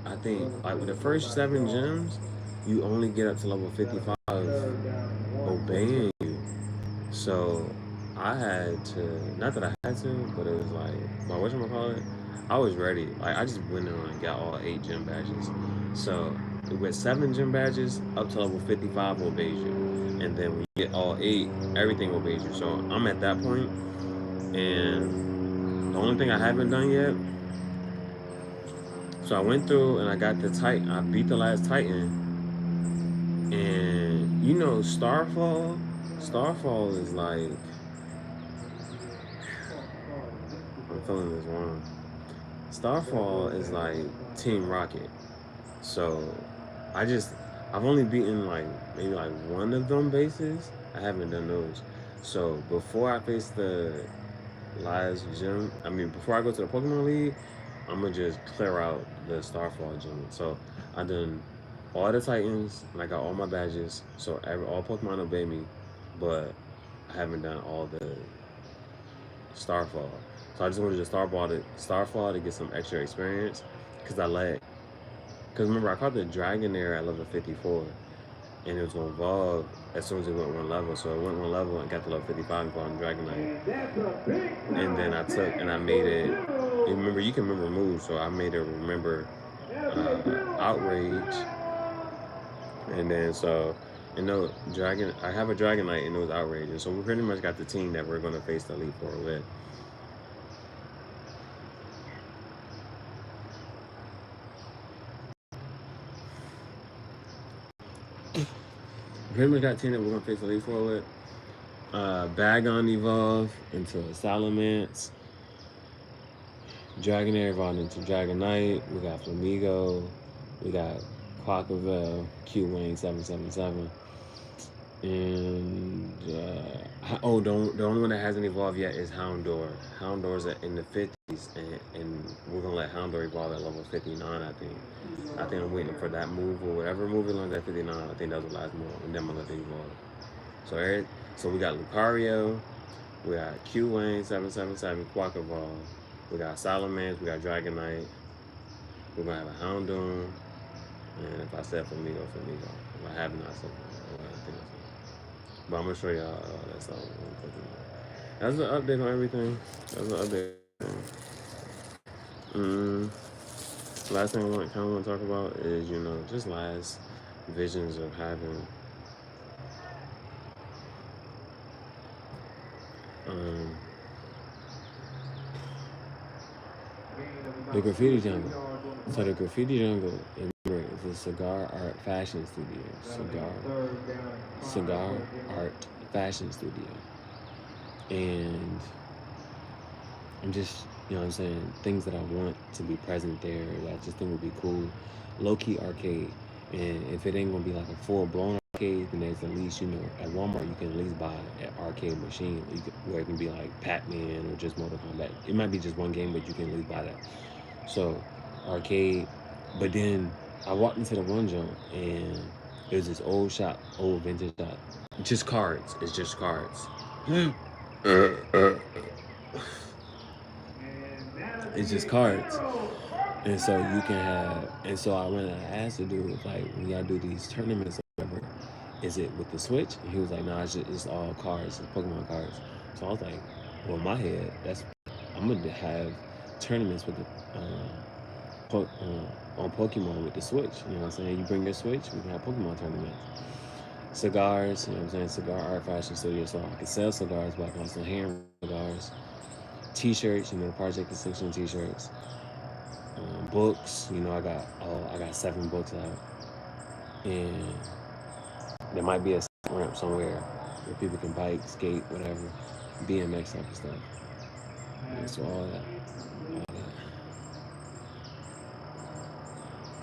I think like with the first 7 gems, you only get up to level 55 obeying you. So I had to, not that I had to, but it was like, whatchamacallit, I was ready. Like I just went on and got all 8 gym badges. So with 7 gym badges, up to level 55 obeys you. And then when you get all 8, everything obeys you. So I'm at that point, and the only thing I haven't done yet, so I went through and I got the Titan. I beat the last Titan. And you know, Starfall is like, I'm feeling this wrong. Starfall is like Team Rocket. So I've only beaten like maybe like one of them bases. I haven't done those. So before I face the last gym, before I go to the Pokemon League, I'm gonna just clear out the Starfall gym. So I done all the Titans and I got all my badges. So all Pokemon obey me, but I haven't done all Starfall. So I just wanted to Starfall to get some extra experience because I like. Because remember, I caught the Dragonair at level 54, and it was going to evolve as soon as it went one level. So it went one level and got to level 55 and caught Dragonite. And then I took and I made it. Remember, you can remember moves, so I made it remember Outrage. And then so, I have a Dragonite and it was Outrage. And so we pretty much got the team that we're going to face the Elite Four with. Pretty much got 10 that we're gonna face the Elite Four with. Bagon evolved into a Salamence. Dragonair evolved into Dragonite. We got Flamigo. We got Quaquavel, Q-Wing 777. And the only one that hasn't evolved yet is Houndour. Houndour's in the 50s, and we're gonna let Houndour evolve at level 59. I think I'm waiting for that move or whatever move it learns at 59. I think that was the last move, and then I'm gonna let it evolve. So we got Lucario, we got Q-Wing 777, Quaquaval, we got Salamence, we got Dragonite, we're gonna have a Houndour, and if I said Flamigo. If I have not said Flamigo, I think I said. But I'm gonna show y'all that stuff. That's an update on everything. Last thing I want to talk about is, just last visions of having the Graffiti Jungle. So the Graffiti Jungle is a cigar art fashion studio. Cigar art fashion studio. And I'm just, things that I want to be present there that I just think would be cool. Low-key arcade. And if it ain't gonna be like a full-blown arcade, then there's at least, at Walmart you can at least buy an arcade machine where it can be like Pac-Man or just Mortal Kombat. It might be just one game, but you can at least buy that. So, arcade. But then I walked into the one joint and it was this old vintage shop. Just cards. It's just cards. It's just cards. And so you can have, and so I went and I asked the dude, like, when y'all do these tournaments or whatever, is it with the Switch? And he was like, nah, it's all cards, it's Pokemon cards. So I was like, well, in my head, I'm gonna have tournaments with the on Pokemon with the Switch. You know what I'm saying? You bring your Switch, we can have Pokemon tournaments. Cigars, cigar art fashion studio, so I can sell cigars, but I can also hand cigars. T-shirts, Project Extinction t-shirts. Books, I got 7 books out. And there might be a ramp somewhere where people can bike, skate, whatever, BMX type of stuff. And so all that.